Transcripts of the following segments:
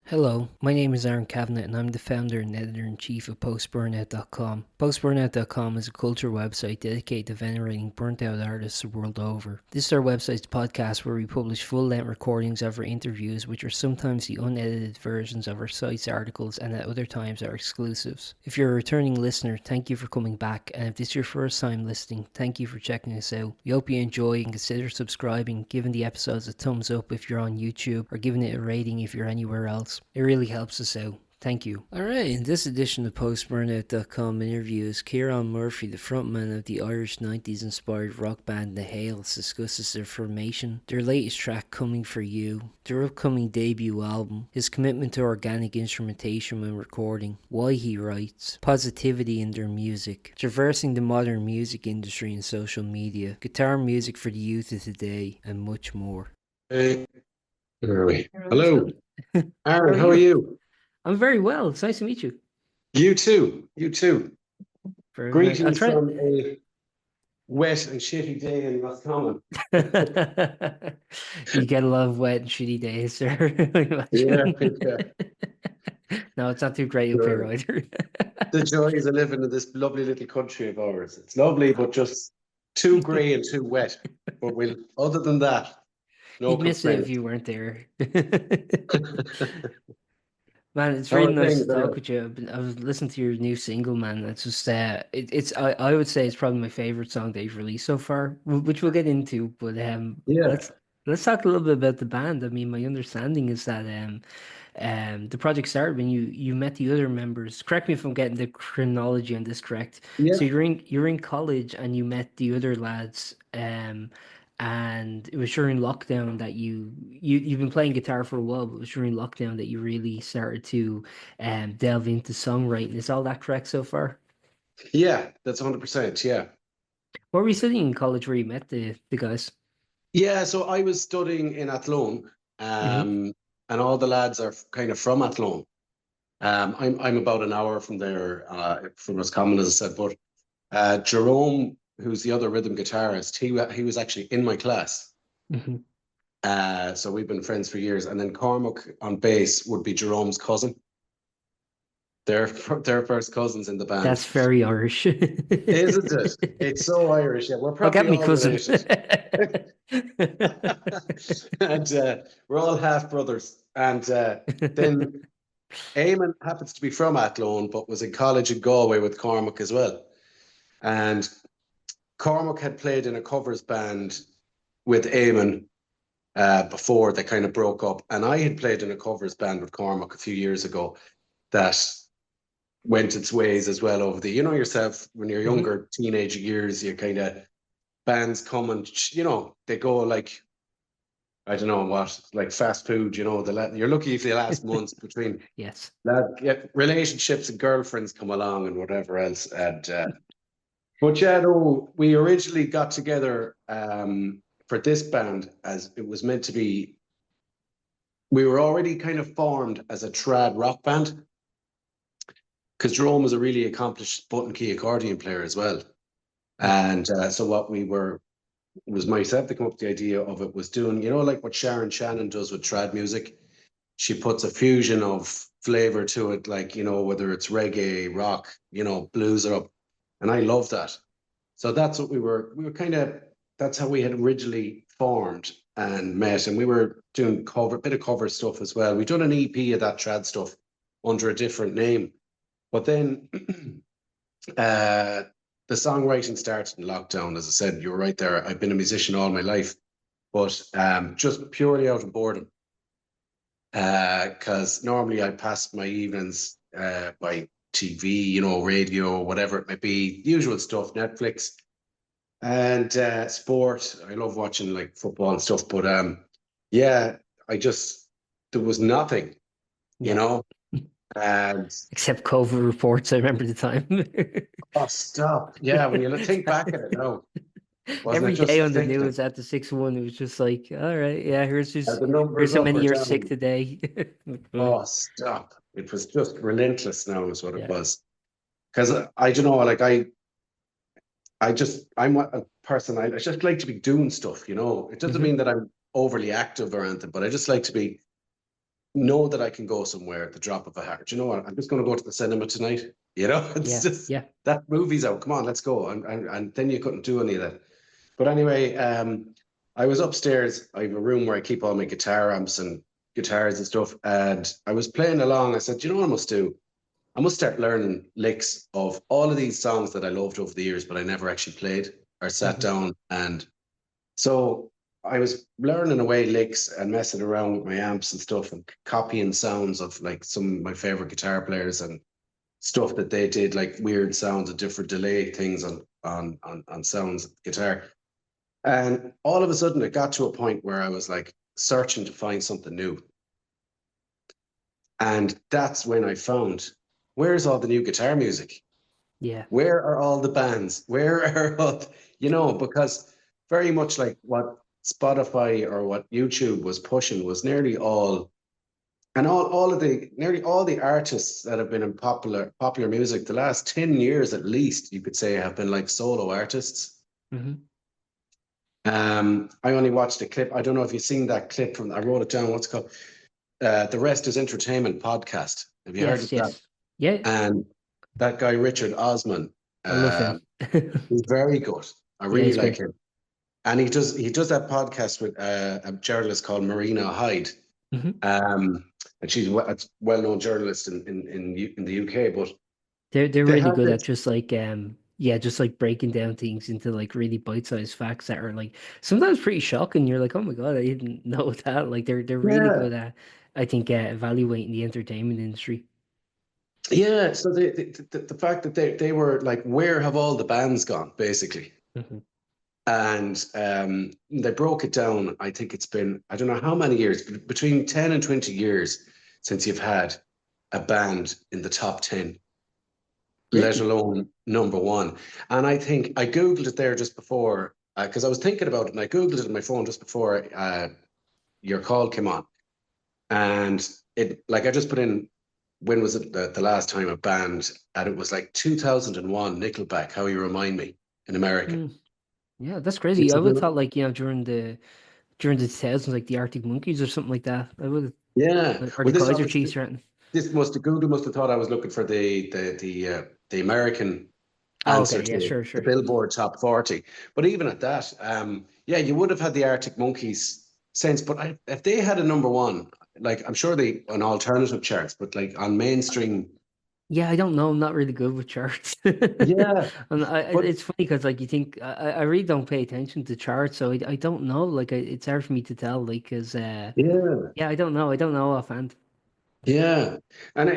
Hello, my name is Aaron Cavanagh and I'm the founder and editor-in-chief of Post-Burnout.com. Post-Burnout.com is a culture website dedicated to venerating burnt-out artists the world over. This is our website's podcast where we publish full-length recordings of our interviews, which are sometimes the unedited versions of our site's articles and at other times are exclusives. If you're a returning listener, thank you for coming back, and if this is your first time listening, thank you for checking us out. We hope you enjoy and consider subscribing, giving the episodes a thumbs up if you're on YouTube, or giving it a rating if you're anywhere else. It really helps us out. Thank you. Alright, in this edition of PostBurnout.com interviews, Kieran Murphy, the frontman of the Irish 90s inspired rock band The Halez, discusses their formation, their latest track Coming For You, their upcoming debut album, his commitment to organic instrumentation when recording, why he writes, positivity in their music, traversing the modern music industry and social media, guitar music for the youth of today, and much more. Hey, where are we? What's Hello, going? Aaron. How How are are you? you? I'm very well. It's nice to meet you. You too. You too. Very nice. I'll Greetings try. from a wet and shitty day in Roscommon. You get a lot of wet and shitty days there, I Yeah, imagine. yeah, No, it's not too great up here sure. either. The joys of living in this lovely little country of ours. It's lovely, but just too grey and too wet. But other than that, no You'd miss it if complaints. you weren't there. Man, it's How really are nice to things talk anyway? with you. I was listening to your new single, man. It's just I would say it's probably my favorite song that you've released so far, which we'll get into. But Yeah, let's talk a little bit about the band. I mean, my understanding is that the project started when you met the other members. Correct me if I'm getting the chronology on this correct. yeah, So you're in college and you met the other lads. And it was during lockdown that you've been playing guitar for a while, but it was during lockdown that you really started to delve into songwriting. Is all that correct so far? yeah. That's 100%. Yeah, What were you studying in college where you met the guys? yeah. So I was studying in Athlone, Hmm. and all the lads are kind of from Athlone. I'm about an hour from there, from Roscommon, as I said. But Jerome, who's the other rhythm guitarist, he was actually in my class. Hmm. So we've been friends for years. And then Cormac on bass would be Jerome's cousin. They're they're first cousins in the band, That's very Irish. isn't it? It's so Irish. Yeah, we're I'll get probably me all cousin. related, and we're all half brothers. And then Eamon happens to be from Athlone, but was in college in Galway with Cormac as well. And Cormac had played in a covers band with Eamon before they kind of broke up. And I had played in a covers band with Cormac a few years ago that went its ways as well over you know yourself, when you're Mhm. younger, teenage years, you kind of, bands come and, they go like, I don't know what, like fast food, you're lucky if the last months between Yes. that, yeah, relationships and girlfriends come along and whatever else. And but yeah, no, we originally got together for this band as it was meant to be. We were already kind of formed as a trad rock band because Jerome was a really accomplished button key accordion player as well. Yeah. And so what we were was myself to come up with the idea of it was doing, like what Sharon Shannon does with trad music. She puts a fusion of flavor to it, like, whether it's reggae, rock, blues are up. And I love that. So that's what we were kind of, that's how we had originally formed and met. And we were doing bit of cover stuff as well. We've done an EP of that trad stuff under a different name. But then uh, the songwriting started in lockdown. As I said, you were right there. I've been a musician all my life, but just purely out of boredom. Because normally I pass my evenings by TV, radio, whatever it may be, usual stuff, Netflix and sport. I love watching like football and stuff, but yeah, there was nothing, you Yeah. know. And Except COVID reports, I remember the time. oh, stop! Yeah, when you think back at it now, wasn't it Every day just on the sickening? news at the 6-1, it was just like, all right, yeah, The here's numbers how up many or you're sick down. today. Oh, stop! It was just relentless. Now is what it Yeah. was. Because I don't know, like I'm a person. I just like to be doing stuff. It doesn't Hmm. mean that I'm overly active or anything, but I just like to be. know that I can go somewhere at the drop of a hat. You know what? I'm just going to go to the cinema tonight. You know, it's Yeah, just yeah. that movie's out. Come on, let's go. And then you couldn't do any of that. But anyway, I was upstairs. I have a room where I keep all my guitar amps and guitars and stuff. And I was playing along. I said, you know what I must do? I must start learning licks of all of these songs that I loved over the years, but I never actually played or sat Hmm. down. And so I was learning away licks and messing around with my amps and stuff and copying sounds of like some of my favorite guitar players and stuff that they did, like weird sounds of different delay things on sounds of the guitar. And all of a sudden it got to a point where I was like searching to find something new. And that's when I found, where's all the new guitar music? Yeah. Where are all the bands? Where are all, because very much like what Spotify or what YouTube was pushing was nearly all, and all of the nearly all the artists that have been in popular music the last 10 years at least, you could say, have been like solo artists. Hmm. I only watched a clip. I don't know if you've seen that clip from, I wrote it down, what's it called? The Rest is Entertainment podcast. Have you heard Yes, of that? yes. Yeah, And that guy, Richard Osman, I love him. he's very good. I Yeah, really he's like great. him. And he does that podcast with a journalist called Marina Hyde. Hmm. Um, and she's a well-known journalist in the UK. But They're they really had good at this, just like yeah, just like breaking down things into like really bite-sized facts that are like sometimes pretty shocking. You're like, oh my God, I didn't know that. Like they're really yeah, good at, I think, evaluating the entertainment industry. yeah. So the fact that they were like, where have all the bands gone, basically? Hmm. And they broke it down. I think it's been, I don't know how many years, between 10 and 20 years since you've had a band in the top 10, let Really? alone number one. And I think I Googled it there just before, because I was thinking about it, and I Googled it on my phone just before your call came on. And it, like, I just put in, when was it the last time a band, and it was like 2001, Nickelback, How You Remind Me, in America. Mm, yeah, that's crazy. It's I a would have little- thought like, during the 2000s, like the Arctic Monkeys or something like that. I would have, Yeah. like, or the Well, this Kaiser obviously, Chiefs or anything. Google must have thought I was looking for the American Oh, answer okay, yeah, to sure, the sure. Billboard Top 40. But even at that, yeah, you would have had the Arctic Monkeys sense. But if they had a number one, like I'm sure they on alternative charts, but like on mainstream, Yeah, I don't know. I'm not really good with charts. yeah. But It's funny because like you think I really don't pay attention to charts, so I don't know. Like it's hard for me to tell. Like, cause yeah, yeah, I don't know. I don't know offhand. yeah, and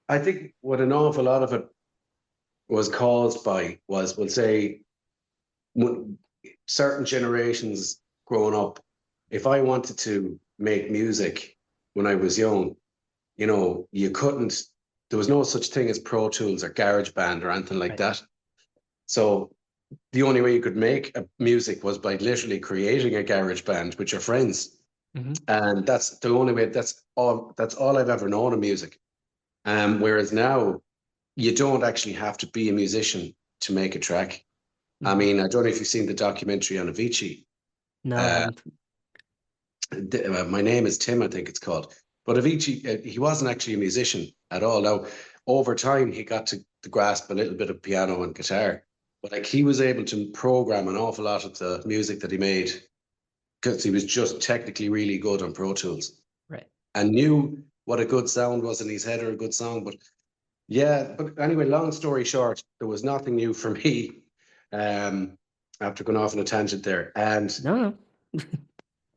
I think what an awful lot of it was caused by was, we'll say, when certain generations growing up, if I wanted to make music when I was young, you couldn't, there was no such thing as Pro Tools or Garage Band or anything like Right. that. So the only way you could make a music was by literally creating a garage band with your friends. Hmm. And that's the only way, that's all I've ever known of music. Whereas now you don't actually have to be a musician to make a track. I Hmm. mean, I don't know if you've seen the documentary on Avicii. No, I Uh, haven't. My Name is Tim, I think it's called. But Avicii, he wasn't actually a musician at all. Now, over time, he got to grasp a little bit of piano and guitar, but like he was able to program an awful lot of the music that he made because he was just technically really good on Pro Tools Right. and knew what a good sound was in his head or a good song. But yeah, but anyway, long story short, there was nothing new for me. Um, after going off on a tangent there, and No, no.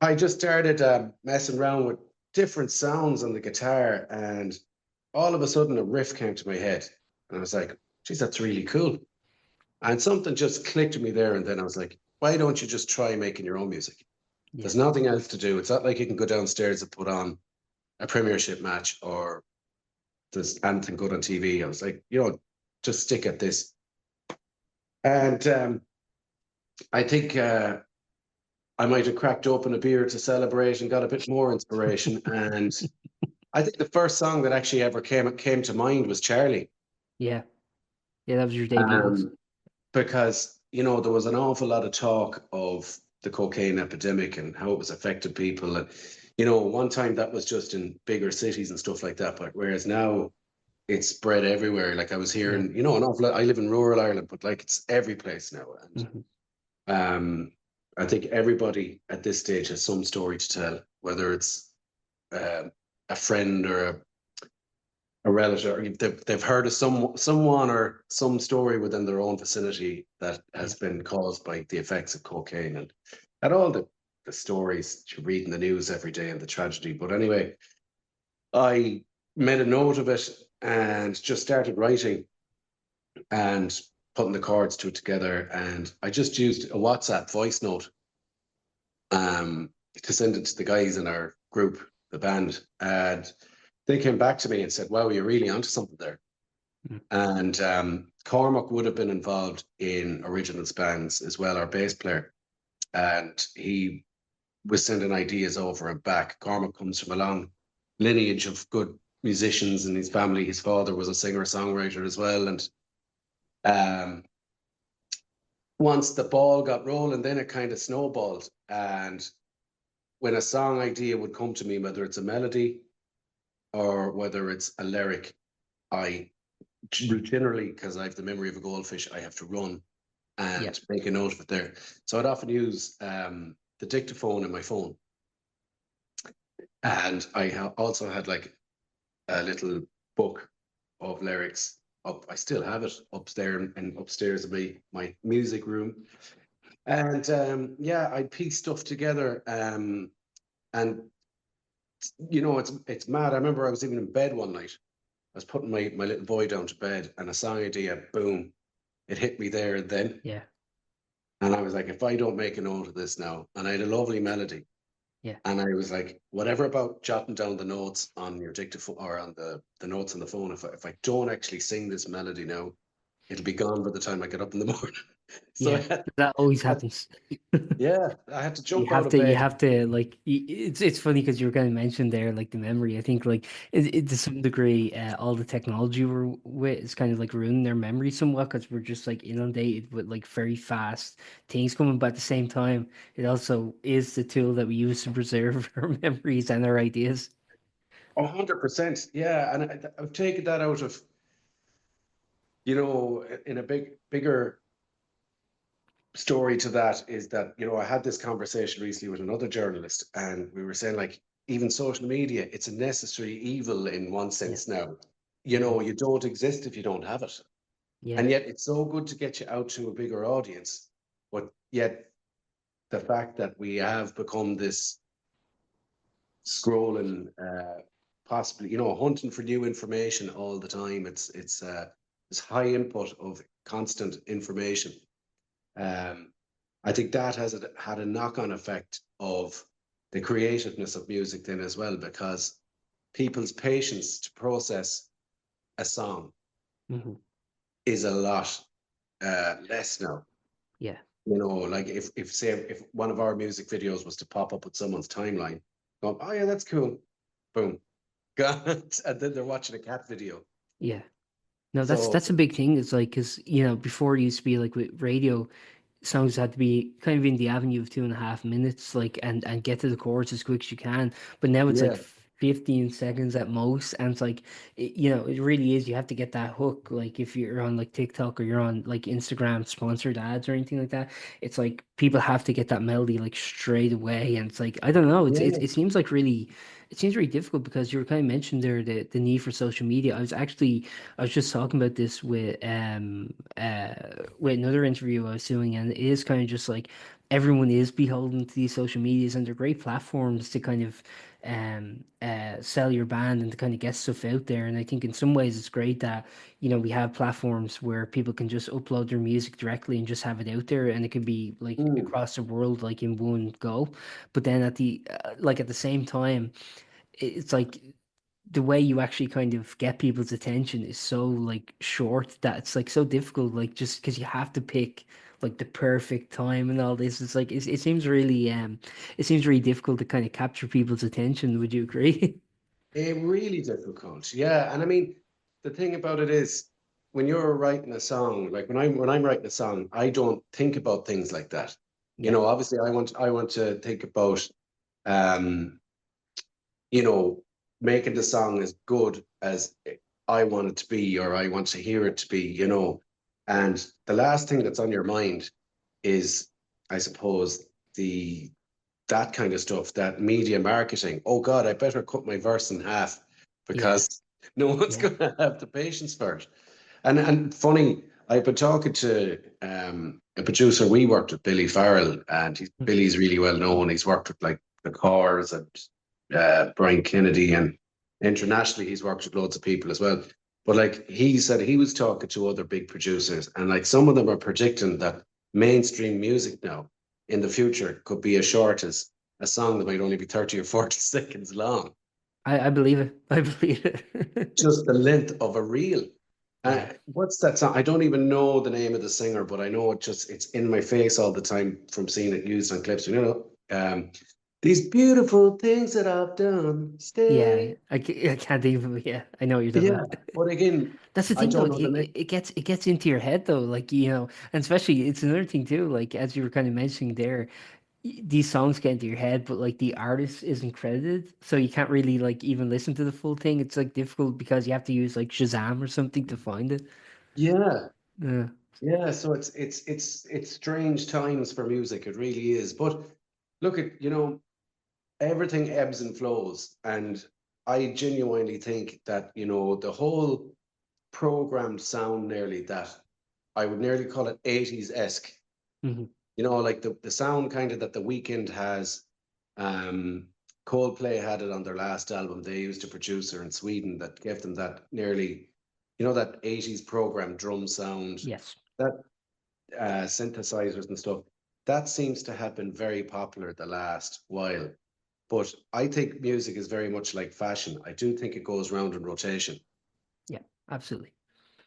I just started messing around with different sounds on the guitar, and all of a sudden a riff came to my head, and I was like, "Geez, that's really cool." And something just clicked with me there, and then I was like, "Why don't you just try making your own music? Yeah. There's nothing else to do. It's not like you can go downstairs and put on a Premiership match or there's anything good on TV." I was like, just stick at this, and I think I might have cracked open a beer to celebrate and got a bit more inspiration. And I think the first song that actually ever came to mind was Charlie, Yeah. Yeah, that was your debut. um, because there was an awful lot of talk of the cocaine epidemic and how it was affecting people. And one time that was just in bigger cities and stuff like that, but whereas now it's spread everywhere. Like I was Yeah. hearing, an awful lot. I live in rural Ireland, but like it's every place now. And Hmm. I think everybody at this stage has some story to tell, whether it's uh, a friend or a relative, or they've heard of someone or some story within their own vicinity that Yeah. has been caused by the effects of cocaine, and all the stories you read in the news every day and the tragedy. But anyway, I made a note of it and just started writing and putting the chords to it together. And I just used a WhatsApp voice note um, to send it to the guys in our group, the band. And they came back to me and said, "Wow, you're really onto something there." Mm. And Cormac would have been involved in originals bands as well, our bass player. And he was sending ideas over and back. Cormac comes from a long lineage of good musicians in his family. His father was a singer-songwriter as well. And um, once the ball got rolling, then it kind of snowballed. And when a song idea would come to me, whether it's a melody or whether it's a lyric, I generally, because I have the memory of a goldfish, I have to run Yeah. and make a note of it there. So I'd often use the dictaphone in my phone. And I also had like a little book of lyrics up. I still have it upstairs and upstairs of my music room. And yeah, I piece stuff together. And it's mad. I remember I was even in bed one night. I was putting my little boy down to bed, and a song idea, boom, it hit me there and then. Yeah. And I was like, if I don't make a note of this now, and I had a lovely melody, Yeah. and I was like, whatever about jotting down the notes on your dictaphone or on the notes on the phone, if I don't actually sing this melody now, it'll be gone by the time I get up in the morning. So Yeah. That always I had- happens. yeah, I had to You jump out have of to, you bed. have to like. It's funny because you were kind of mentioned there, like the memory. I think like to some degree, all the technology we're with is kind of like ruining their memory somewhat because we're just like inundated with like very fast things coming. But at the same time, it also is the tool that we use to preserve our memories and our ideas. 100%. Yeah. And I've taken that out of, in a bigger story to that is that, I had this conversation recently with another journalist, and we were saying, like, even social media, it's a necessary evil in one Yeah. sense now. Hmm. You don't exist if you don't have it. Yeah. And yet it's so good to get you out to a bigger audience. But yet the fact that we have become this scrolling, possibly, hunting for new information all the time. It's this high input of constant information. Um, I think that had a knock-on effect of the creativeness of music then as well, because people's patience to process a song Hmm. is a lot less now. Yeah. Like if one of our music videos was to pop up with someone's timeline, going, "Oh yeah, that's cool," boom, gone, and then they're watching a cat video. Yeah. No, that's So that's a big thing. It's like because before it used to be like with radio, songs had to be kind of in the avenue of 2.5 minutes, like and get to the chorus as quick as you can. But now it's like yeah, 15 seconds at most, and it's like it really is. You have to get that hook. Like if you're on like TikTok or you're on like Instagram sponsored ads or anything like that, it's like people have to get that melody like straight away. And it's like I don't know. yeah. It seems like really. It seems really difficult because you were kind of mentioned there the need for social media. I was just talking about this with another interview I was doing, and it is kind of just like everyone is beholden to these social medias, and they're great platforms to kind of sell your band and to kind of get stuff out there. And I think in some ways it's great that we have platforms where people can just upload their music directly and just have it out there, and it can be like Mm. across the world like in one go. But then at the same time, it's like the way you actually kind of get people's attention is so like short that it's like so difficult, like just because you have to pick like the perfect time and all this. It's like it seems really difficult to kind of capture people's attention. Would you agree? Really difficult. Yeah, and I mean, the thing about it is, when you're writing a song, like when I'm writing a song, I don't think about things like that. Yeah. Obviously, I want to think about um you know, making the song as good as I want it to be, or I want to hear it to be, you know. And the last thing that's on your mind is, I suppose, the that kind of stuff, that media marketing. Oh God, I better cut my verse in half Yeah, because no one's yeah. going to have the patience for it. And funny, I've been talking to a producer we worked with, Billy Farrell, and Mm. Billy's really well known. He's worked with like the Cars and Brian Kennedy, and internationally he's worked with loads of people as well. But like he said, he was talking to other big producers, and like some of them are predicting that mainstream music now in the future could be as short as a song that might only be 30 or 40 seconds long, I believe it. I believe it. just the length of a reel. Yeah. What's that song? I don't even know the name of the singer, but I know it's in my face all the time from seeing it used on clips. You know, these beautiful things that I've done, Yeah, stay. I can't even. Yeah, I know what you're talking Yeah, about. but again, That's the I thing, though. don't It, know the name. it it gets into your head, though. Like, and especially it's another thing too. Like, as you were kind of mentioning there, these songs get into your head, but like the artist isn't credited, so you can't really like even listen to the full thing. It's like difficult because you have to use like Shazam or something to find it. Yeah, Yeah. yeah. So it's strange times for music. It really is. But look at everything ebbs and flows, and I genuinely think that the whole programmed sound nearly that I would nearly call it 80s esque. Hmm. Like the sound kind of that The Weeknd has. Um, Coldplay had it on their last album. They used a producer in Sweden that gave them that nearly, that 80s program drum sound, Yes. that synthesizers and stuff. That seems to have been very popular the last while. But I think music is very much like fashion. I do think it goes round in rotation. Yeah. Absolutely.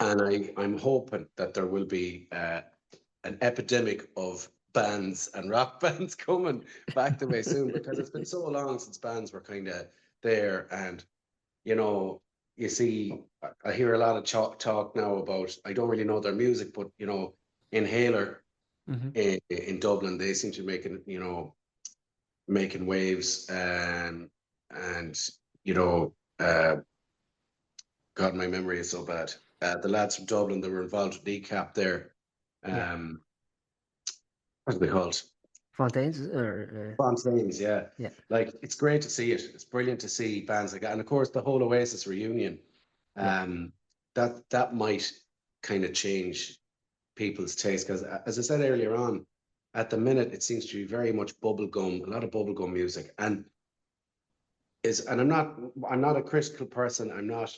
And I'm hoping that there will be an epidemic of bands and rock bands coming back the way soon, because it's been so long since bands were kind of there. And, you know, you see, I hear a lot of talk now about, I don't really know their music, but, Inhaler Hmm. in Dublin, they seem to be making waves. And, you know, uh, God, my memory is so bad. The lads from Dublin that were involved with Kneecap there. Yeah. Um, what are they called? Fontaines or Fontaines, yeah. yeah. Like it's great to see it. It's brilliant to see bands like that, and of course the whole Oasis reunion. Yeah. Um, that might kind of change people's taste, because, as I said earlier on, at the minute it seems to be very much bubblegum, a lot of bubblegum music, and I'm not a critical person. I'm not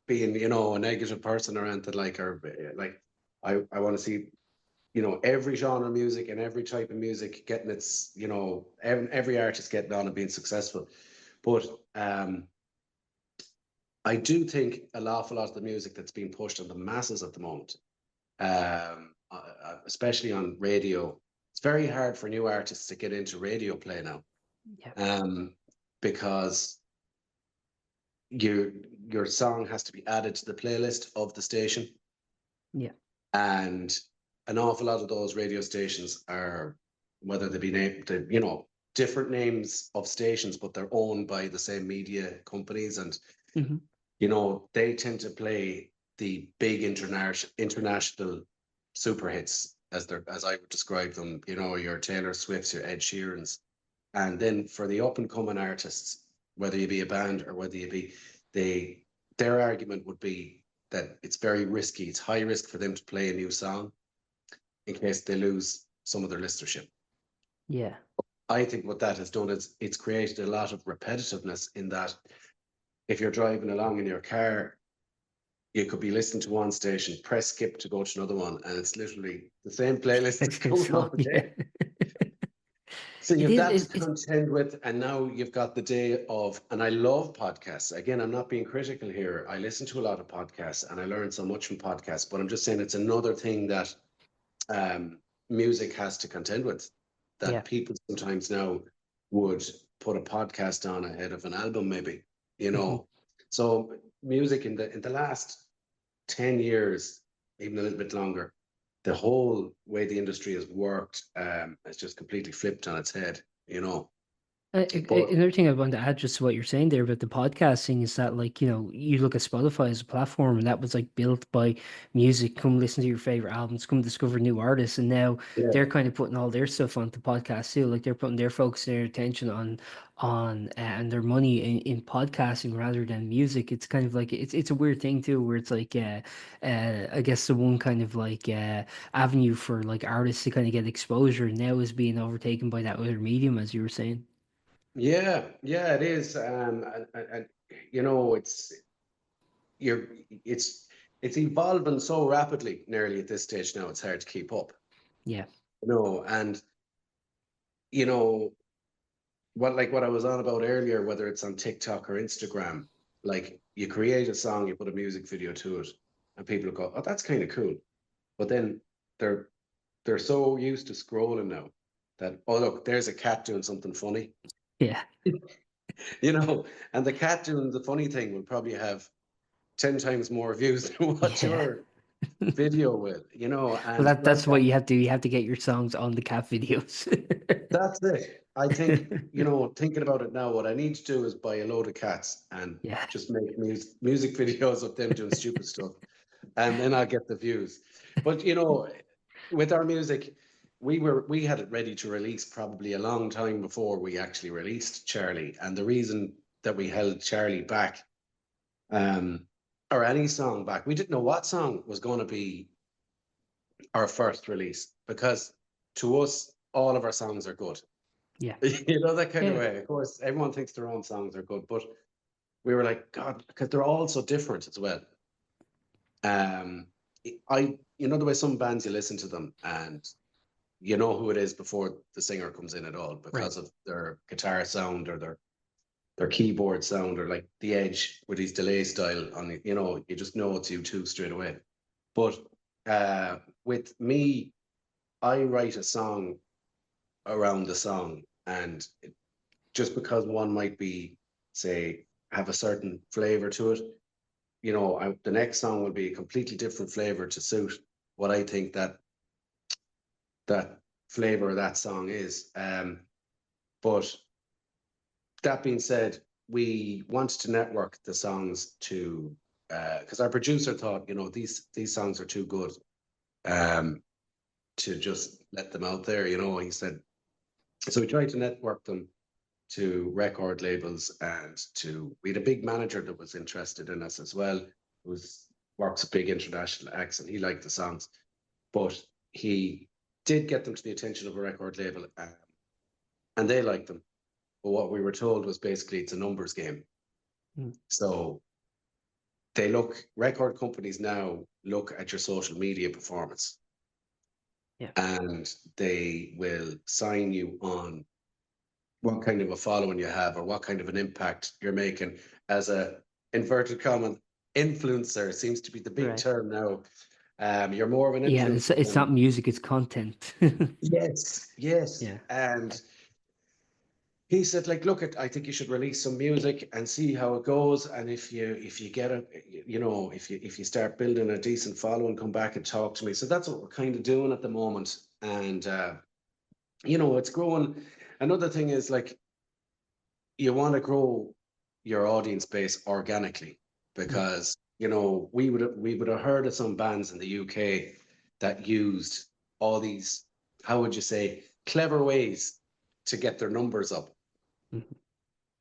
being a negative person or anything, like I want to see every genre of music and every type of music getting its every artist getting on and being successful. But I do think an awful lot of the music that's being pushed on the masses at the moment, especially on radio, it's very hard for new artists to get into radio play now, Yeah. um, because your your song has to be added to the playlist of the station. Yeah. And an awful lot of those radio stations are, whether they be named, different names of stations, but they're owned by the same media companies. And, Hmm. they tend to play the big international super hits, as I would describe them, your Taylor Swifts, your Ed Sheerans. And then for the up and coming artists, whether you be a band or whether you be, they, their argument would be that it's very risky. It's high risk for them to play a new song in case they lose some of their listenership. Yeah. I think what that has done is it's created a lot of repetitiveness, in that if you're driving along in your car, you could be listening to one station, press skip to go to another one, and it's literally the same playlist that's Same coming song. up Yeah. again. So It you've is. that to contend with, and now you've got the day of, and I love podcasts. Again, I'm not being critical here. I listen to a lot of podcasts and I learn so much from podcasts, but I'm just saying it's another thing that um, music has to contend with, Yeah. that people sometimes now would put a podcast on ahead of an album, maybe, you Hmm. know. So music in the last 10 years, even a little bit longer, the whole way the industry has worked has just completely flipped on its head, you know. But Another thing I want to add just to what you're saying there about the podcasting is that, like, you look at Spotify as a platform, and that was like built by music. Come listen to your favorite albums, come discover new artists, and now yeah, they're kind of putting all their stuff onto podcasts too. Like they're putting their focus and their attention on and their money in podcasting rather than music. It's kind of like it's a weird thing too, where it's like I guess the one kind of like avenue for like artists to kind of get exposure now is being overtaken by that other medium, as you were saying. yeah, it is. And you know, you're it's it's evolving so rapidly nearly at this stage now. It's hard to keep up. Yeah. And you know what I was on about earlier, whether it's on TikTok or Instagram, like you create a song, you put a music video to it, and people go, "Oh, that's kind of cool." But then they're they're so used to scrolling now that, oh look, there's a cat doing something funny, Yeah. you know, and the cat doing the funny thing will probably have 10 times more views than what Yeah. your video will, Well, and like that's what that. you have to. You have to get your songs on the cat videos. That's it. I think, thinking about it now, what I need to do is buy a load of cats and Yeah. just make music videos of them doing stupid stuff, and then I'll get the views. But with our music, we had it ready to release probably a long time before we actually released Charlie. And the reason that we held Charlie back, um, or any song back, we didn't know what song was going to be our first release, because to us, all of our songs are good. Yeah. That kind of Yeah. way. Of course, everyone thinks their own songs are good, but we were like, God, because they're all so different as well. Um, the way some bands, you listen to them and you know who it is before the singer comes in at all, Right. because of their guitar sound or their keyboard sound, or like the Edge with his delay style on it. You just know it's U2 straight away. But with me, I write a song around the song, and just because one might be, say, have a certain flavor to it, the next song will be a completely different flavor to suit what I think that flavor of that song is. But that being said, we wanted to network the songs to, because our producer thought, these songs are too good, um, to just let them out there. He said, so we tried to network them to record labels, and we had a big manager that was interested in us as well, who works with big international acts, and he liked the songs, but he did get them to the attention of a record label, and they liked them. But what we were told was basically it's a numbers game. Mm. So record companies now look at your social media performance, Yeah. and they will sign you on what kind of a following you have, or what kind of an impact you're making as a inverted comma influencer. Seems to be the big Right. term now. You're more of an Yeah. And influencer it's not than. music; it's content. Yes. Yeah. And he said, like, look, I think you should release some music and see how it goes. And if you get it, if you start building a decent following, come back and talk to me. So that's what we're kind of doing at the moment. And it's growing. Another thing is, like, you want to grow your audience base organically, Yeah. because we would have heard of some bands in the UK that used all these, how would you say, clever ways to get their numbers up, Mhm.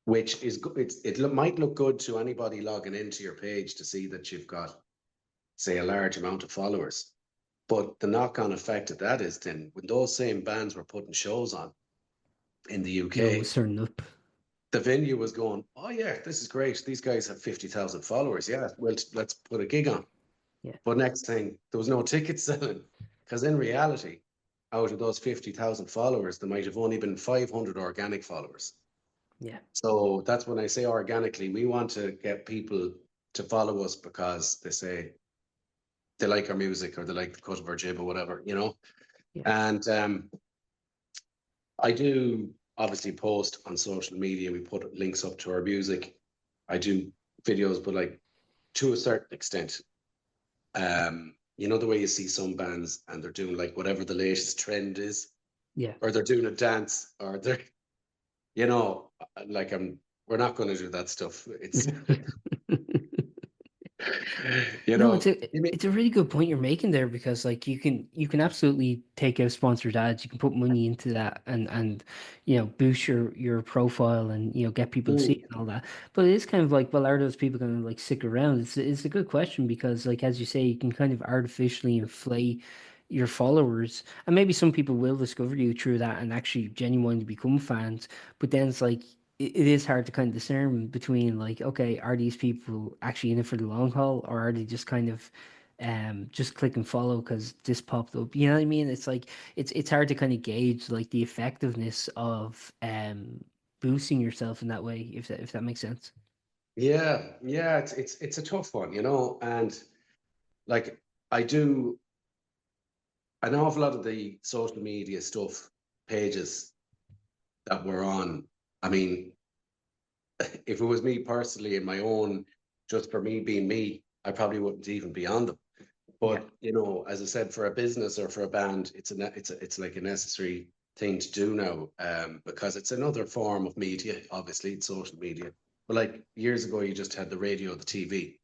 which is good. Might look good to anybody logging into your page to see that you've got, say, a large amount of followers. But the knock-on effect of that is, then when those same bands were putting shows on in the No one UK, was turning up. the venue was going, "Oh yeah, this is great. These guys have 50,000 followers. Yeah, well, let's put a gig on." Yeah. But next thing, there was no tickets selling, because in reality, out of those 50,000 followers, there might have only been 500 organic followers. Yeah. So that's when I say organically, we want to get people to follow us because they say they like our music, or they like the cut of our jib, or whatever. Yeah. And I do obviously post on social media. We put links up to our music. I do videos, but like, to a certain extent. The way you see some bands and they're doing like whatever the latest trend is, Yeah. or they're doing a dance, or they're, you know, like we're not going to do that stuff. It's, you No, know, you mean, it's a really good point you're making there, because like you can absolutely take out sponsored ads, you can put money into that, and boost your profile, and get people to see it mm, and all that. But it is kind of like, well, are those people going to like stick around? It's a good question, because like as you say, you can kind of artificially inflate your followers, and maybe some people will discover you through that and actually genuinely become fans. But then it's like it is hard to kind of discern between, like, okay, are these people actually in it for the long haul, or are they just kind of just click and follow because this popped up? You know what I mean? It's like it's hard to kind of gauge like the effectiveness of boosting yourself in that way, if that makes sense. yeah, yeah, it's a tough one, you know, and like I do an awful lot of the social media stuff pages that we're on. I mean, if it was me personally in my own, just for me being me, I probably wouldn't even be on them. Yeah, But you know, as I said, for a business or for a band, it's like a necessary thing to do now, because it's another form of media. Obviously, it's social media. But like years ago, you just had the radio, the TV.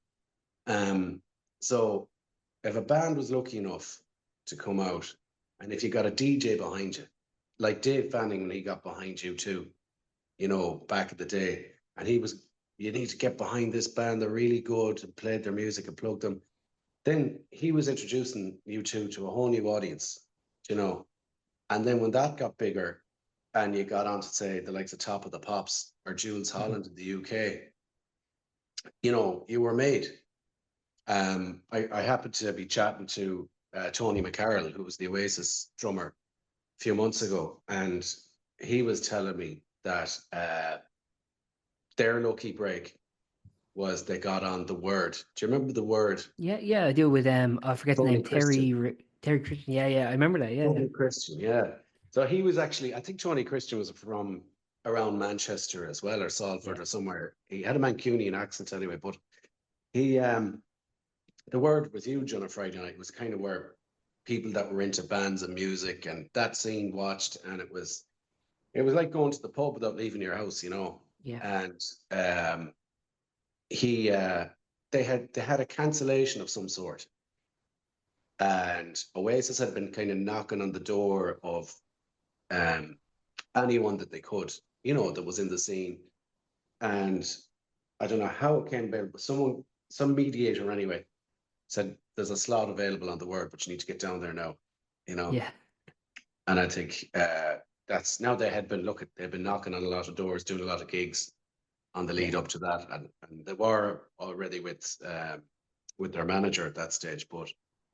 Um, so if a band was lucky enough to come out, and if you got a DJ behind you, like Dave Fanning when he got behind you too, you know, back in the day. And he was, you need to get behind this band. They're really good, and played their music and plugged them. Then he was introducing you two to a whole new audience, you know. And then when that got bigger and you got on to say the likes of Top of the Pops or Jules mhm. Holland in the UK, you know, you were made. I happened to be chatting to Tony McCarroll, who was the Oasis drummer, a few months ago, and he was telling me that their lucky break was they got on the Word. Do you remember the Word? Yeah, yeah, I do with I forget the name, Tony Christian. Terry Christian. Yeah, yeah, I remember that. Yeah, yeah, Tony Christian, yeah. So he was actually, I think Tony Christian was from around Manchester as well, or yeah, Salford or somewhere. He had a Mancunian accent anyway, but he the Word was huge on a Friday night. It was kind of where people that were into bands and music and that scene watched, and it was like going to the pub without leaving your house, you know. yeah. And he they had a cancellation of some sort, and Oasis had been kind of knocking on the door of um, anyone that they could, you know, that was in the scene. And I don't know how it came about, but some mediator anyway, said there's a slot available on the Word, but you need to get down there now, you know. Yeah, And I think that's now they've been knocking on a lot of doors, doing a lot of gigs on the yeah. lead up to that, and they were already with their manager at that stage. But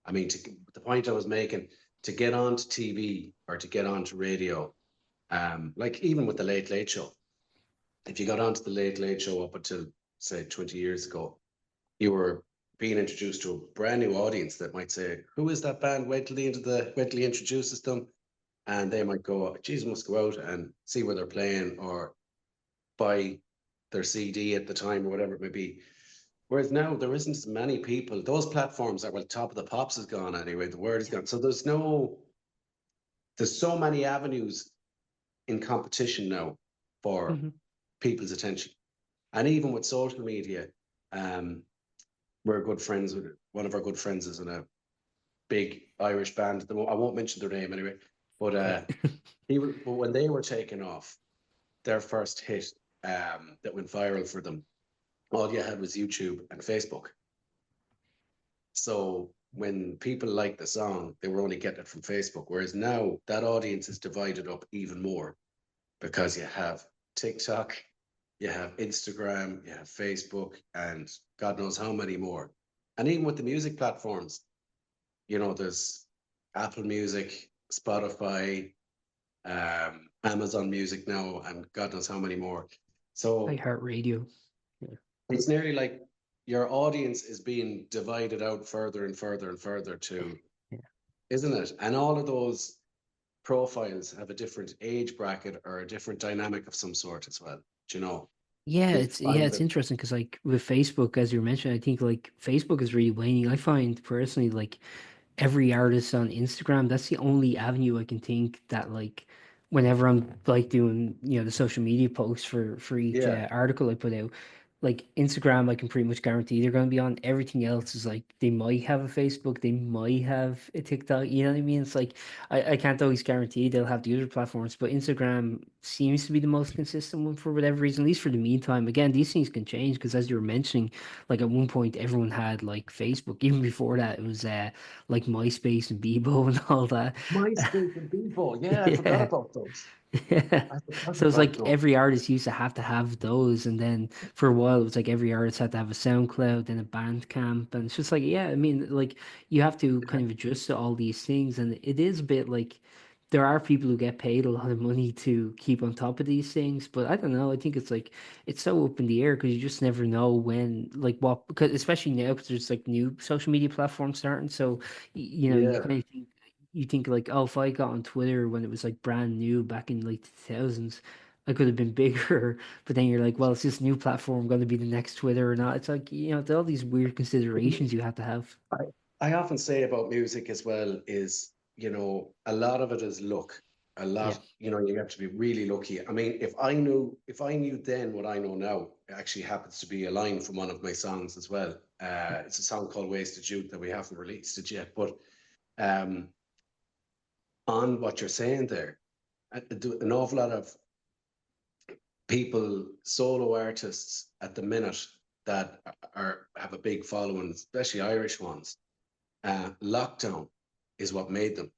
I mean, the point I was making, to get onto TV or to get onto radio, like even with the Late Late Show, if you got onto the Late Late Show up until say 20 years ago, you were being introduced to a brand new audience that might say, "Who is that band?" Wait till he introduces them, and they might go, "Geez, must go out and see where they're playing," or buy their CD at the time or whatever it may be. Whereas now there isn't as many people. Those platforms are, well, Top of the Pops is gone anyway. The Word is gone. So there's so many avenues in competition now for Hmm. people's attention. And even with social media, we're good friends with one of our good friends is in a big Irish band. I won't mention their name anyway, but Okay. but when they were taking off, their first hit that went viral for them, all you had was YouTube and Facebook. So when people liked the song, they were only getting it from Facebook. Whereas now that audience is divided up even more because you have TikTok, you have Instagram, you have Facebook, and God knows how many more. And even with the music platforms, you know, there's Apple Music, Spotify, Amazon Music now, and God knows how many more. So iHeartRadio. Yeah, it's nearly like your audience is being divided out further and further and further to, yeah. isn't it? And all of those profiles have a different age bracket or a different dynamic of some sort as well. Do you know? Yeah, If it's interesting because like with Facebook, as you mentioned, I think like Facebook is really waning. I find personally like every artist on Instagram, that's the only avenue I can think that like whenever I'm like doing, the social media posts for each Yeah, article I put out, like Instagram, I can pretty much guarantee they're going to be on. Everything else is like they might have a Facebook, they might have a TikTok. You know what I mean? It's like I can't always guarantee they'll have the other platforms, but Instagram seems to be the most consistent one for whatever reason, at least for the meantime. Again, these things can change because as you were mentioning, like at one point everyone had like Facebook. Even before that, it was like MySpace and Bebo and all that. MySpace and Bebo. Yeah, I forgot Yeah. about those. Yeah. I forgot So it's about like those. every artist used to have those, and then for a while it was like every artist had to have a SoundCloud, then a Bandcamp, and it's just like, yeah, I mean, like you have to kind of adjust to all these things, and it is a bit like there are people who get paid a lot of money to keep on top of these things, but I don't know. I think it's like it's so up in the air because you just never know when, like what, because especially now because there's like new social media platforms starting, so you Yeah. kind of think you think like, oh, if I got on Twitter when it was like brand new back in like the 2000s, I could have been bigger. But then you're like, well, is this new platform going to be the next Twitter or not? It's like, there are all these weird considerations you have to have. I, I often say about music as well is, a lot of it is luck. A Yeah. lot, you have to be really lucky. I mean, if I knew then what I know now, it actually happens to be a line from one of my songs as well. It's a song called Wasted Youth that we haven't released it yet. But um, on what you're saying there, an awful lot of people, solo artists at the minute that are have a big following, especially Irish ones. Lockdown is what made them.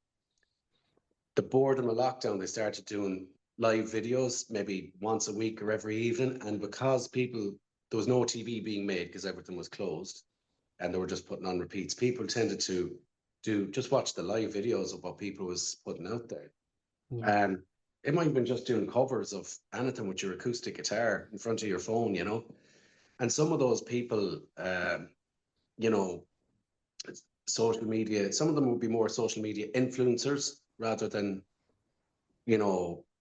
The boredom of lockdown, they started doing live videos maybe once a week or every evening. And because there was no TV being made because everything was closed and they were just putting on repeats, people tended to just watch the live videos of what people was putting out there. Yeah. And it might have been just doing covers of anything with your acoustic guitar in front of your phone. And some of those people, you know, social media, some of them would be more social media influencers rather than,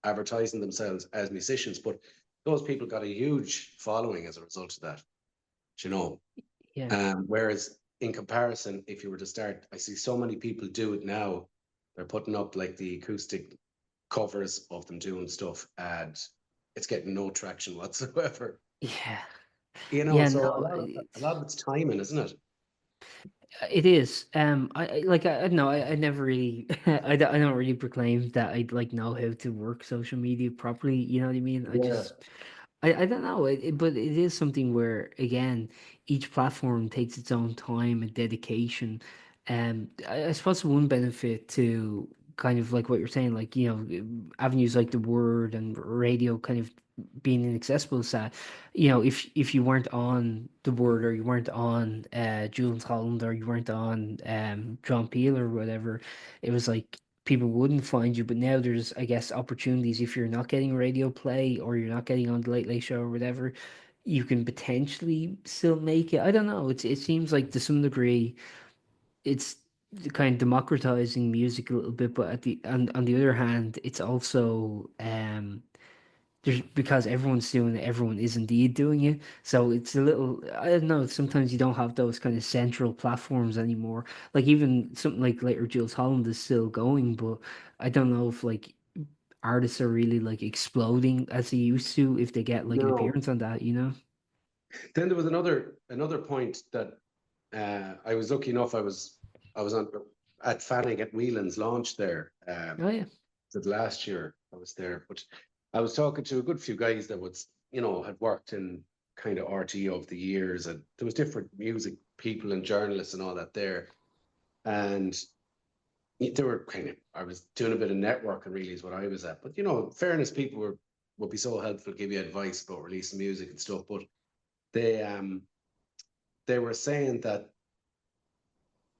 advertising themselves as musicians. But those people got a huge following as a result of that, you know. Yeah. Whereas in comparison, if you were to start, I see so many people do it now. They're putting up like the acoustic covers of them doing stuff, and it's getting no traction whatsoever. Yeah. You know, Yeah. so No, a lot of it's timing, isn't it? it is. I don't know. I never really, I don't really proclaim that I like know how to work social media properly. You know what I mean? Yeah. I don't know, but it is something where again, each platform takes its own time and dedication. I suppose one benefit to kind of like what you're saying, like avenues like the word and radio kind of being inaccessible is that if you weren't on the word or you weren't on Jules Holland or you weren't on John Peel or whatever, it was like people wouldn't find you. But now there's, I guess, opportunities if you're not getting radio play or you're not getting on the Late Late Show or whatever, you can potentially still make it. I don't know. It seems like to some degree it's kind of democratizing music a little bit, but on the other hand, it's also there's because everyone's doing it, everyone is indeed doing it. So it's a little, I don't know, sometimes you don't have those kind of central platforms anymore. Like even something like later Jules Holland is still going, but I don't know if like artists are really like exploding as they used to if they get like an No. appearance on that. Then there was another point that I was lucky enough. I was on at Fanning at Whelan's launch there. Oh yeah. The last year I was there, but I was talking to a good few guys that had worked in kind of RT over the years, and there was different music people and journalists and all that there, and they were I was doing a bit of networking really is what I was at, but fairness, people would be so helpful, give you advice about releasing music and stuff, but they they were saying that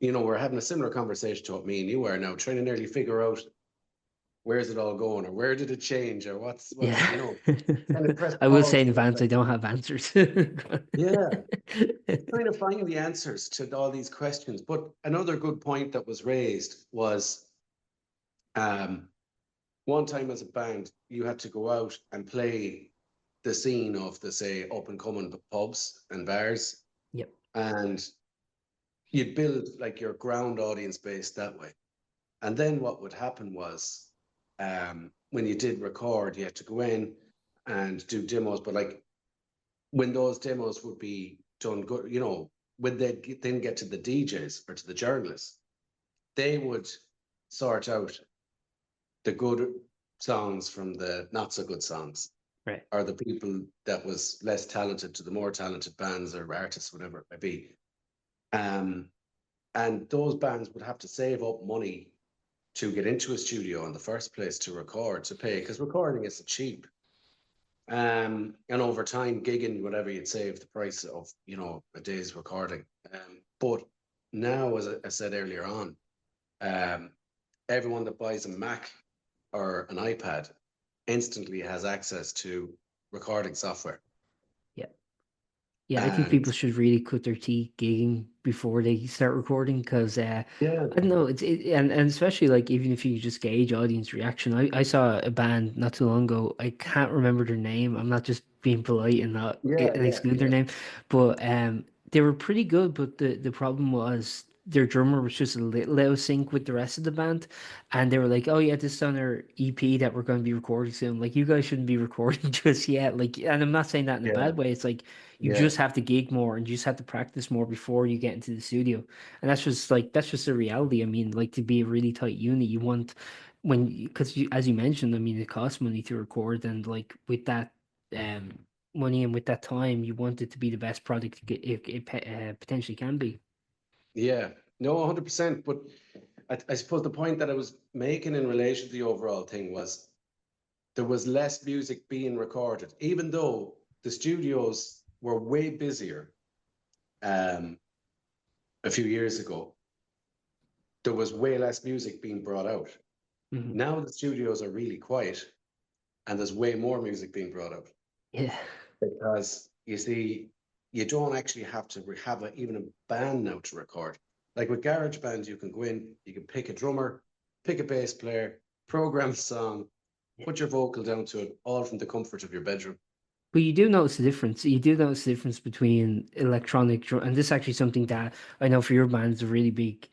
we're having a similar conversation to what me and you are now, trying to nearly figure out where's it all going or where did it change or what's Yeah. kind of press I will pause say in for a advance I don't second. have answers. Yeah, trying to find the answers to all these questions. But another good point that was raised was um, one time as a band, you had to go out and play the scene of the, say, up and coming pubs and bars, Yep. and you'd build like your ground audience base that way. And then what would happen was when you did record, you had to go in and do demos, but like when those demos would be done good, you know, when they then get to the DJs or to the journalists, they would sort out the good songs from the not so good songs, Right. or the people that was less talented to the more talented bands or artists, whatever it might be. Um, and those bands would have to save up money to get into a studio in the first place to record, to pay, because recording isn't cheap. And over time, gigging, whatever, you'd save the price of, you know, a day's recording. But now, as I said earlier on, um, everyone that buys a Mac or an iPad instantly has access to recording software. Yeah. Yeah, I think And people should really cut their teeth gigging before they start recording because yeah, I don't know, and especially like even if you just gauge audience reaction. I saw a band not too long ago. I can't remember their name. I'm not just being polite and not yeah, and yeah, exclude their yeah, name, but they were pretty good. But the problem was their drummer was just a little out of sync with the rest of the band, and they were like, "Oh yeah, this is on our EP that we're going to be recording soon." Like you guys shouldn't be recording just yet. Like, and I'm not saying that in a yeah, bad way. It's like you yeah, just have to gig more and you just have to practice more before you get into the studio. And that's just the reality. I mean, like to be a really tight unit, you want because as you mentioned, I mean, it costs money to record, and like with that um money and with that time, you want it to be the best product it potentially can be. yeah. No, 100%. But I suppose the point that I was making in relation to the overall thing was there was less music being recorded, even though the studios were way busier um, a few years ago. There was way less music being brought out. Hmm. Now the studios are really quiet and there's way more music being brought out Yeah. because you see, you don't actually have to have even a band now to record. Like with garage bands, you can go in, you can pick a drummer, pick a bass player, program a song, put your vocal down to it, all from the comfort of your bedroom. But you do notice the difference. You do notice the difference between electronic drum, and this is actually something that I know for your band is a really big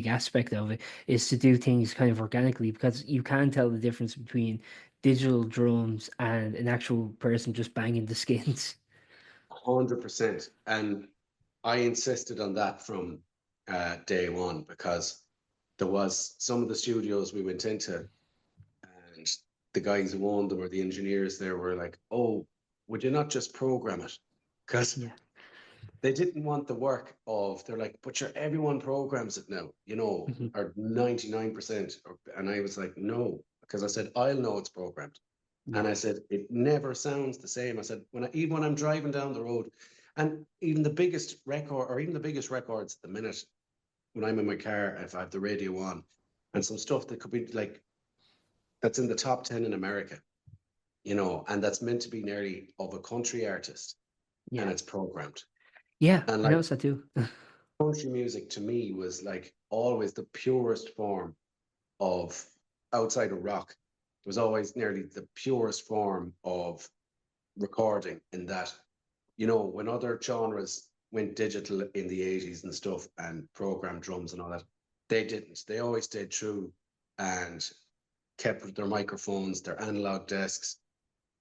aspect of it, is to do things kind of organically because you can tell the difference between digital drums and an actual person just banging the skins. 100%. And I insisted on that from day one because there was some of the studios we went into, and the guys who owned them or the engineers there were like, "Oh, would you not just program it?" Because Yeah. they didn't want the work of. They're like, "But sure, everyone programs it now, you know, Hmm. or 99%." And I was like, "No," because I said, "I'll know it's programmed." Yeah. And I said, it never sounds the same. I said, even when I'm driving down the road, and even the biggest record, or even the biggest records at the minute, when I'm in my car, if I have the radio on, and some stuff that could be like, that's in the top 10 in America, you know, and that's meant to be nearly of a country artist, and Yeah. it's programmed. Yeah, And I like noticed that too. country music to me was like always the purest form of outside of rock. It was always nearly the purest form of recording in that, you know, when other genres went digital in the 80s and stuff and programmed drums and all that, they didn't. They always stayed true and kept their microphones, their analog desks,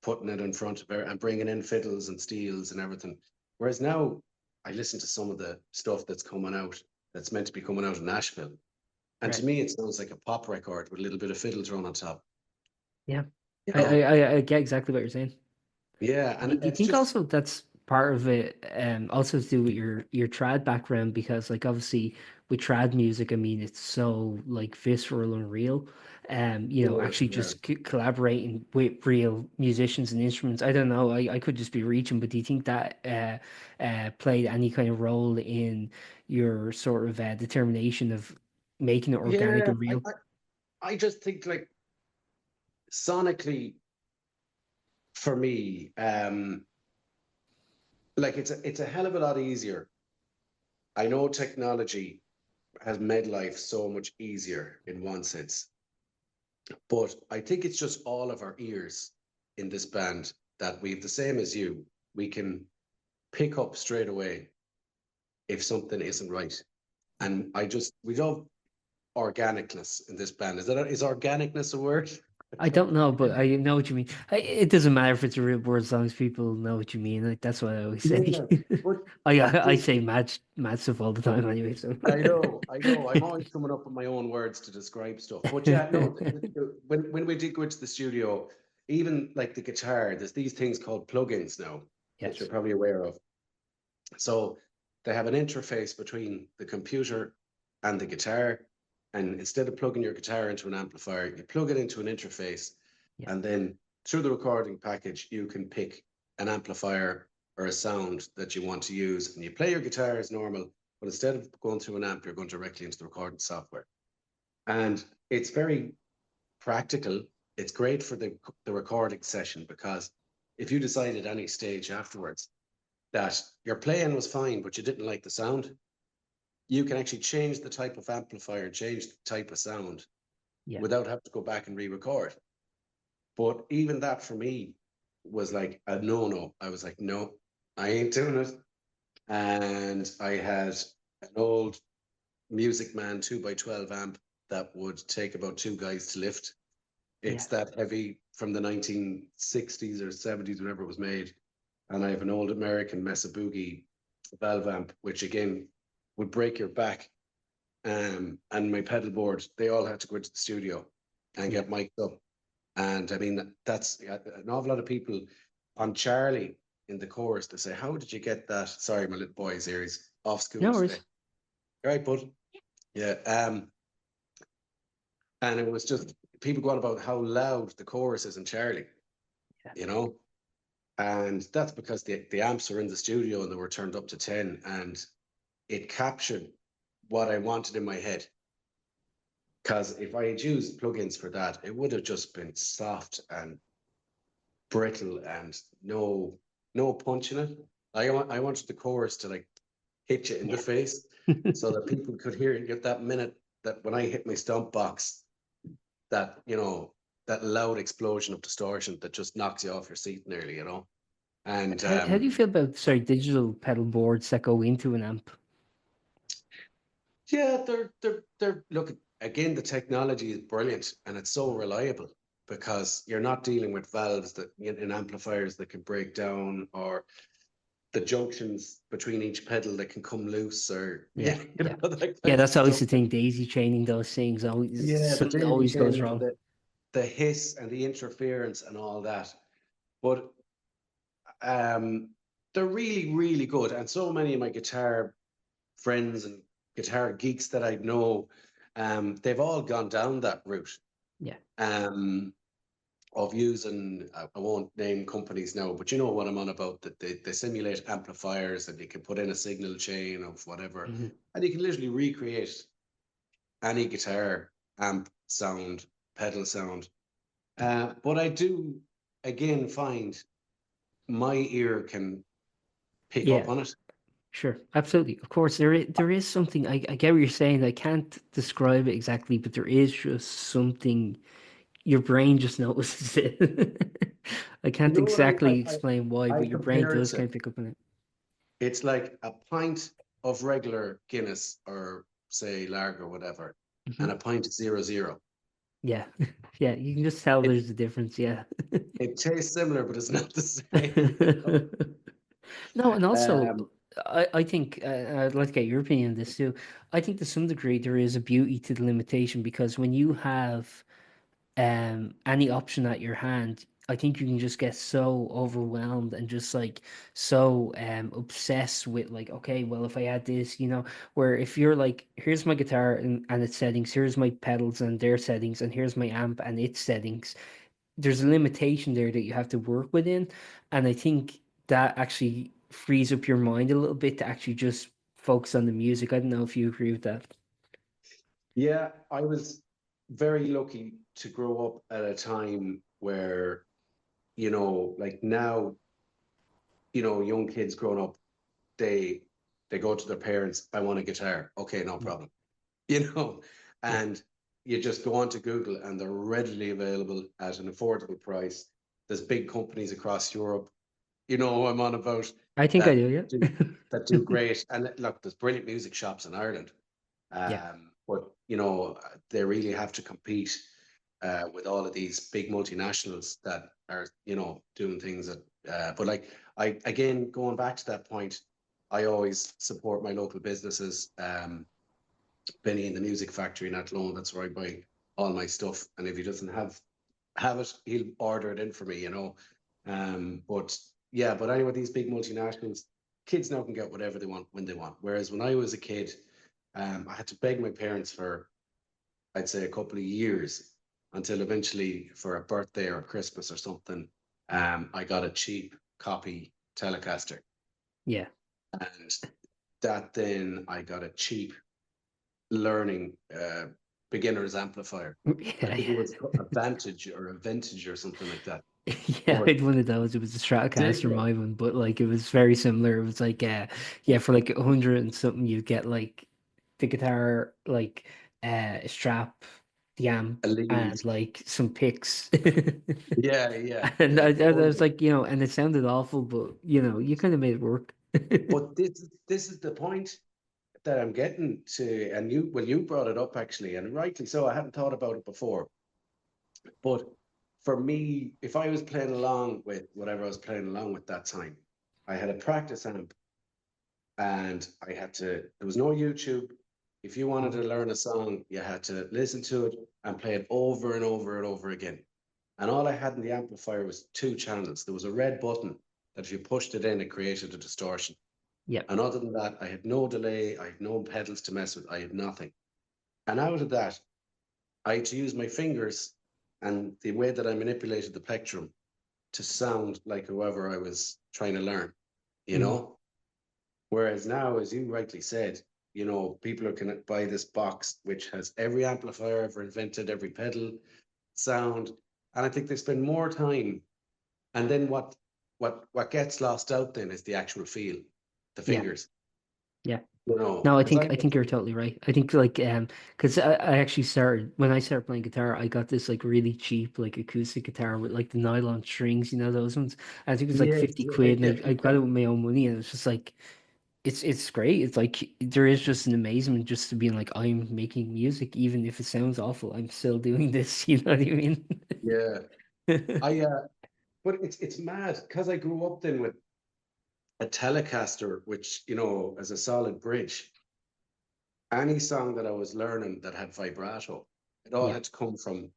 putting it in front of it and bringing in fiddles and steels and everything. Whereas now I listen to some of the stuff that's coming out, that's meant to be coming out in Nashville. And to Right. me, it sounds like a pop record with a little bit of fiddle thrown on top. Yeah. You know? I get exactly what you're saying. Yeah. And Do you it's think just, also that's part of it, also to do with your trad background? Because like obviously with trad music, I mean it's so like visceral and real. You know, actually yeah. just collaborating with real musicians and instruments. I don't know. I could just be reaching, but do you think that played any kind of role in your sort of determination of making it organic Yeah. and real? I just think like sonically for me, like it's a hell of a lot easier. I know technology has made life so much easier in one sense, but I think it's just all of our ears in this band that we've the same as you. We can pick up straight away if something isn't right. Yeah. And we love organicness in this band. Is organicness a word? I don't know, but I know what you mean. It doesn't matter if it's a real word as long as people know what you mean. Like that's what I always Yeah, say. yeah. But I this, say mad stuff all the time anyway. So I know. I'm always coming up with my own words to describe stuff. But yeah, no, when we did go into the studio, even like the guitar, there's these things called plugins now, which you're yes, probably aware of. So they have an interface between the computer and the guitar. And instead of plugging your guitar into an amplifier, you plug it into an interface. yeah, And then through the recording package, you can pick an amplifier or a sound that you want to use. And you play your guitar as normal, but instead of going through an amp, you're going directly into the recording software. And it's very practical. It's great for the recording session because if you decide at any stage afterwards that your playing was fine, but you didn't like the sound, you can actually change the type of amplifier, change the type of sound yeah. without having to go back and re-record. But even that for me was like a no-no. I was like, no, I ain't doing it. And I had an old Music Man 2x12 amp that would take about two guys to lift. It's Yeah. that heavy from the 1960s or 70s, whenever it was made. And I have an old American Mesa Boogie valve amp, which again would break your back. And my pedal board, they all had to go into the studio and Yeah. get mic'd up. And I mean, that's an awful lot of people on Charlie in the chorus. They say, how did you get that? Sorry, my little boy's here. He's off school No today. worries. All right, bud. Yeah. And it was just people going about how loud the chorus is in Charlie, Yeah. you know? And that's because the amps are in the studio and they were turned up to 10 and it captured what I wanted in my head. Because if I had used plugins for that, it would have just been soft and brittle and no punch in it. I wanted the chorus to like hit you in the Yeah. face so that people could hear it, get that minute that when I hit my stomp box, that that loud explosion of distortion that just knocks you off your seat nearly, And How do you feel about digital pedal boards that go into an amp? yeah, they're look again, the technology is brilliant and it's so reliable because you're not dealing with valves that in amplifiers that can break down or the junctions between each pedal that can come loose or Yeah. Yeah. that Yeah, kind of that's always stuff. the thing. Daisy chaining those things always Yeah, the something daisy always goes chain and wrong. the hiss and the interference and all that. But um, they're really, really good. And so many of my guitar friends and guitar geeks that I know, they've all gone down that route Yeah. um, of using, I won't name companies now, but you know what I'm on about, that they simulate amplifiers and you can put in a signal chain of whatever, Hmm. and you can literally recreate any guitar amp sound, pedal sound. But I do, again, find my ear can pick up Yeah. on it. Sure, absolutely. Of course, there is something. I get what you're saying. I can't describe it exactly, but there is just something your brain just notices it. I You can't know what exactly explain why, I but your brain compare it does to? kind of pick up on it. It's like a pint of regular Guinness or say lager or whatever, and a Hmm. pint of 0.0. Yeah, yeah, you can just tell It there's a difference. Yeah. it tastes similar, but it's not the same. No, and also, Um, I think I'd like to get your opinion on this too. I think to some degree there is a beauty to the limitation because when you have any option at your hand, I think you can just get so overwhelmed and just like so obsessed with like, okay, well, if I add this, where if you're like, here's my guitar and its settings, here's my pedals and their settings, and here's my amp and its settings, there's a limitation there that you have to work within. And I think that actually frees up your mind a little bit to actually just focus on the music. I don't know if you agree with that. yeah, I was very lucky to grow up at a time where, like now, young kids growing up, they they go to their parents, I want a guitar. Okay, no Mm. problem. Yeah. And you just go onto Google and they're readily available at an affordable price. There's big companies across Europe, who I'm on about, I think I that do, do that do yeah. great. And look, there's brilliant music shops in Ireland. Yeah. But they really have to compete. with all of these big multinationals that are, doing things that, but like, I, again, going back to that point, I always support my local businesses. Benny in the Music Factory in Athlone, that's where I buy all my stuff. And if he doesn't have it, he'll order it in for me. But yeah, but anyway, these big multinationals, kids now can get whatever they want when they want. Whereas when I was a kid, I had to beg my parents for, I'd say, a couple of years until eventually for a birthday or Christmas or something, I got a cheap copy Telecaster. Yeah. And that then I got a cheap learning beginner's amplifier. I Yeah, think it yeah. was a Vantage or a Vintage or something like that. Yeah, I But had one of those. It was a did Stratocaster, you? my one, but like it was very similar. It was like yeah, for like 100 and something you get like the guitar, like strap, the amp, A lead. and like some picks. Yeah, yeah, And yeah. I Oh, was yeah. like, and it sounded awful, but you kind of made it work. But this is the point that I'm getting to, and you brought it up actually, and rightly so. I hadn't thought about it before. But for me, if I was playing along with whatever I was playing along with that time, I had a practice amp and I had to, there was no YouTube. If you wanted to learn a song, you had to listen to it and play it over and over and over again. And all I had in the amplifier was two channels. There was a red button that if you pushed it in, it created a distortion. Yep. And other than that, I had no delay, I had no pedals to mess with, I had nothing. And out of that, I had to use my fingers and the way that I manipulated the plectrum to sound like whoever I was trying to learn, you Mm. know? Whereas now, as you rightly said, people are going to buy this box which has every amplifier ever invented, every pedal, sound, and I think they spend more time. And then what gets lost out then is the actual feel, the Yeah. fingers. Yeah. No, Because I I think you're totally right. I think like because I actually started when I started playing guitar, I got this like really cheap like acoustic guitar with like the nylon strings, those ones. I think it was like yes, 50 yeah, quid, and yeah, I got it with my own money, and it's just like it's great. It's like there is just an amazement just to being like I'm making music, even if it sounds awful. I'm still doing this. You know what I mean? yeah. I but it's mad because I grew up then with a Telecaster, which as a solid bridge. Any song that I was learning that had vibrato, it all Yeah. had to come from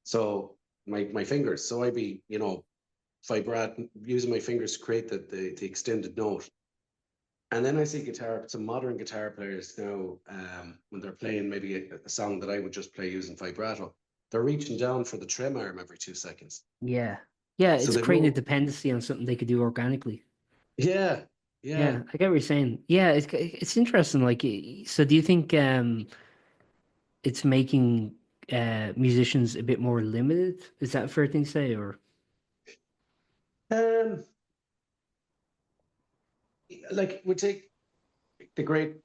so my fingers. So I'd be, vibrate using my fingers to create the extended note. And then I see some modern guitar players now, when they're playing maybe a song that I would just play using vibrato, they're reaching down for the trim arm every 2 seconds. Yeah. Yeah. So It's they've creating a no, dependency on something they could do organically. yeah, yeah. Yeah, I get what you're saying. Yeah, it's interesting. Like, so do you think it's making musicians a bit more limited? Is that a fair thing to say, or? Um, like we take the great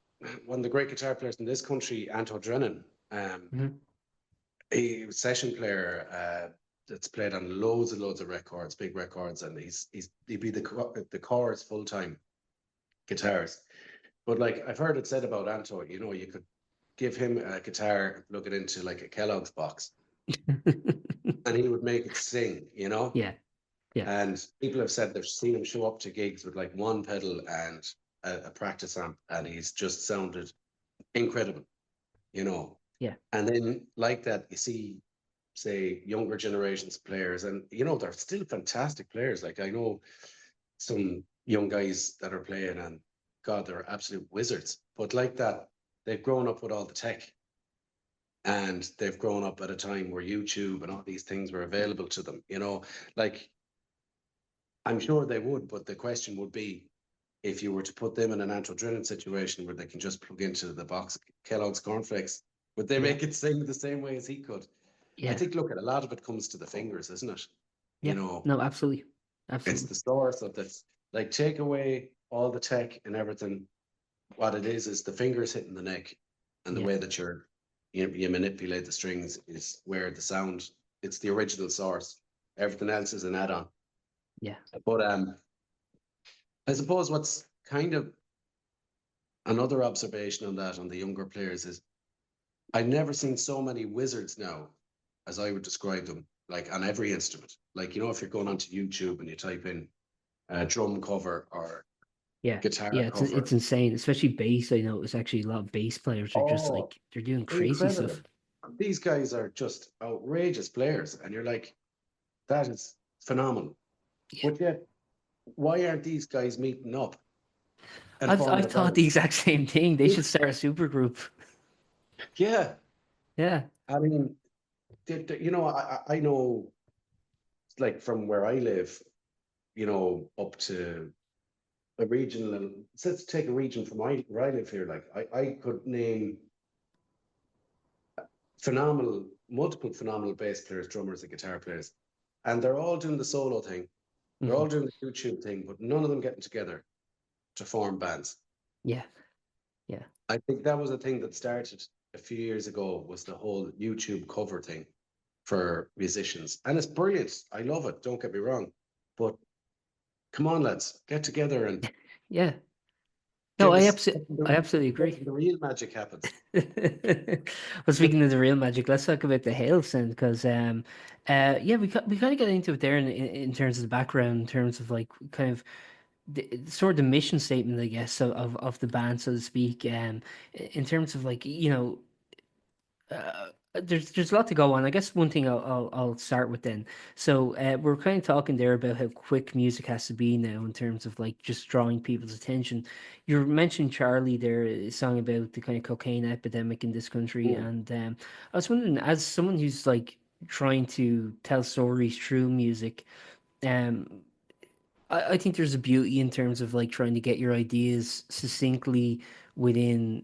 one of the great guitar players in this country, Anto Drennan. Mhm. A session player that's played on loads of records, big records, and he'd be the chorus full time guitarist. But like I've heard it said about Anto, you could give him a guitar, plug it into like a Kellogg's box, and he would make it sing. Yeah, yeah, And people have said they've seen him show up to gigs with like one pedal and a practice amp, and he's just sounded incredible, you know. yeah, And then like that, you see, say, younger generations players, and they're still fantastic players. Like I know some young guys that are playing, and God, they're absolute wizards. But like that, they've grown up with all the tech, and they've grown up at a time where YouTube and all these things were available to them. Like I'm sure they would, but the question would be if you were to put them in an Antro situation where they can just plug into the box of Kellogg's cornflakes, would they yeah, make it sing the same way as he could? I yeah, think, look, a lot of it comes to the fingers, isn't it? You yeah. know, No, absolutely, it's absolutely. the source of this. Like, take away all the tech and everything. What it is the fingers hitting the neck, and the Yeah, way that you manipulate the strings is where the sound. It's the original source. Everything else is an add-on. yeah, But I suppose what's kind of another observation on that on the younger players is I've never seen so many wizards now as I would describe them, like on every instrument. Like, you know, if you're going onto YouTube and you type in drum cover or Yeah, guitar yeah, it's cover. insane, especially bass. I know it's actually a lot of bass players are just Oh, like they're doing crazy incredible. stuff. These guys are just outrageous players. And you're like, that is phenomenal. Yeah, But yet, why aren't these guys meeting up and I've forming I've a thought the band? exact same thing. They should start a super group. Yeah. Yeah. I mean, you know, I know, like from where I live, you know, up to a regional, let's take a region from where I live here. Like I could name multiple phenomenal bass players, drummers, and guitar players, and they're all doing the solo thing. They're Hmm. all doing the YouTube thing, but none of them getting together to form bands. Yeah. Yeah. I think that was a thing that started a few years ago, was the whole YouTube cover thing for musicians. And it's brilliant. I love it. Don't get me wrong. But come on, lads, get together and Yeah. No, get us I absolutely agree. the real magic happens. Well, speaking of the real magic, let's talk about the Hale sound because yeah, we kind of get into it there in terms of the background, in terms of like kind of sort of the mission statement, I guess, of the band, so to speak. In terms of like there's a lot to go on. I guess one thing I'll start with then. So we're kind of talking there about how quick music has to be now in terms of like just drawing people's attention. You mentioned Charlie there, a song about the kind of cocaine epidemic in this country, Mm. and I was wondering, as someone who's like trying to tell stories through music, um, I think there's a beauty in terms of like trying to get your ideas succinctly within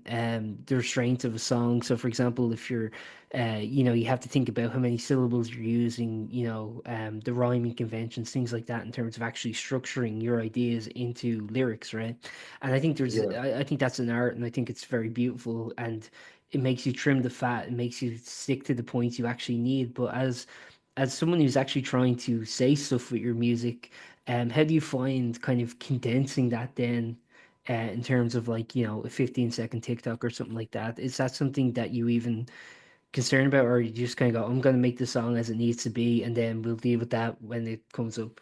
the restraints of a song. So, for example, if you're, you have to think about how many syllables you're using, the rhyming conventions, things like that, in terms of actually structuring your ideas into lyrics, right? And I think Yeah. I think that's an art, and I think it's very beautiful, and it makes you trim the fat, it makes you stick to the points you actually need. But as someone who's actually trying to say stuff with your music, how do you find kind of condensing that then in terms of like, a 15-second TikTok or something like that? Is that something that you even concerned about, or you just kind of go, I'm going to make the song as it needs to be, and then we'll deal with that when it comes up?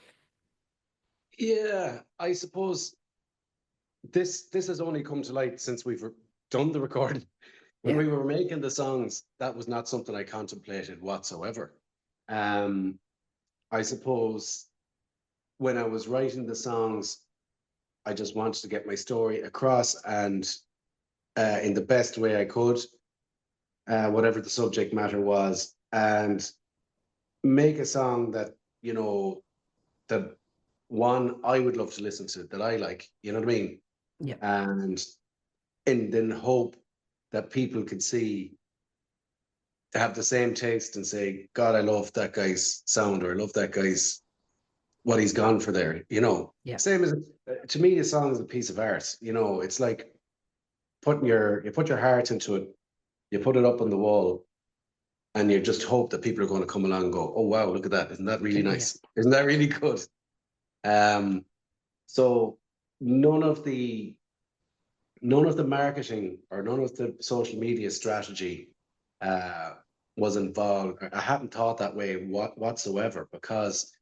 Yeah. I suppose this has only come to light since we've done the recording. When Yeah. we were making the songs, that was not something I contemplated whatsoever. Um, I suppose when I was writing the songs, I just wanted to get my story across and in the best way I could, whatever the subject matter was, and make a song that, you know, that one I would love to listen to, that I like, you know what I mean? Yeah. And then hope that people could see, to have the same taste and say, God, I love that guy's sound, or I love that guy's what he's gone for there. You know, Yeah. same as to me, a song is a piece of art. You know, it's like you put your heart into it, you put it up on the wall, and you just hope that people are going to come along and go, "Oh wow, look at that! Isn't that really Yeah. nice? Isn't that really good?" Um, so none of the none of the marketing or none of the social media strategy uh, was involved. I hadn't thought that way whatsoever, because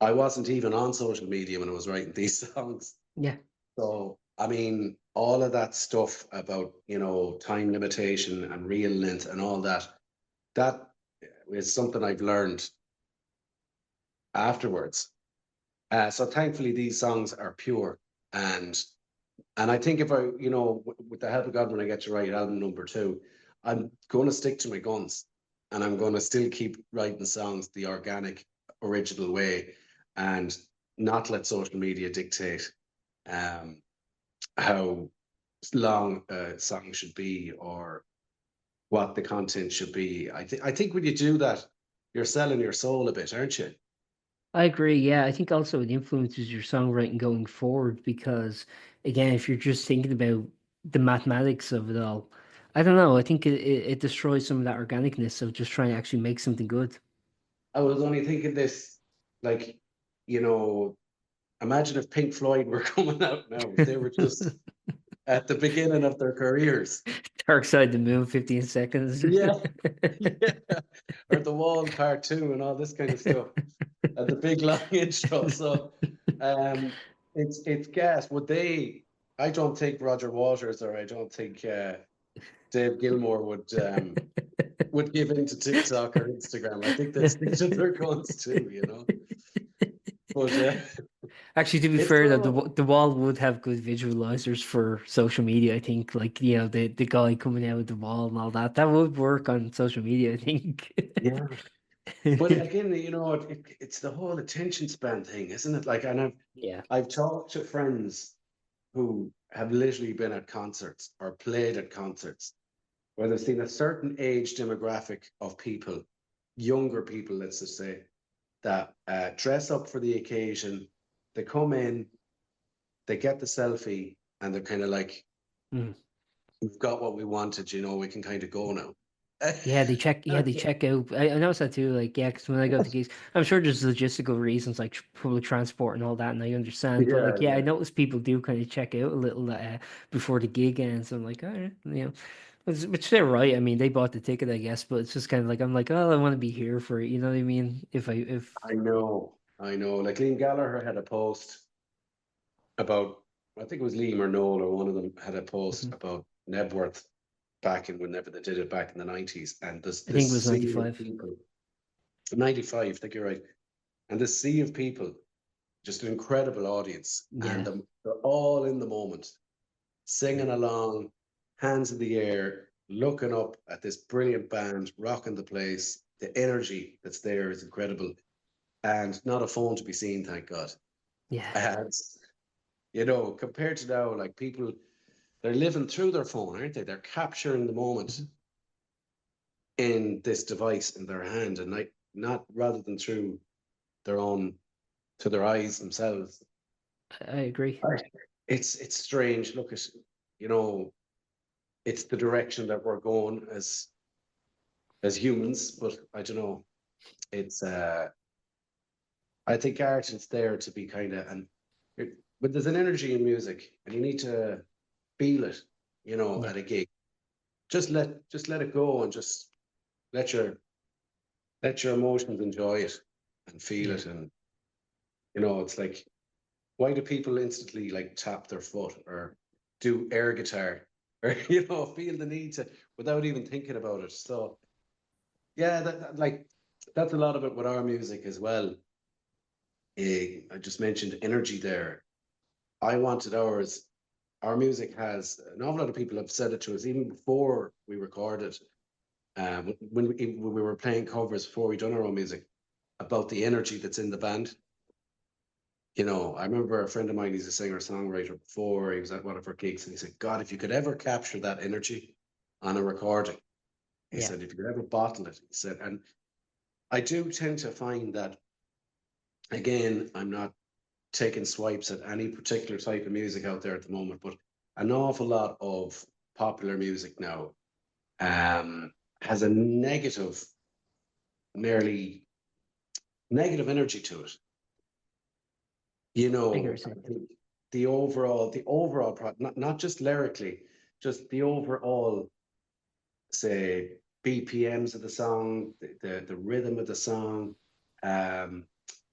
I wasn't even on social media when I was writing these songs. Yeah. So, I mean, all of that stuff about, you know, time limitation and real length and all that, that is something I've learned afterwards. So thankfully, these songs are pure. And and I think if I, you know, with the help of God, when I get to write album number two, I'm going to stick to my guns, and I'm going to still keep writing songs the organic, original way, and not let social media dictate um, how long a song should be or what the content should be. I think when you do that, you're selling your soul a bit, aren't you? I agree. Yeah, I think also it influences your songwriting going forward because, again, if you're just thinking about the mathematics of it all, I don't know. I think it destroys some of that organicness of just trying to actually make something good. I was only thinking this, like, you know, imagine if Pink Floyd were coming out now, if they were just at the beginning of their careers. Dark Side of the Moon, 15 seconds. Yeah, yeah, or The Wall Part Two and all this kind of stuff, and the big long intro. So, um, it's gas. Would they? I don't think Roger Waters or I don't think Dave Gilmore would give in to TikTok or Instagram. I think they'd stick to their guns too, you know. But Actually, to be it's fair, though, so the wall would have good visualizers for social media. I think, like the guy coming out of the wall and all that, that would work on social media. I think. yeah. But again, you know, it's the whole attention span thing, isn't it? Like, and Yeah. I've talked to friends who have literally been at concerts or played at concerts where they've seen a certain age demographic of people, younger people, let's just say, that dress up for the occasion. They come in, they get the selfie, and they're kind of like, Mm. "We've got what we wanted, you know. We can kind of go now." Yeah, they check. Yeah, they check out. I noticed that too. Like, yeah, because when I go to gigs, I'm sure there's logistical reasons like public transport and all that, and I understand. But Yeah, like, yeah, I yeah, notice people do kind of check out a little before the gig ends. I'm like, all right, which they're right. I mean, they bought the ticket, I guess, but it's just kind of like I'm like, oh, I want to be here for it. You know what I mean? If I know, I know. Like Liam Gallagher had a post about, I think it was Liam or Noel or one of them had a post Mhm. about Nebworth back in whenever they did it back in the 90s, and I think it this was sea of 95. people, 95, I think you're right, and this sea of people, just an incredible audience, and Yeah, they're all in the moment, singing along, hands in the air, looking up at this brilliant band, rocking the place. The energy that's there is incredible, and not a phone to be seen, thank God. yeah, And you know, compared to now, like people, they're living through their phone, aren't they? They're capturing the moment Mhm. in this device in their hand, and like not rather than through their own to their eyes themselves. I agree. Right. It's strange. Look at, you know, it's the direction that we're going as humans, but I don't know. It's I think art is there to be kind of but there's an energy in music, and you need to feel it, you know, Yeah, at a gig. Just let it go and just let your let your emotions enjoy it and feel yeah, it. And you know, it's like, why do people instantly like tap their foot or do air guitar or you know feel the need to without even thinking about it? So yeah, like that's a lot of it with our music as well. I just mentioned energy there. I wanted ours. Our music has an awful lot of people have said it to us even before we recorded. When we were playing covers before we done our own music about the energy that's in the band. You know, I remember a friend of mine, he's a singer songwriter before, he was at one of our gigs and he said, God, if you could ever capture that energy on a recording, he yeah, said, if you could ever bottle it, he said, and I do tend to find that, again, I'm not taking swipes at any particular type of music out there at the moment, but an awful lot of popular music now has a nearly negative energy to it. You I hear know, what I you're saying. think the overall product, not just lyrically, just the overall, say, BPMs of the song, the rhythm of the song. Um,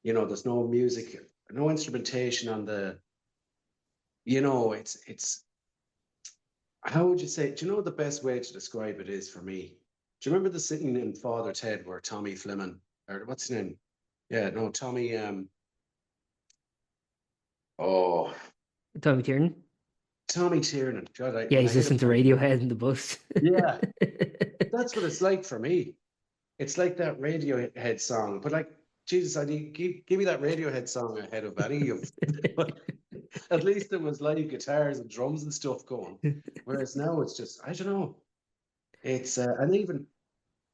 you know, there's no music, no instrumentation on the, you know, it's how would you say, do you know the best way to describe it is for me? Do you remember the scene in Father Ted where Tommy Fleming, or what's his name? Yeah, no, Tommy, oh, Tommy Tiernan. Tommy Tiernan. God, Yeah, when I he's hit listening to upon, Radiohead in the bus. yeah, that's what it's like for me. It's like that Radiohead song, but like, Jesus, I need give me that Radiohead song ahead of any of. But at least there was live guitars and drums and stuff going. Whereas now it's just, I don't know. It's and even,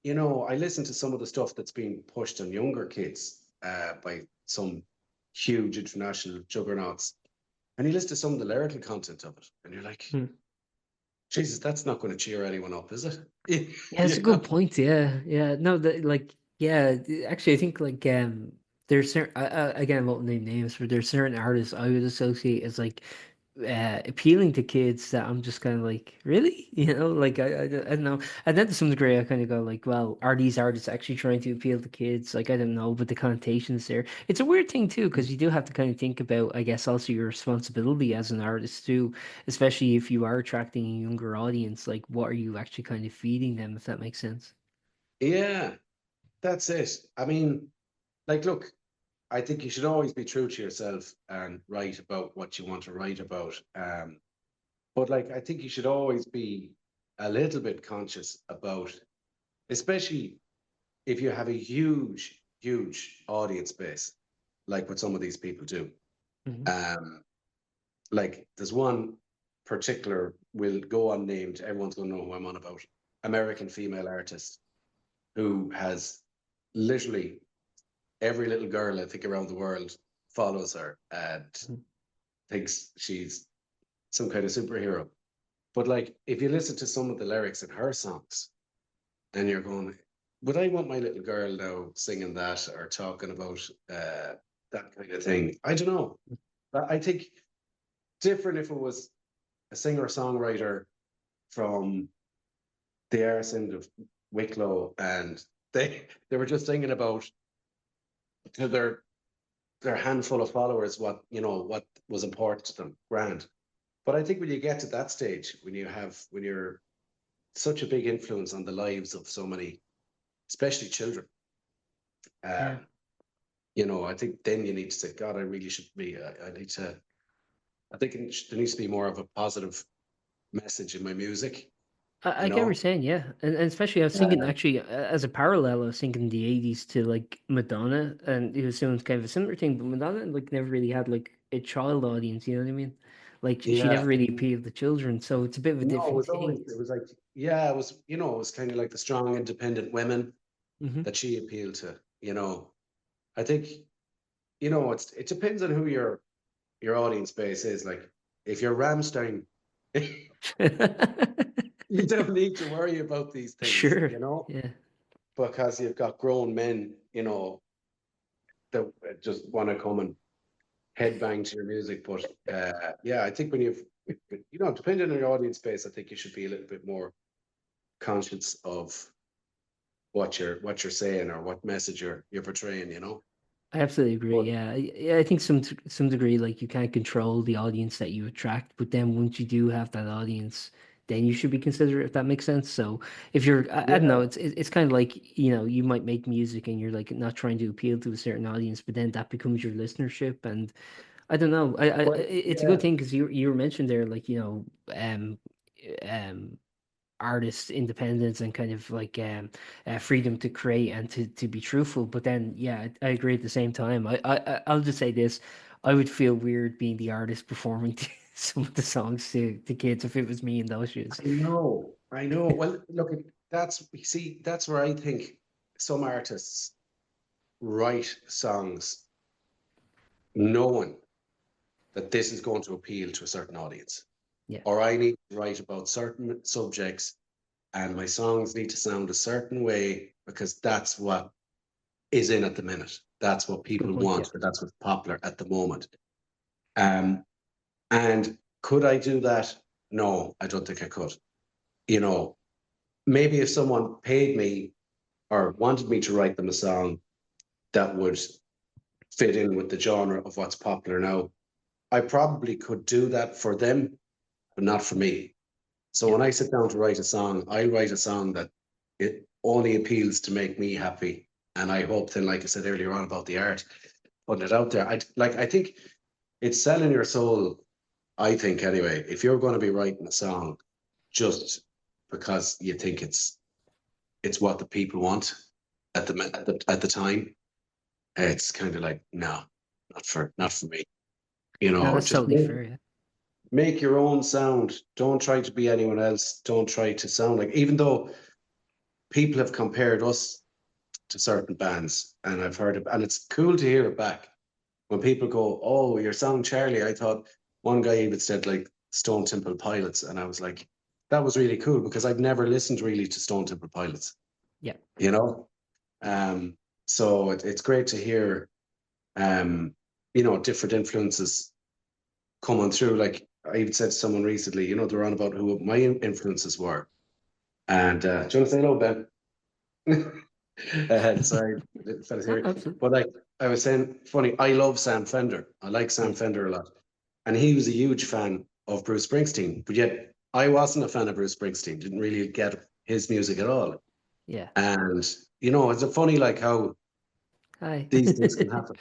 you know, I listen to some of the stuff that's being pushed on younger kids by some huge international juggernauts, and you listen to some of the lyrical content of it, and you're like, Hmm. Jesus, that's not going to cheer anyone up, is it? Yeah, that's a You know? good point. Yeah, yeah. No, like, yeah. Actually, I think like there's certain again, I won't name names, but there's certain artists I would associate as like appealing to kids that I'm just kind of like, really? Like I don't know. And then to some degree, I kind of go like, well, are these artists actually trying to appeal to kids? Like, I don't know, but the connotations there. It's a weird thing too, because you do have to kind of think about, I guess, also your responsibility as an artist too, especially if you are attracting a younger audience. Like, what are you actually kind of feeding them, if that makes sense? Yeah, that's it. I mean, like, look, I think you should always be true to yourself and write about what you want to write about. But like, I think you should always be a little bit conscious about, especially if you have a huge, huge audience base, like what some of these people do. Hmm. Um, like there's one particular will go unnamed, everyone's gonna know who I'm on about. American female artist who has literally every little girl I think around the world follows her and thinks she's some kind of superhero. But like if you listen to some of the lyrics in her songs and you're going, would I want my little girl now singing that or talking about that kind of thing? I don't know. But I think different if it was a singer songwriter from the arse end of Wicklow and they were just singing about to their handful of followers what what was important to them. Grand. But I think when you get to that stage, when you're such a big influence on the lives of so many, especially children, Yeah. um, I think then you need to say, God, I really should be. I need to. I think there needs to be more of a positive message in my music. I You get what you're know. saying, yeah, and especially I was thinking Uh, actually as a parallel, I was thinking the '80s to like Madonna, and it was doing kind of a similar thing, but Madonna like never really had like a child audience, you know what I mean? Like she yeah. never really appealed to children, so it's a bit of a No, it different was always. thing. It was like, yeah, it was. It was kind of like the strong, independent women Hmm. that she appealed to. I think it depends on who your audience base is. Like, if you're Ramstein, you don't need to worry about these things, Sure, yeah. because you've got grown men, that just want to come and headbang to your music. But yeah, I think when depending on your audience base, I think you should be a little bit more conscious of what you're saying or what message you're portraying. I absolutely agree. But Yeah, yeah. I think some degree, like you can't control the audience that you attract, but then once you do have that audience, then you should be considerate. If that makes sense. So if you're, I don't know, yeah, it's kind of like you might make music and you're like not trying to appeal to a certain audience, but then that becomes your listenership, and I don't know. but It's a good yeah, thing because you were mentioned there, like um artist independence and kind of like freedom to create and to be truthful. But then, yeah, I agree at the same time. I'll just say this: I would feel weird being the artist performing to some of the songs to kids if it was me in those shoes. I know. Well, look, that's where I think some artists write songs knowing that this is going to appeal to a certain audience, Yeah, or I need to write about certain subjects, and my songs need to sound a certain way because that's what is in at the minute. That's what that's a good people point. want, Yeah, or that's what's popular at the moment. Um, and could I do that? No, I don't think I could. You know, Maybe if someone paid me or wanted me to write them a song that would fit in with the genre of what's popular now, I probably could do that for them, but not for me. So yeah, when I sit down to write a song, I write a song that it only appeals to make me happy. And I hope then, like I said earlier on about the art, putting it out there. I think it's selling your soul. I think anyway, if you're going to be writing a song just because you think it's what the people want at the time, it's kind of like no, not for me. no, that's Just totally fair. Yeah, make your own sound. Don't try to be anyone else. Don't try to sound like. Even though people have compared us to certain bands, and I've heard it, and it's cool to hear it back when people go, "Oh, your song, Charlie." I thought one guy even said like Stone Temple Pilots, and I was like, that was really cool because I've never listened really to Stone Temple Pilots. yeah. You know, um, so it's great to hear, different influences coming through. Like I even said to someone recently, you know, they're on about who my influences were. And do you want to say hello, Ben? Sorry, the fella's No, here. absolutely. But like I was saying, funny, I love Sam Fender. I like Sam Yeah, Fender a lot. And he was a huge fan of Bruce Springsteen. But yet I wasn't a fan of Bruce Springsteen, didn't really get his music at all. yeah. And, you know, it's a funny like how Hi. these things can happen.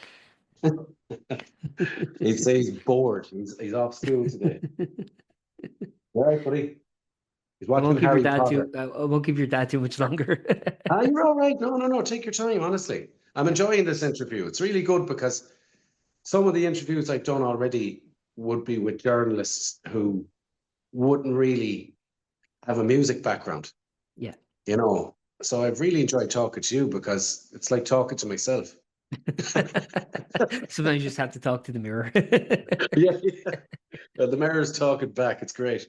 He'd say he's bored. He's off school today. All right, buddy. He's I watching won't give your Harry dad Potter. too. I won't give your dad too much longer. Ah, you're all right. No, no, no. Take your time, honestly. I'm Yeah, enjoying this interview. It's really good because some of the interviews I've done already would be with journalists who wouldn't really have a music background, yeah. you know. So I've really enjoyed talking to you because it's like talking to myself. Sometimes you just have to talk to the mirror. Yeah, yeah. The mirror's talking back. It's great.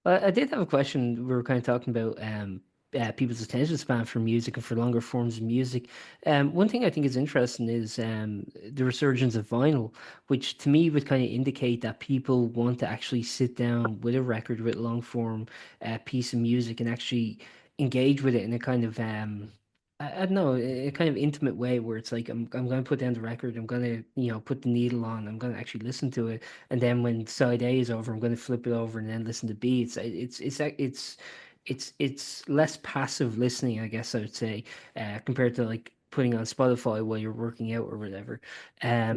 I did have a question. We were kind of talking about people's attention span for music and for longer forms of music. One thing I think is interesting is the resurgence of vinyl, which to me would kind of indicate that people want to actually sit down with a record, with a long form piece of music, and actually engage with it in a kind of I don't know, a kind of intimate way where it's like I'm going to put down the record, I'm going to put the needle on, I'm going to actually listen to it, and then when side A is over, I'm going to flip it over and then listen to B. It's less passive listening, I guess I would say, compared to like putting on Spotify while you're working out or whatever. Yeah,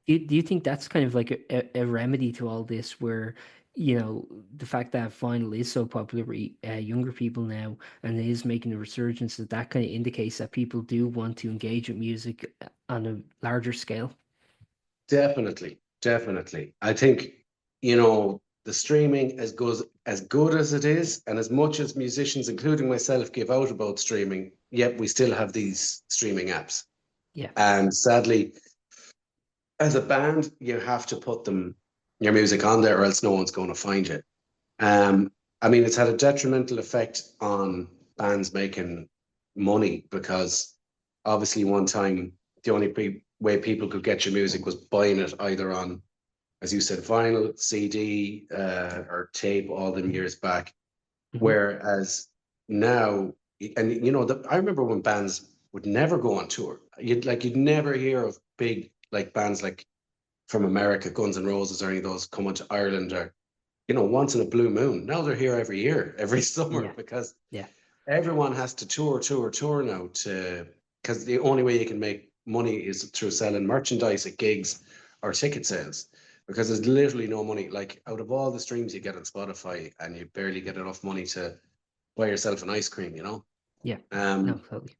Do you think that's kind of like a remedy to all this, where the fact that vinyl is so popular with younger people now and it is making a resurgence, that kind of indicates that people do want to engage with music on a larger scale? definitely. Definitely. I think, you know, the streaming as good as it is, and as much as musicians, including myself, give out about streaming, yet we still have these streaming apps. Yeah. And sadly, as a band, you have to put your music on there, or else no one's going to find it. Um, I mean, it's had a detrimental effect on bands making money because obviously one time the only way people could get your music was buying it either on, as you said, vinyl, CD, or tape all them years back. Hmm. Whereas now, and you know, I remember when bands would never go on tour. You'd never hear of big like bands like from America, Guns N' Roses, or any of those coming to Ireland, or once in a blue moon. Now they're here every year, every summer, Yeah. because Yeah. everyone has to tour now because the only way you can make money is through selling merchandise at gigs or ticket sales. Because there's literally no money. Like out of all the streams you get on Spotify, and you barely get enough money to buy yourself an ice cream, you know. Yeah. No, Um, totally.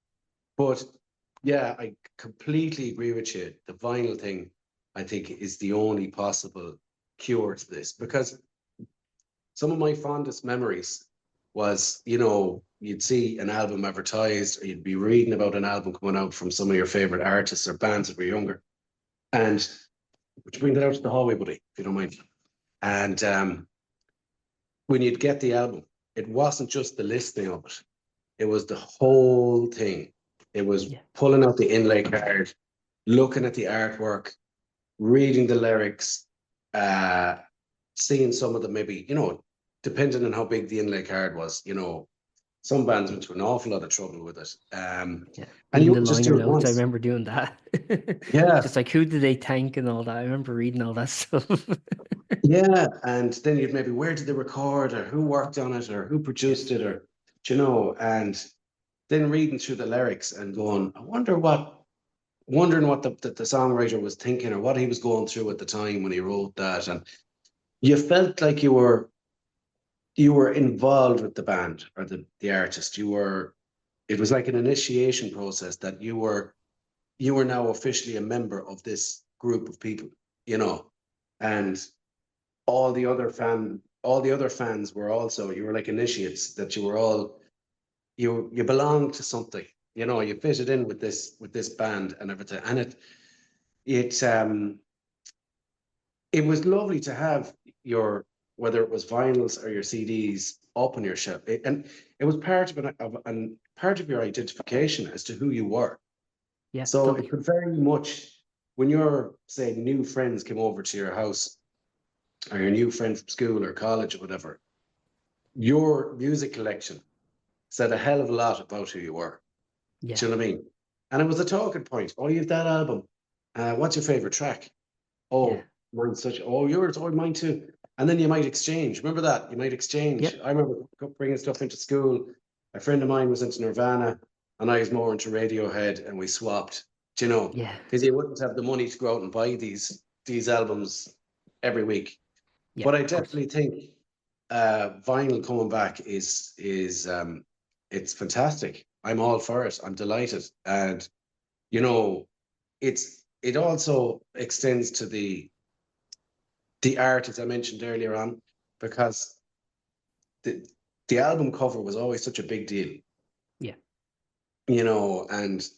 but yeah, I completely agree with you. The vinyl thing, I think, is the only possible cure to this because some of my fondest memories was, you'd see an album advertised or you'd be reading about an album coming out from some of your favorite artists or bands that were younger. And would you bring that out to the hallway, buddy, if you don't mind? And when you'd get the album, it wasn't just the listening of it, it was the whole thing. It was Yeah. pulling out the inlay card, looking at the artwork, reading the lyrics, uh, seeing some of them maybe, depending on how big the inlay card was, some bands went to an awful lot of trouble with it. Yeah. And Reading you the would just liner do it notes, I once. remember doing that. Yeah. Just like, who did they thank and all that. I remember reading all that stuff. Yeah. And then you'd maybe, where did they record, or who worked on it, or who Yeah. produced it, or, and then reading through the lyrics and going, wondering what the songwriter was thinking or what he was going through at the time when he wrote that. And you felt like you were involved with the band or the artist. It was like an initiation process that you were now officially a member of this group of people, you know, and all the other fans were also, you were like initiates, that you were all, you belonged to something, you fitted in with this band and everything. And it was lovely to have your, whether it was vinyls or your CDs up on your shelf. And it was part of your identification as to who you were. Yeah. So it Totally. could very much, when your, say, new friends came over to your house, or your new friend from school or college or whatever, your music collection said a hell of a lot about who you were. Yeah. Do you know what I mean? And it was a talking point. Oh, you've that album. What's your favorite track? Yeah. Oh, mine's such. Oh, yours. Oh, mine too. And then you might exchange. Remember that? You might exchange. Yep. I remember bringing stuff into school. A friend of mine was into Nirvana, and I was more into Radiohead, and we swapped. Do you know? Yeah. Because you wouldn't have the money to go out and buy these albums every week. Yeah. But I Of course. definitely think vinyl coming back is it's fantastic. I'm all for it. I'm delighted, and you know, it also extends to the art, as I mentioned earlier on, because the the album cover was always such a big deal, Yeah. and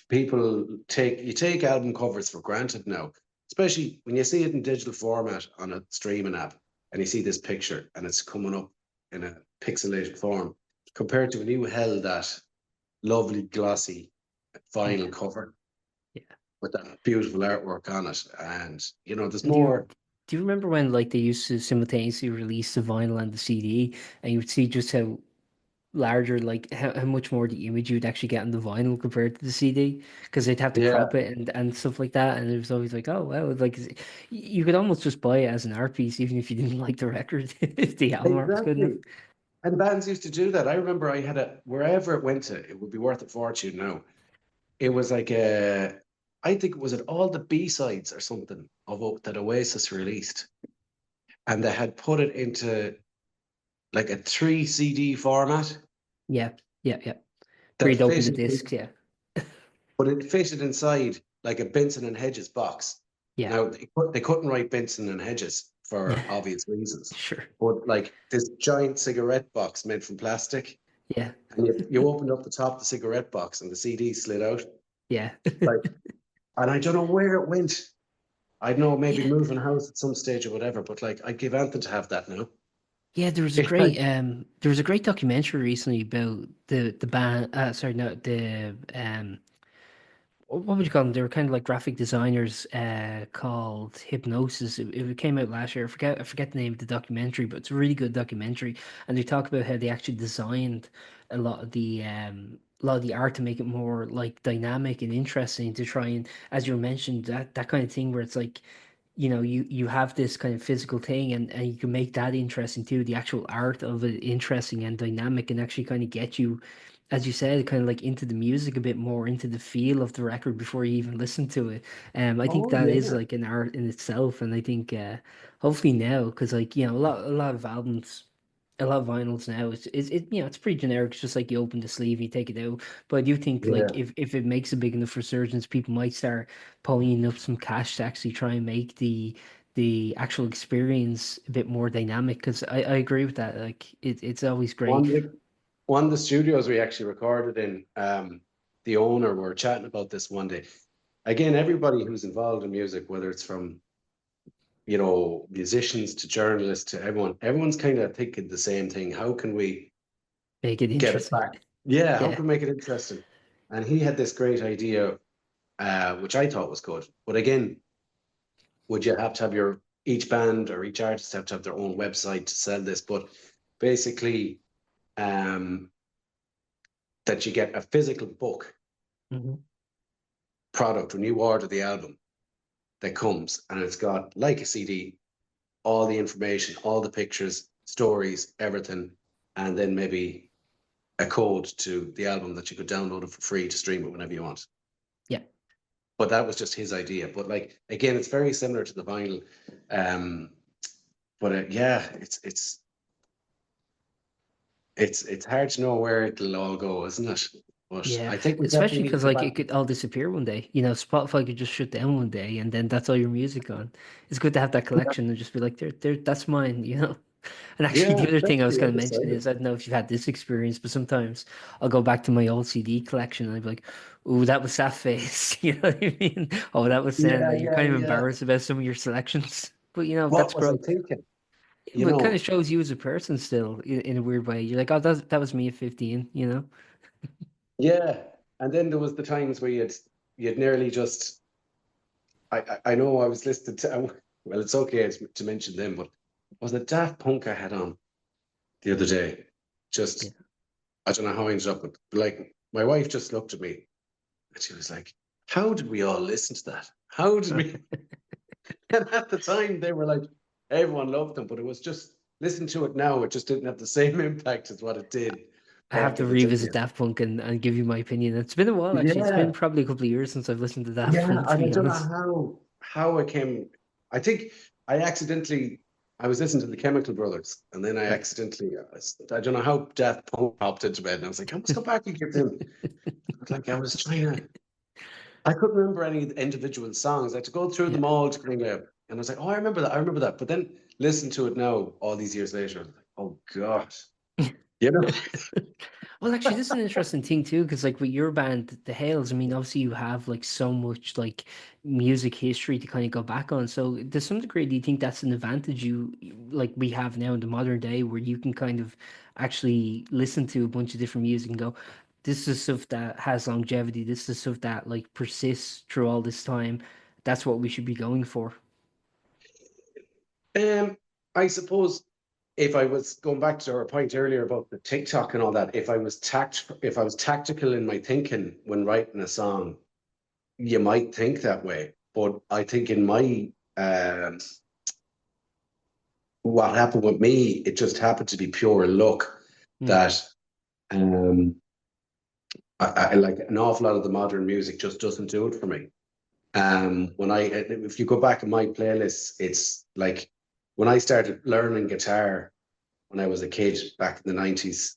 people take album covers for granted now, especially when you see it in digital format on a streaming app and you see this picture and it's coming up in a pixelated form compared to when you held that lovely glossy Yeah. vinyl cover Yeah. with that beautiful artwork on it. And there's And do you more. do you remember when like they used to simultaneously release the vinyl and the CD, and you would see just how larger, like how much more the image you'd actually get on the vinyl compared to the CD, because they'd have to Yeah, crop it and stuff like that, and it was always like, oh wow, like you could almost just buy it as an art piece even if you didn't like the record, if the album art was good enough. exactly. And bands used to do that. I remember I had wherever it went to, it would be worth a fortune now. It was like I think it was at all the B-sides or something that Oasis released. And they had put it into like a 3 CD format Yeah, yeah, yeah. Where that you'd open the fitted, discs, yeah, but it fitted inside like a Benson and Hedges box. yeah, Now they couldn't write Benson and Hedges for obvious reasons, sure, but like this giant cigarette box made from plastic, yeah, and you opened up the top of the cigarette box and the CD slid out. yeah, Like, and I don't know where it went. I know maybe yeah. moving house at some stage or whatever, but like I'd give anything to have that now. Yeah, there was a great documentary recently about the band sorry, no, the what would you call them? They were kind of like graphic designers called Hypnosis. It came out last year. I forget the name of the documentary, but it's a really good documentary. And they talk about how they actually designed a lot of the art to make it more like dynamic and interesting to try and, as you mentioned, that kind of thing where it's like, you have this kind of physical thing, and you can make that interesting too. The actual art of it interesting and dynamic and actually kind of get you, as you said, kind of like into the music a bit more, into the feel of the record before you even listen to it. I think Oh that is yeah, like an art in itself, and I think hopefully now, because like a lot of albums, a lot of vinyls now, it's pretty generic. It's just like you open the sleeve, you take it out. But I do think like yeah. if it makes a big enough resurgence, people might start ponying up some cash to actually try and make the actual experience a bit more dynamic. Because I agree with that. Like it's always great. One of the one of the studios we actually recorded in, the owner were chatting about this one day. Again, everybody who's involved in music, whether it's from musicians to journalists to everyone's kind of thinking the same thing. How can we Make it get it interesting. back? Yeah, how Yeah. can we make it interesting? And he had this great idea, which I thought was good. But again, would you have to have each band or each artist have to have their own website to sell this? But basically, um, that you get a physical book Hmm. product when you order the album that comes, and it's got like a CD, all the information, all the pictures, stories, everything, and then maybe a code to the album that you could download it for free to stream it whenever you want. Yeah. But that was just his idea. But like again, it's very similar to the vinyl. Um, but yeah, it's hard to know where it'll all go, isn't it? But Yeah, I think we definitely especially need to because go like back. it could all disappear one day. Spotify could just shut down one day, and then that's all your music on. It's good to have that collection and just be like, there, that's mine. And actually, Yeah, the other that's thing I was the going to other mention side. is I don't know if you've had this experience, but sometimes I'll go back to my old CD collection and I'd be like, "Ooh, that was that face." You know what I mean? Oh, that was Yeah, then. You're yeah, kind of yeah. embarrassed about some of your selections, but What that's was I growth. thinking? Yeah, You but it kind of know, shows you as a person still in a weird way. You're like, "Oh, that was me at 15." You know? yeah. And then there was the times where you'd nearly just I know I was listening to. well, it's okay to mention them, but was it Daft Punk I had on the other day? Yeah. Just, I don't know how I ended up with, like, my wife just looked at me and she was like, how did we all listen to that? How did we? And at the time, they were like, everyone loved them, but it was just, listen to it now, it just didn't have the same impact as what it did I have back to in the day. revisit Daft Punk and give you my opinion. It's been a while, actually. It's been Yeah, probably a couple of years since I've listened to Daft yeah, Punk, to and I be don't know honest. how I came. I think I accidentally I was listening to the Chemical Brothers, and then I Yeah. accidentally I don't know how Daft Punk popped into bed, and I was like, I must go back and give them. But like I was trying to, I couldn't remember any individual songs. I had to go through Yeah. them all to kind of, and I was like, oh, I remember that, I remember that. But then listen to it now, all these years later, I'm like, oh God, you know. Well, actually, this is an interesting thing too, because like with your band, the Hales, I mean, obviously you have like so much like music history to kind of go back on. So to some degree, do you think that's an advantage you like we have now in the modern day, where you can kind of actually listen to a bunch of different music and go, this is stuff that has longevity, this is stuff that like persists through all this time. That's what we should be going for. Um, I suppose if I was going back to our point earlier about the TikTok and all that, if I was tactical in my thinking when writing a song, you might think that way. But I think in my what happened with me, it just happened to be pure luck Hmm. that um I like an awful lot of the modern music just doesn't do it for me. When I if you go back in my playlists, it's like when I started learning guitar when I was a kid back in the 90s.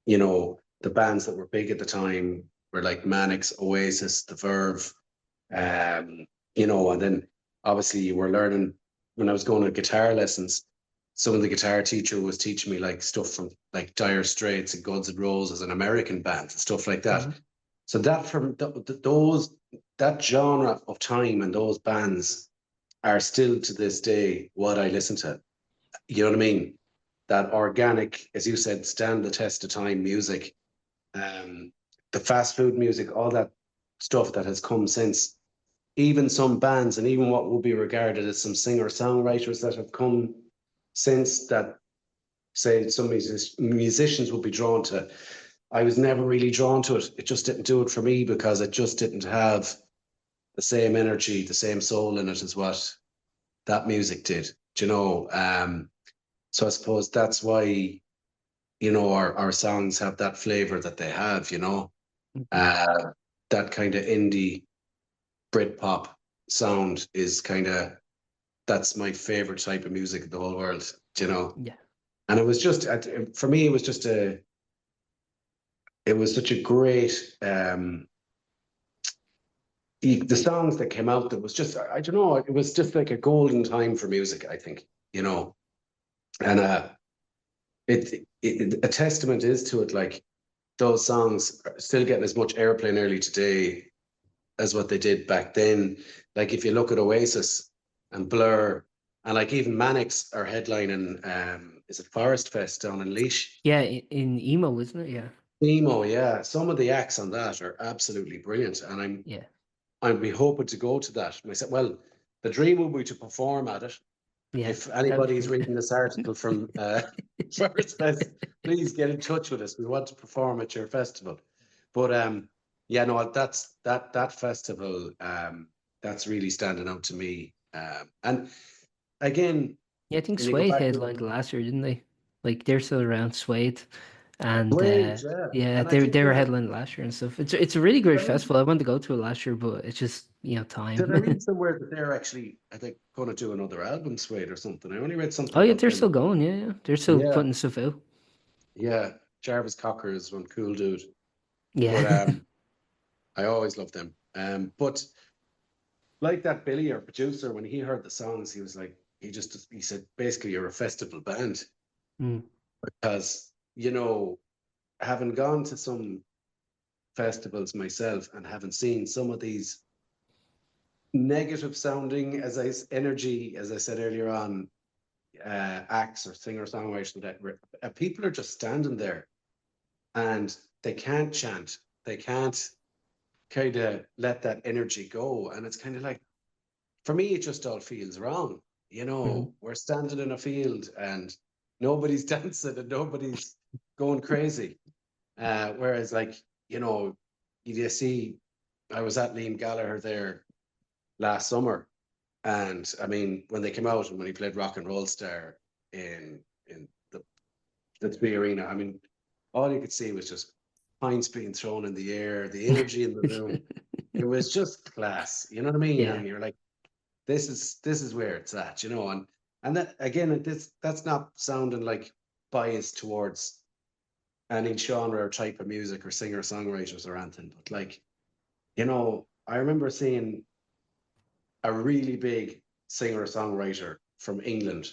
You know, the bands that were big at the time were like Manix, Oasis, The Verve, um, you know, and then obviously you were learning when I was going to guitar lessons. Some of the guitar teacher was teaching me like stuff from like Dire Straits and Guns N' Roses and American bands and stuff like that. Hmm. So that from those that genre of time and those bands are still to this day what I listen to. You know what I mean? That organic, as you said, stand the test of time music, um, the fast food music, all that stuff that has come since. Even some bands, and even what would be regarded as some singer songwriters that have come since that, say, some musicians would be drawn to. I was never really drawn to it. It just didn't do it for me because it just didn't have the same energy, the same soul in it as what that music did. Do you know? So I suppose that's why our songs have that flavor that they have. Uh, that kind of indie Britpop sound is kind of that's my favorite type of music in the whole world. Yeah. And it was just for me, it was such a great the songs that came out that was just I don't know, it was just like a golden time for music, I think, and a testament is to it, like those songs are still getting as much airplay nearly today as what they did back then. Like if you look at Oasis and Blur, and like even Mannix are headlining, is it Forest Fest down in Leash? Yeah, in emo, isn't it? Yeah. Emo, yeah. Some of the acts on that are absolutely brilliant, and Yeah. I'd be hoping to go to that myself. Well, the dream would be to perform at it. Yeah. If That would anybody's be reading this article from Forest Fest, please get in touch with us. We want to perform at your festival. But yeah, no, that festival. That's really standing out to me. And again, Yeah, I think when you go Suede back headlined to last year, didn't they? Like they're still around, Suede, and Wade, yeah, yeah, and I they think they were headlining last year and stuff. It's a really great did I read, festival. I wanted to go to it last year, but it's just did I read time. somewhere that they're actually, I think, going to do another album, Suede or something. I only read something Oh yeah, about they're still them. going. Yeah, yeah, they're still Yeah, putting stuff out. yeah. Jarvis Cocker is one cool dude, but Yeah. I always loved them. But like that Billy, our producer, when he heard the songs, he was like, he said, basically, you're a festival band Mm. because having gone to some festivals myself and having seen some of these negative sounding energy, as I said earlier on, acts or singer songwriters that people are just standing there and they can't chant, they can't kind of let that energy go, and it's kind of like for me, it just all feels wrong. Hmm. We're standing in a field and nobody's dancing and nobody's going crazy. Whereas, like, you see, I was at Liam Gallagher there last summer, and I mean, when they came out and when he played Rock and Roll Star in the Three Arena, I mean, all you could see was just pints being thrown in the air, the energy in the room. It was just class. You know what I mean? Yeah. And you're like, this is where it's at, and that again, that's not sounding like bias towards any genre or type of music or singer songwriters or anything, but like, I remember seeing a really big singer songwriter from England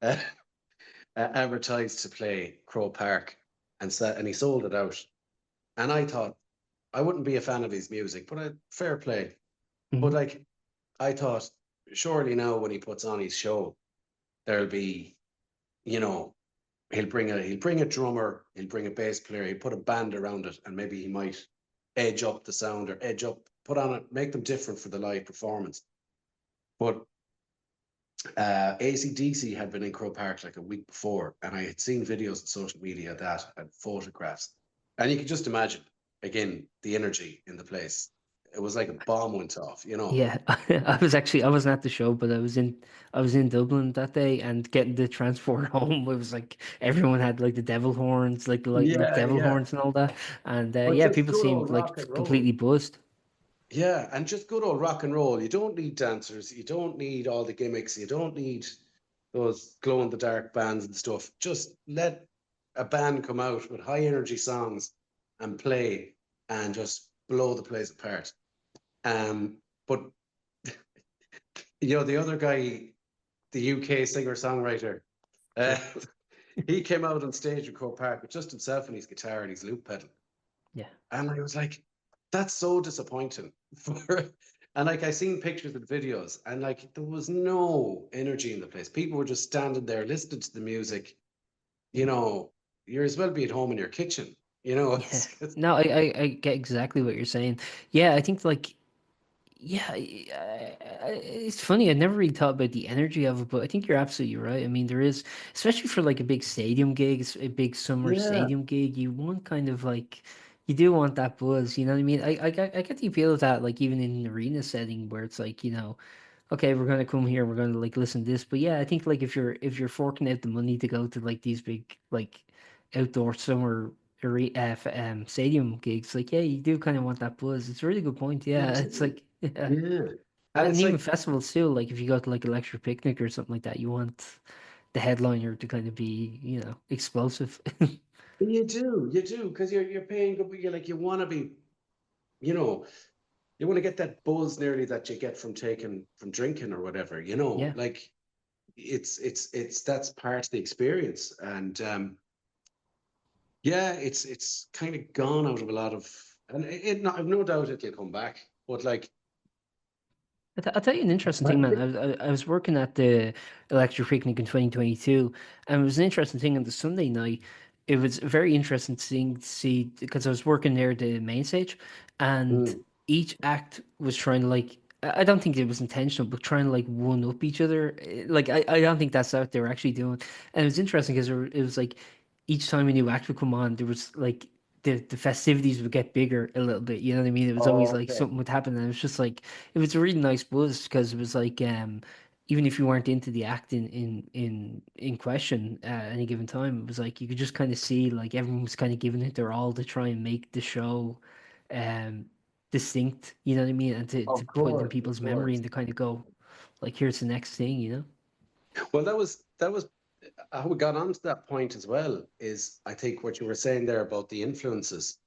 uh, advertised to play Crow Park, and he sold it out. And I thought I wouldn't be a fan of his music, but fair play. But Hmm. like, I thought, surely now when he puts on his show, there'll be, you know, he'll bring a drummer, he'll bring a bass player, he'll put a band around it, and maybe he might edge up the sound or edge up, put on it, make them different for the live performance. But ACDC had been in Crow Park like a week before, and I had seen videos on social media of that and photographs. And you could just imagine, again, the energy in the place. It was like a bomb went off. Yeah, I wasn't at the show, but I was in Dublin that day, and getting the transport home, it was like everyone had like the devil horns, like the lighting up Yeah, devil yeah. horns and all that, and But yeah, just people good old seemed rock and like roll. completely buzzed. Yeah, and just good old rock and roll. You don't need dancers. You don't need all the gimmicks. You don't need those glow in the dark bands and stuff. Just let a band come out with high energy songs and play and just blow the place apart. But the other guy, the UK singer songwriter, uh, Sure. he came out on stage with Croke Park with just himself and his guitar and his loop pedal. Yeah. And I was like, that's so disappointing. And like I seen pictures and videos, and like there was no energy in the place. People were just standing there listening to the music. You know, you're as well be at home in your kitchen. Yeah. It's No, I get exactly what you're saying. Yeah, I think like yeah, it's funny. I never really thought about the energy of it, but I think you're absolutely right. I mean, there is, especially for like a big stadium gig, a big summer yeah, stadium gig, you want kind of like, you do want that buzz, you know what I mean? I get the appeal of that, like even in an arena setting where it's like, okay, we're gonna come here, we're gonna like listen to this. But yeah, I think like if you're forking out the money to go to like these big like outdoor summer stadium gigs, like yeah, you do kind of want that buzz. It's a really good point. Yeah, it's absolutely. like yeah, Yeah. And and it's even like festivals too. Like if you go to like Electric Picnic or something like that, you want the headliner to kind of be explosive. you do, because you're paying good, but you're like you want to be, you know, you want to get that buzz nearly that you get from drinking or whatever. Yeah. Like it's that's part of the experience. And yeah, it's kind of gone out of a lot of, and I've no doubt it'll come back. But like, I'll tell you an interesting thing, man. I was working at the Electric Picnic in 2022, and it was an interesting thing on the Sunday night. It was a very interesting thing to see because I was working near the main stage, and mm, each act was trying to like. I don't think it was intentional, but trying to like one up each other. Like I don't think that's what they were actually doing. And it was interesting because it was like each time a new act would come on, there was like the festivities would get bigger a little bit. You know what I mean? It was always like okay, something would happen, and it was just like it was a really nice buzz because it was like even if you weren't into the act in question at any given time, it was like you could just kind of see like everyone was kind of giving it their all to try and make the show um distinct, you know what I mean, and to of put it in course, of people's memory course. and to kind of go like here's the next thing, you know? Well, that was how we got onto that point as well. Is I think what you were saying there about the influences.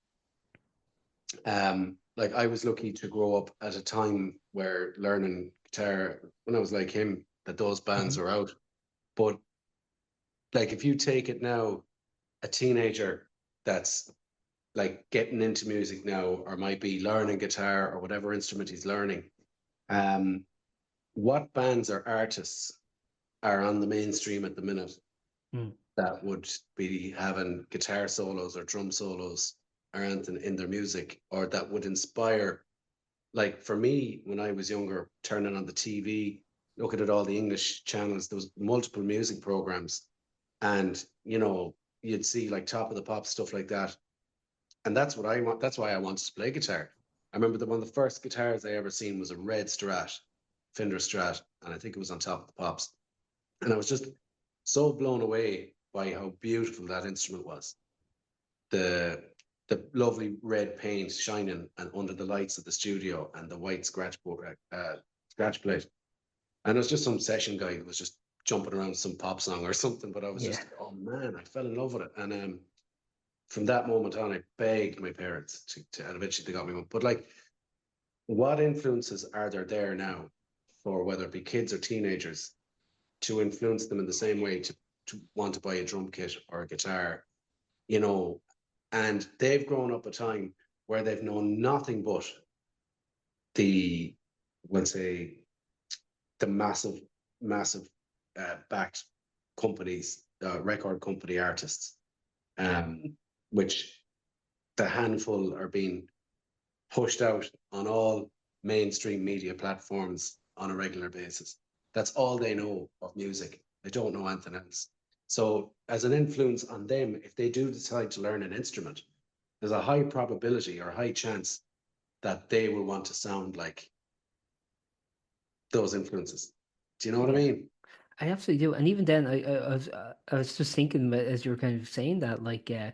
Like I was lucky to grow up at a time where learning guitar when I was like him, that those bands Hmm. are out. But like if you take it now, a teenager that's like getting into music now or might be learning guitar or whatever instrument he's learning, um, what bands or artists are on the mainstream at the minute Mm. that would be having guitar solos or drum solos or anything in their music, or that would inspire like for me, when I was younger, turning on the TV, looking at all the English channels, there was multiple music programs, and you'd see like Top of the Pops, stuff like that. And that's what I want. That's why I wanted to play guitar. I remember that one of the first guitars I ever seen was a red Strat, Fender Strat, and I think it was on Top of the Pops. And I was just so blown away by how beautiful that instrument was. The the lovely red paint shining and under the lights of the studio and the white scratch plate. And it was just some session guy who was just jumping around some pop song or something. But I was Yeah. just, oh man, I fell in love with it. And from that moment on, I begged my parents and eventually they got me one. But like, what influences are there now for whether it be kids or teenagers to influence them in the same way to want to buy a drum kit or a guitar, you know, and they've grown up a time where they've known nothing but the, let's say, the massive backed companies, record company artists, um, which the handful are being pushed out on all mainstream media platforms on a regular basis. That's all they know of music. They don't know anything else. So, as an influence on them, if they do decide to learn an instrument, there's a high probability or high chance that they will want to sound like those influences. Do you know what I Yeah. mean? I absolutely do. And even then, I was just thinking as you were kind of saying that, like, a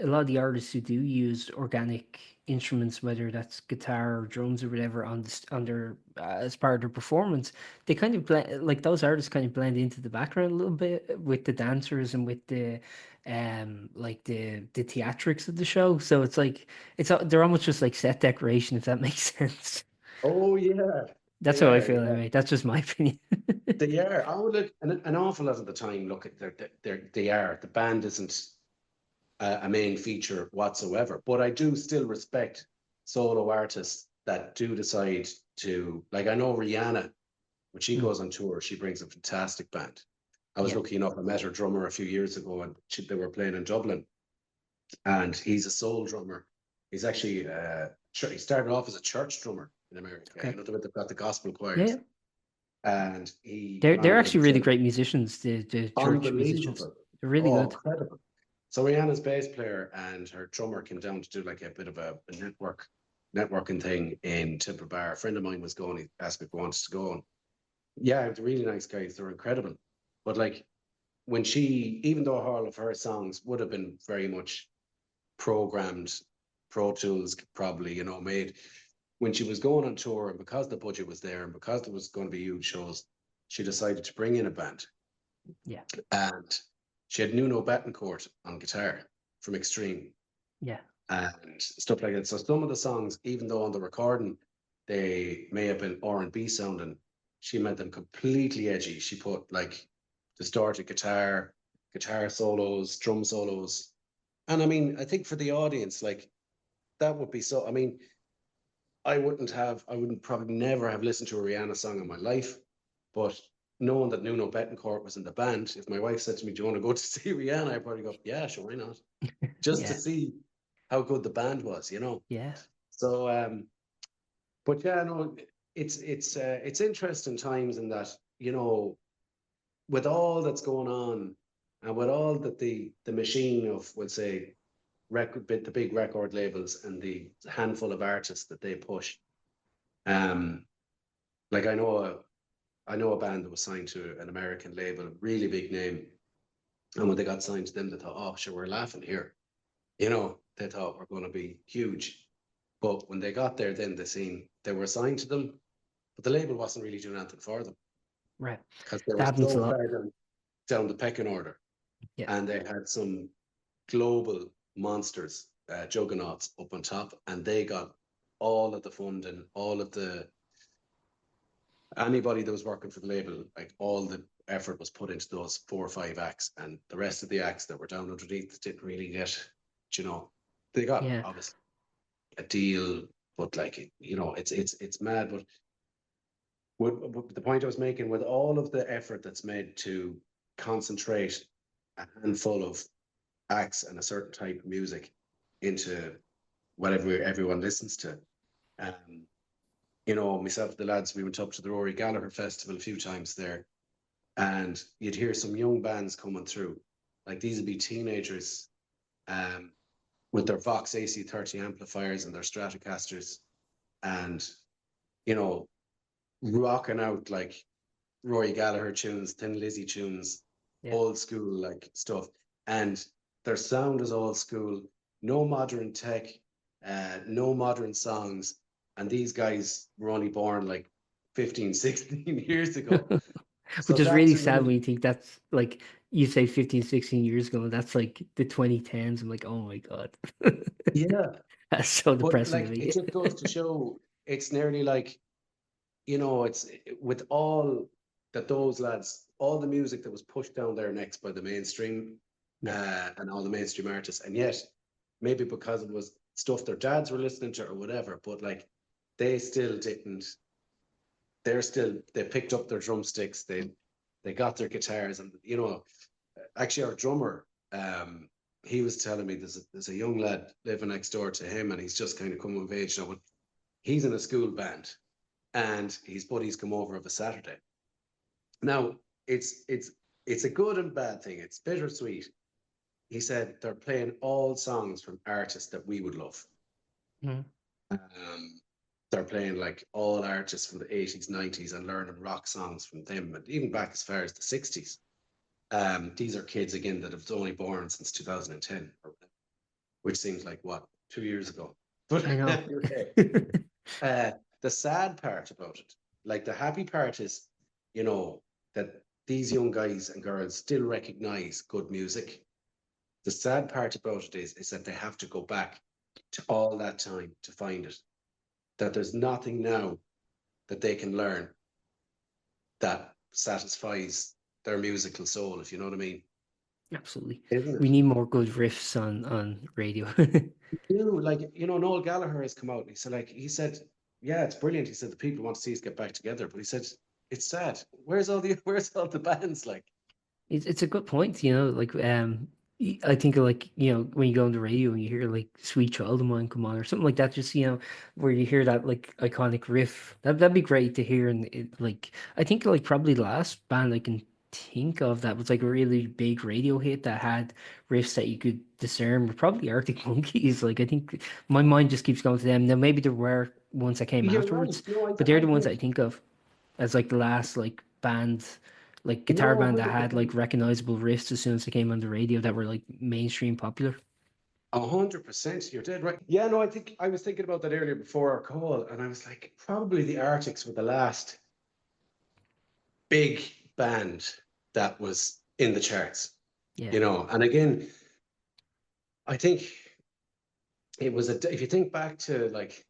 lot of the artists who do use organic instruments, whether that's guitar or drums or whatever, on their as part of their performance, they kind of blend, like those artists kind of blend into the background a little bit with the dancers and with like the theatrics of the show. So it's like they're almost just like set decoration, if that makes sense. Oh yeah, That's they how I are. feel Yeah, anyway. That's just my opinion. they are. I would look an awful lot of the time. Look, they are. The band isn't a main feature whatsoever. But I do still respect solo artists that do decide to, like, I know Rihanna, when she Mm, goes on tour, she brings a fantastic band. I was yeah. lucky enough, I met her drummer a few years ago and they were playing in Dublin. And he's a soul drummer. He's actually, he started off as a church drummer in America. Okay. They've got the gospel Yeah, yeah. choirs. And he They're founded actually really himself. great musicians, the church musicians. Unbelievable. They're really Oh, good. incredible. So Rihanna's bass player and her drummer came down to do like a bit of a networking thing in Temple Bar. A friend of mine was going, he asked me if he wanted to go. And yeah, they're really nice guys. They're incredible. But like when even though all of her songs would have been very much programmed, Pro Tools probably, made when she was going on tour and because the budget was there and because there was going to be huge shows, she decided to bring in a band. Yeah, And she had Nuno Betancourt on guitar from Extreme yeah, and stuff like that. So some of the songs, even though on the recording they may have been R&B sounding, she made them completely edgy. She put like distorted guitar solos, drum solos. And I mean, I think for the audience, like that would be so. I mean, I wouldn't probably never have listened to a Rihanna song in my life, but knowing that Nuno Betancourt was in the band, if my wife said to me, "Do you want to go to see Rihanna?" I'd probably go, "Yeah, sure, why not?" Just to yeah, see how good the band was. yeah, So, but yeah, no, it's interesting times in that with all that's going on, and with all that the machine of, we'll say, the big record labels and the handful of artists that they push. Um, like I know a band that was signed to an American label, a really big name, and when they got signed to them, they thought, "Oh, sure, we're laughing here." They thought we're going to be huge. But when they got there, then they were assigned to them, but the label wasn't really doing anything for them right. because they That were happens a so lot. far down the pecking order, Yeah, and they had some global monsters, juggernauts up on top, and they got all of the funding, all of the anybody that was working for the label, like all the effort was put into those 4 or 5 acts, and the rest of the acts that were down underneath didn't really get, you know, they got yeah, obviously a deal, but like it's mad. But the point I was making, with all of the effort that's made to concentrate a handful of acts and a certain type of music into whatever everyone listens to, um, you know, myself and the lads, we went up to the Rory Gallagher Festival a few times there, and you'd hear some young bands coming through. Like these would be teenagers um, with their Vox AC30 amplifiers and their Stratocasters, and, you know, rocking out like Rory Gallagher tunes, Thin Lizzy tunes, Yeah. old school like stuff. And their sound is old school, no modern tech, no modern songs. And these guys were only born like 15, 16 years ago. So Which is that really to sad me, when you think that's like you say 15, 16 years ago, and that's like the 2010s. I'm like, oh my God. yeah. That's so But depressing to like me. it just goes to show it's nearly like, you know, it's with all that those lads, all the music that was pushed down their necks by the mainstream Yeah, and all the mainstream artists, and yet maybe because it was stuff their dads were listening to or whatever, but like they still didn't. They picked up their drumsticks, they got their guitars, and you know, actually our drummer, he was telling me there's a young lad living next door to him, and he's just kind of coming of age now, but he's in a school band and his buddies come over of a Saturday. Now it's a good and bad thing. It's bittersweet. He said they're playing all songs from artists that we would love. mhm. Um, they're playing like all artists from the 80s, 90s, and learning rock songs from them, and even back as far as the 60s. These are kids again that have only born since 2010, which seems like what, 2 years ago. But I know. anyway, Uh, the sad part about it, like the happy part is, you know, that these young guys and girls still recognize good music. The sad part about it is that they have to go back to all that time to find it. That there's nothing now that they can learn that satisfies their musical soul, if you know what I mean. Absolutely. Isn't We it? need more good riffs on radio. You like, you know, Noel Gallagher has come out and he said, yeah, it's brilliant. He said the people want to see us get back together, but he said it's sad. Where's all the bands like? It's a good point, you know, like I think like, you know, when you go on the radio and you hear like Sweet Child of Mine come on or something like that, just you know, where you hear that like iconic riff. That'd be great to hear and like I think like probably the last band I can think of that was like a really big radio hit that had riffs that you could discern were probably Arctic Monkeys. Like I think my mind just keeps going to them. Now maybe there were ones that came You're right. afterwards, No, but they're I the ones think I think of as like the last like band like guitar no, band that had like 100%. recognizable riffs as soon as they came on the radio that were like mainstream popular. 100%. You're dead right. Yeah, no, I think I was thinking about that earlier before our call, and I was like, probably the Arctics were the last big band that was in the charts, Yeah, you know. And again, I think it was if you think back to like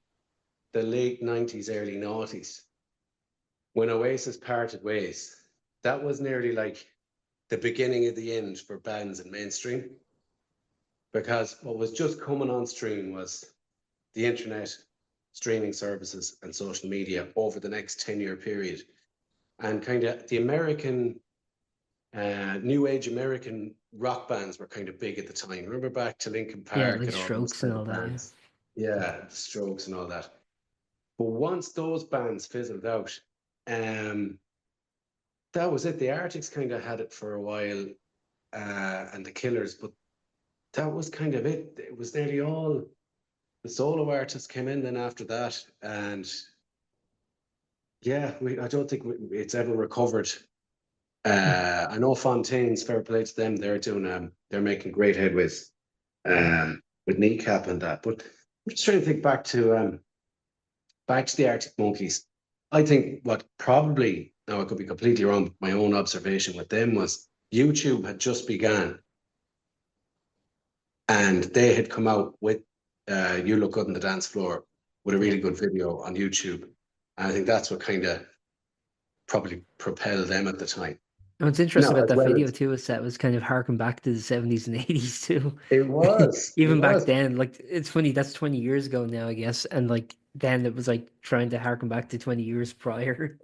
the late 90s, early noughties, when Oasis parted ways, that was nearly like the beginning of the end for bands in mainstream, because what was just coming on stream was the internet, streaming services, and social media over the next 10-year period. And kind of the American, new age American rock bands were kind of big at the time. Remember back to Linkin yeah, Park like and all those Strokes and kind all of that. Yeah, bands. Yeah, the Strokes and all that. But once those bands fizzled out, um, that was it. The Arctics kind of had it for a while, and the Killers, but that was kind of it. It was nearly all the solo artists came in then after that, and yeah, I don't think it's ever recovered. I know Fontaine's, fair play to them. They're making great headways with kneecap and that. But I'm just trying to think back to the Arctic Monkeys. I think what probably, now I could be completely wrong, but my own observation with them was YouTube had just began, and they had come out with "You Look Good on the Dance Floor" with a yeah. really good video on YouTube. And I think that's what kind of probably propelled them at the time. And what's interesting Now, about as that well video as too is that it was kind of harking back to the 70s and 80s too. it Even back was then, like it's funny, that's 20 years ago now, I guess. And like then it was like trying to harken back to 20 years prior.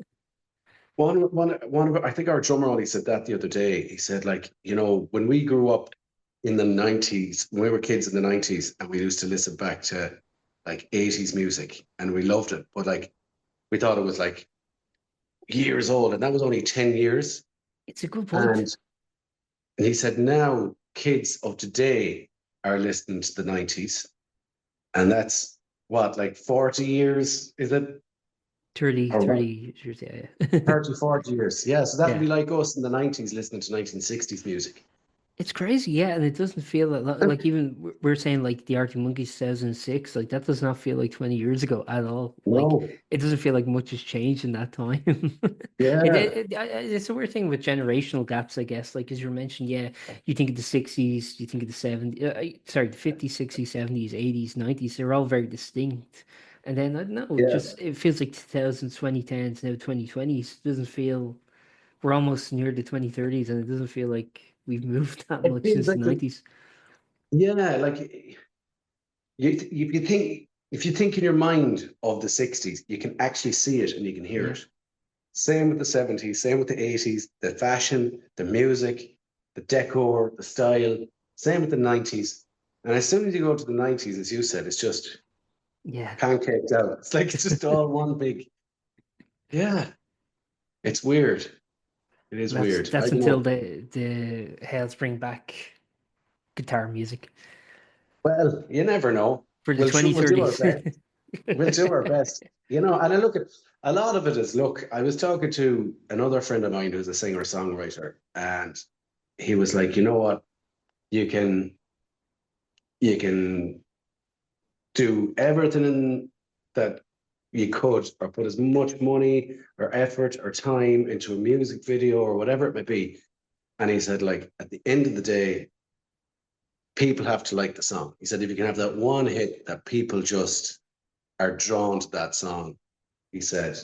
one of, I think our drummer only said that the other day. He said, like, you know, when we grew up in the 90s, when we were kids in the 90s, and we used to listen back to like 80s music and we loved it. But like we thought it was like years old, and that was only 10 years. It's a good point. And he said now kids of today are listening to the 90s, and that's what, like 40 years, is it? 30, Or what? 30 years, yeah. 30, 40 years. Yeah, so that would Yeah. be like us in the 90s listening to 1960s music. It's crazy, yeah, and it doesn't feel like even we're saying like the Arctic Monkeys 2006, like that does not feel like 20 years ago at all. Like No. it doesn't feel like much has changed in that time. Yeah. It's a weird thing with generational gaps, I guess. Like as you mentioned, yeah, you think of the 60s, you think of the 70s, sorry, the 50s, 60s, 70s, 80s, 90s, they're all very distinct. And then I don't know, Yeah. just it feels like 2000s, 2010s, now 2020s. Doesn't feel we're almost near the 2030s, and it doesn't feel like we've moved that It much feels since the like, 90s. yeah, like if you think in your mind of the 60s, you can actually see it and you can hear Yeah. it. Same with the 70s, same with the 80s, the fashion, the music, the decor, the style, same with the 90s. And as soon as you go to the 90s, as you said, it's just Yeah. pancaked out. It's like it's just all one big, yeah, it's weird. It is That's weird. I that's don't until know. the Hales bring back guitar music Well, you never know. for the We'll do our 2030s. best. We'll do our best. And I look at a lot of it is look, I was talking to another friend of mine who's a singer-songwriter, and he was like, you know what? You can you can do everything that you could, or put as much money or effort or time into a music video or whatever it may be. And he said, like, at the end of the day, people have to like the song. He said, if you can have that one hit that people just are drawn to that song, he said,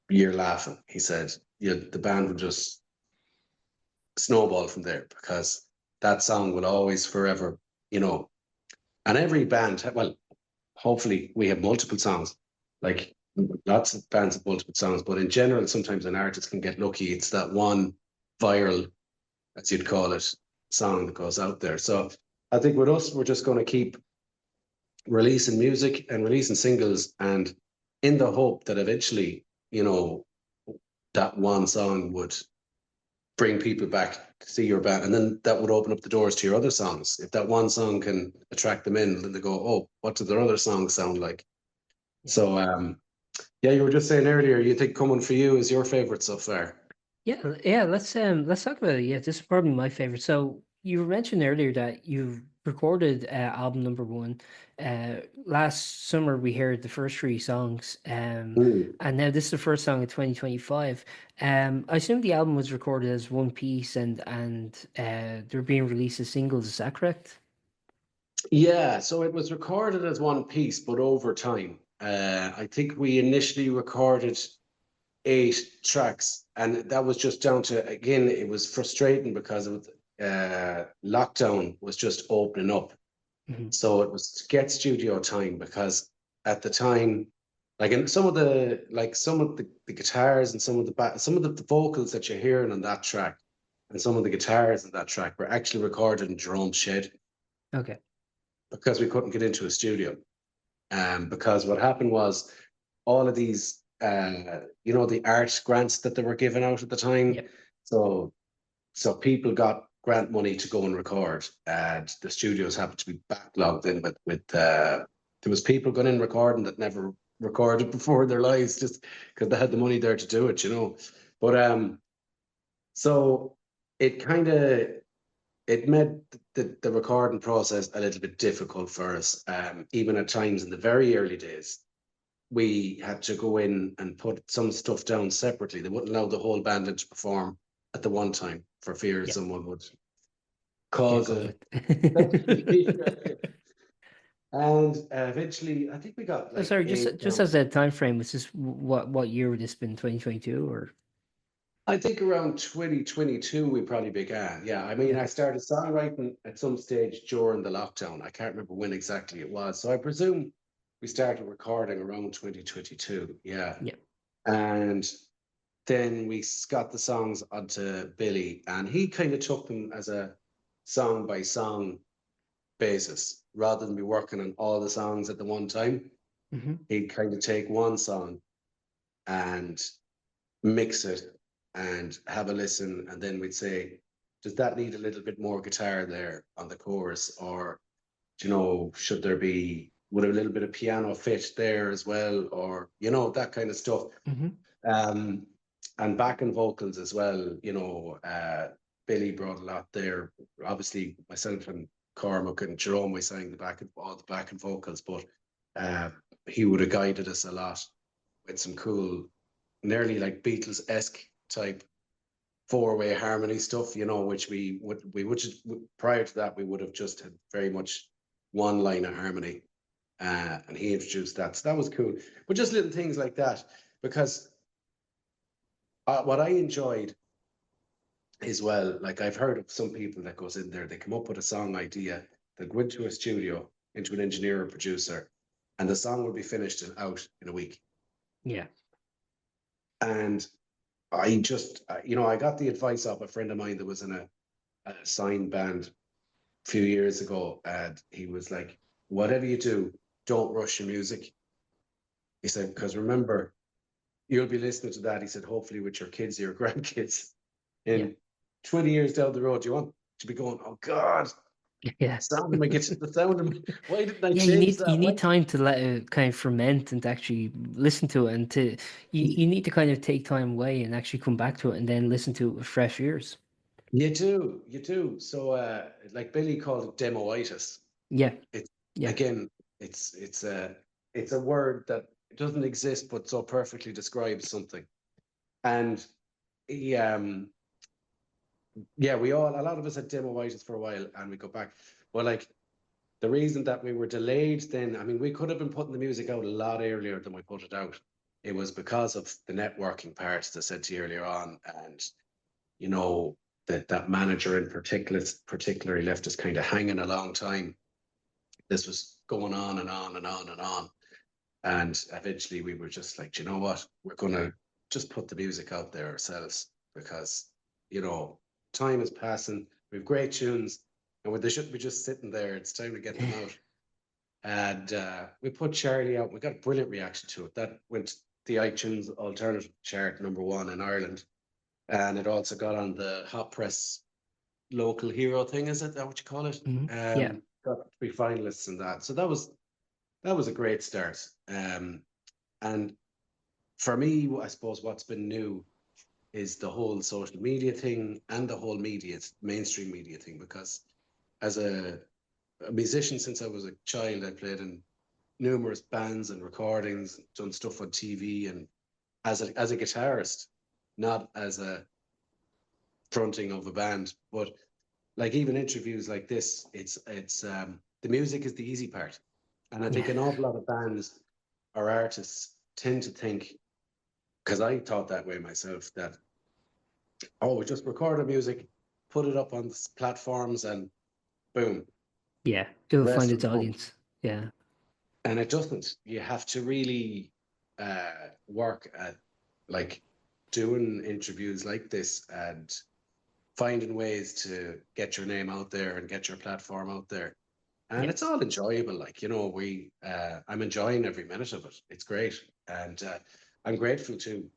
you're laughing. He said, yeah, the band would just snowball from there because that song will always forever, you know, and every band, well, hopefully we have multiple songs, like lots of bands have multiple songs, but in general, sometimes an artist can get lucky. It's that one viral, as you'd call it, song that goes out there. So I think with us, we're just going to keep releasing music and releasing singles, and in the hope that eventually, that one song would bring people back to see your band, and then that would open up the doors to your other songs. If that one song can attract them in, then they go, oh, what do their other songs sound like? So yeah, you were just saying earlier, you think Coming for You is your favorite so far. Yeah. Let's talk about it. Yeah, this is probably my favorite. So you mentioned earlier that you've recorded album number one. Last summer we heard the first three songs, Mm. and now this is the first song of 2025. I assume the album was recorded as one piece, and they're being released as singles. Is that correct? Yeah, so it was recorded as one piece, but over time. I think we initially recorded 8 tracks, and that was just down to, again, it was frustrating because lockdown was just opening up. Hmm. So it was to get studio time, because at the time, like in some of the guitars and some of the vocals that you're hearing on that track, and some of the guitars in that track were actually recorded in Jerome's shed, Okay. because we couldn't get into a studio. Because what happened was, all of these, the art grants that they were giving out at the time. Yep. So people got grant money to go and record, and the studios happened to be backlogged in with there was people going in recording that never recorded before in their lives, just because they had the money there to do it. But so it kind of it made the recording process a little bit difficult for us. Even at times in the very early days, we had to go in and put some stuff down separately. They wouldn't allow the whole band in to perform at the one time, for fear Yep. someone would Get cause a COVID. and eventually, I think we got Oh, like sorry, eight just down. as a time frame, was this what year would this been? 2022 or I think around 2022 we probably began. Yeah, I mean, I okay? started songwriting at some stage during the lockdown. I can't remember when exactly it was, so I presume we started recording around 2022. Yeah, Yeah. and then we got the songs onto Billy, and he kind of took them as a song by song basis, rather than be working on all the songs at the one time. He'd kind of take one song and mix it and have a listen, and then we'd say, does that need a little bit more guitar there on the chorus, or should there be, would a little bit of piano fit there as well, or that kind of stuff. um and backing vocals as well. Billy brought a lot there. Obviously myself and Cormac and Jerome, we sang all the backing vocals, but uh he would have guided us a lot with some cool, nearly like Beatles-esque type four-way harmony stuff, which we would prior to that we would have just had very much one line of harmony, and he introduced that, so that was cool. But just little things like that, because what I enjoyed as well, like I've heard of some people that goes in there, they come up with a song idea, they go into a studio, into an engineer or producer, and the song will be finished and out in a week. Yeah. And I just, I got the advice of a friend of mine that was in a signed band a few years ago, and he was like, whatever you do, don't rush your music. He said, because remember, you'll be listening to that, he said, hopefully with your kids or your grandkids Yeah. in 20 years down the road. You want to be going, oh God, Yeah. the sound of my, why didn't I Yeah, change that? you Why? need time to let it kind of ferment and to actually listen to it, and you need to kind of take time away and actually come back to it and then listen to it with fresh ears. You do. So like Billy called it demoitis. Yeah. It's Yeah. again, it's a word that doesn't exist but so perfectly describes something. And he yeah, a lot of us had demoitis for a while, and we go back. Well, like the reason that we were delayed then, I mean, we could have been putting the music out a lot earlier than we put it out. It was because of the networking part that I said to you earlier on, and you know that manager in particularly left us kind of hanging a long time. This was going on and on and on and on, and eventually we were just like, you know what, we're gonna just put the music out there ourselves, because you know time is passing. We have great tunes, and they shouldn't be just sitting there. It's time to get them out. And we put Charlie out. We got a brilliant reaction to it. That went the iTunes alternative chart #1 in Ireland, and it also got on the Hot Press local hero thing. Is it that what you call it? Yeah. Got three finalists in that. So that was a great start. And for me, I suppose what's been new is the whole social media thing and the whole mainstream media thing. Because as a musician since I was a child, I played in numerous bands and recordings, done stuff on TV, and as a guitarist, not as a fronting of a band, but like even interviews like this, it's the music is the easy part, and I think Yeah. an awful lot of bands or artists tend to think, because I thought that way myself, that we just record our music, put it up on platforms, and boom, Yeah. the It'll find rest its will come. audience. Yeah. And it doesn't. You have to really work at like doing interviews like this and finding ways to get your name out there and get your platform out there. And Yeah. it's all enjoyable. Like, I'm enjoying every minute of it. It's great. And I'm grateful to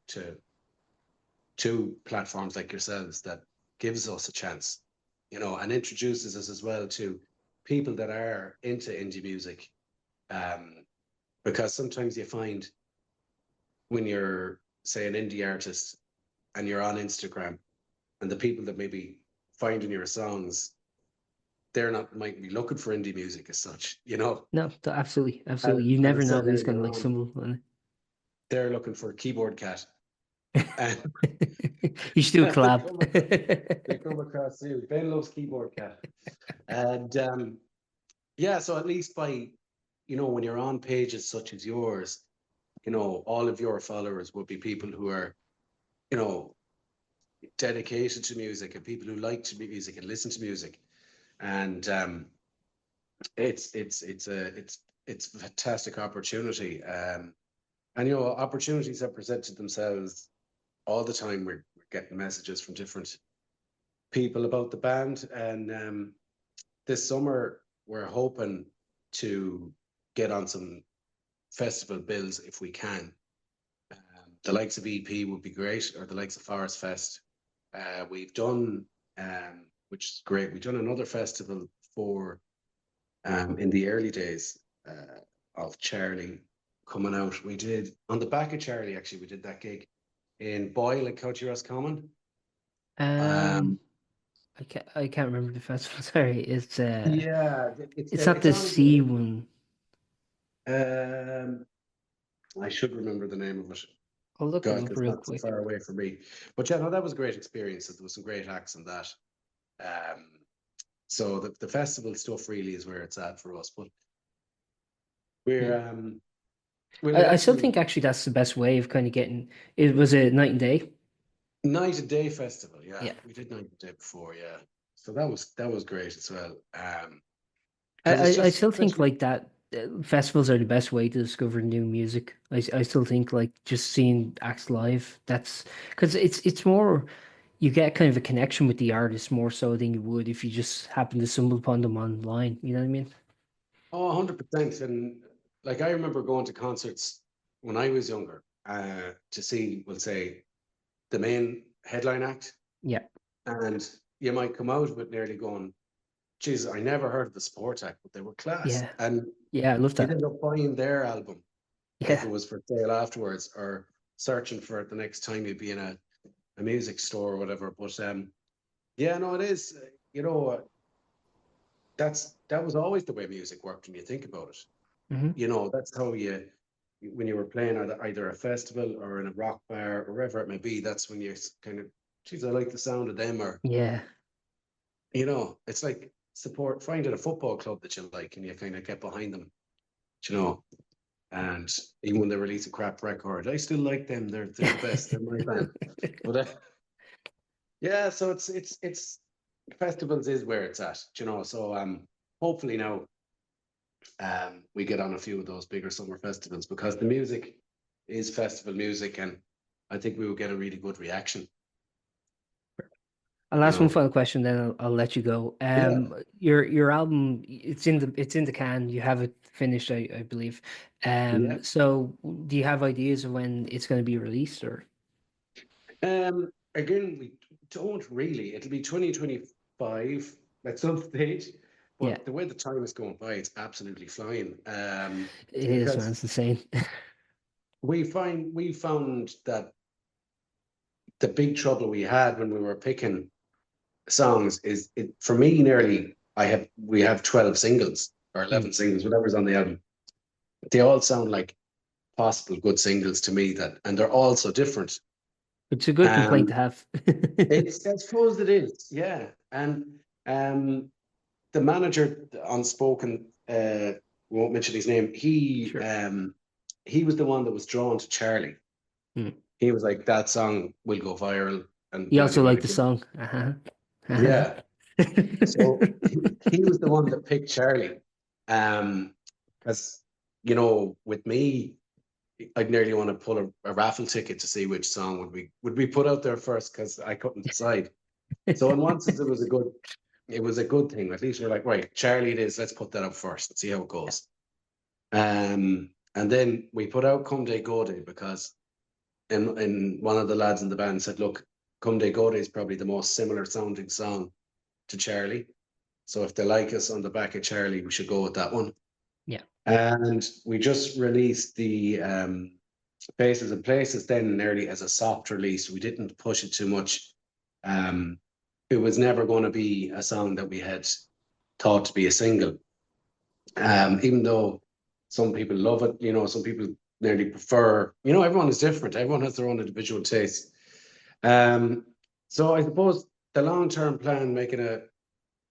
platforms like yourselves that gives us a chance, and introduces us as well to people that are into indie music. Um, because sometimes you find when you're, say, an indie artist and you're on Instagram, and the people that maybe finding your songs, they're not might be looking for indie music as such. No, absolutely, As, absolutely. You as I never know said who's gonna earlier like on, someone. they're looking for a keyboard cat, and You should do a they collab. come across, they come across you. Ben loves keyboard cat, and yeah. So at least when you're on pages such as yours, all of your followers will be people who are, you know, dedicated to music, and people who like to music and listen to music. And it's a fantastic opportunity. And opportunities have presented themselves all the time. We're getting messages from different people about the band, and this summer we're hoping to get on some festival bills if we can. The likes of EP would be great, or the likes of Forest Fest. We've done, which is great. We've done another festival for in the early days of Charlie coming out. We did on the back of Charlie. Actually, we did that gig in Boyle at County Roscommon. Um, Um, I can't remember the festival. Sorry, yeah, it's not it's the on. C one. Um, I should remember the name of it. I'll look it God, up it's real not so quick. far away from me. But yeah, no, that was a great experience. There was some great acts in that. Um, so the festival stuff really is where it's at for us. But we're Yeah. we'll I still eventually think actually that's the best way of kind of getting it. Was a night and day. night and day festival. Yeah, Yeah. we did night and day before. Yeah, so that was great as well. I, Because it's I just still think especially like that festivals are the best way to discover new music. I still think like just seeing acts live, that's because it's more you get kind of a connection with the artist more so than you would if you just happen to stumble upon them online. You know what I mean? 100%. And like I remember going to concerts when I was younger to see, we'll say, the main headline act, Yeah. and you might come out with nearly going, geez, I never heard of the Sport Act, but they were class. Yeah. And Yeah, I love you'd that. end up buying their album if it Yeah. was for sale afterwards, or searching for it the next time you'd be in a music store or whatever. But yeah, no, it is. You know, that was always the way music worked when you think about it. Hmm. You know, that's how when you were playing at either a festival or in a rock bar or wherever it may be, that's when you kind of, geez, I like the sound of them, or Yeah. it's like support, finding a football club that you like and you kind of get behind them, you know. And even when they release a crap record, I still like them. They're the best. They're my band. But yeah, so it's festivals is where it's at, you know. So hopefully now we get on a few of those bigger summer festivals, because the music is festival music, and I think we will get a really good reaction, I'll you ask one know. final question, then I'll let you go. Yeah. Your album, it's in the can. You have it finished, I believe. Yeah. So do you have ideas of when it's going to be released, or Again, we don't really. It'll be 2025 at some stage, yeah, but the way the time is going by, it's absolutely flying. it is, man. Because It's insane. we found that the big trouble we had when we were picking songs is, it for me, nearly we have 12 singles or Mm. 11 singles, whatever's on the album. They all sound like possible good singles to me, that and they're all so different. It's a good complaint to Um have. I suppose it is, yeah. And um the manager, unspoken, won't mention his name, Sure. he was the one that was drawn to Charlie. Mm. He was like, that song will go viral and You blah also blah like the blah. song. Uh-huh. Uh-huh. Yeah. So he was the one that picked Charlie. Because, with me, I'd nearly want to pull a raffle ticket to see which song would we put out there first, because I couldn't decide. So in one sense, it was a good thing. At least we're like, right, Charlie it is. Let's put that up first and see how it goes. And then we put out Come Day Go Day, because in one of the lads in the band said, look, Come Day Go Day is probably the most similar sounding song to Charlie. So if they like us on the back of Charlie, we should go with that one. Yeah. And we just released the Faces and Places then nearly as a soft release. We didn't push it too much. Um, it was never going to be a song that we had thought to be a single. Even though some people love it, some people nearly prefer, everyone is different. Everyone has their own individual taste. Um, so I suppose the long-term plan, making a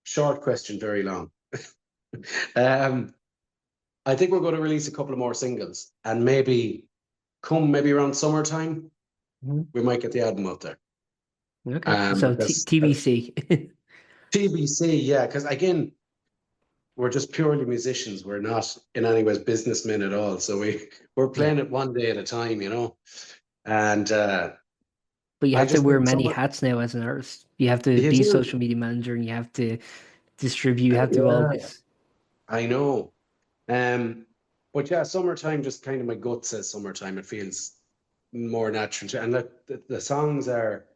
short question very long. um, I think we're going to release a couple of more singles, and maybe around summertime, Mhm. we might get the album out there. Okay. So Because TBC. TBC, yeah, because again, we're just purely musicians. We're not in any ways businessmen at all. So we're Yeah. playing it one day at a time. And But you I have to just wear think many summer, hats now as an artist. You have to you be do, social media manager and you have to distribute, you have to yeah, always. I know. Um, But yeah, summertime just kind of my gut says summertime. It feels more natural, and the songs are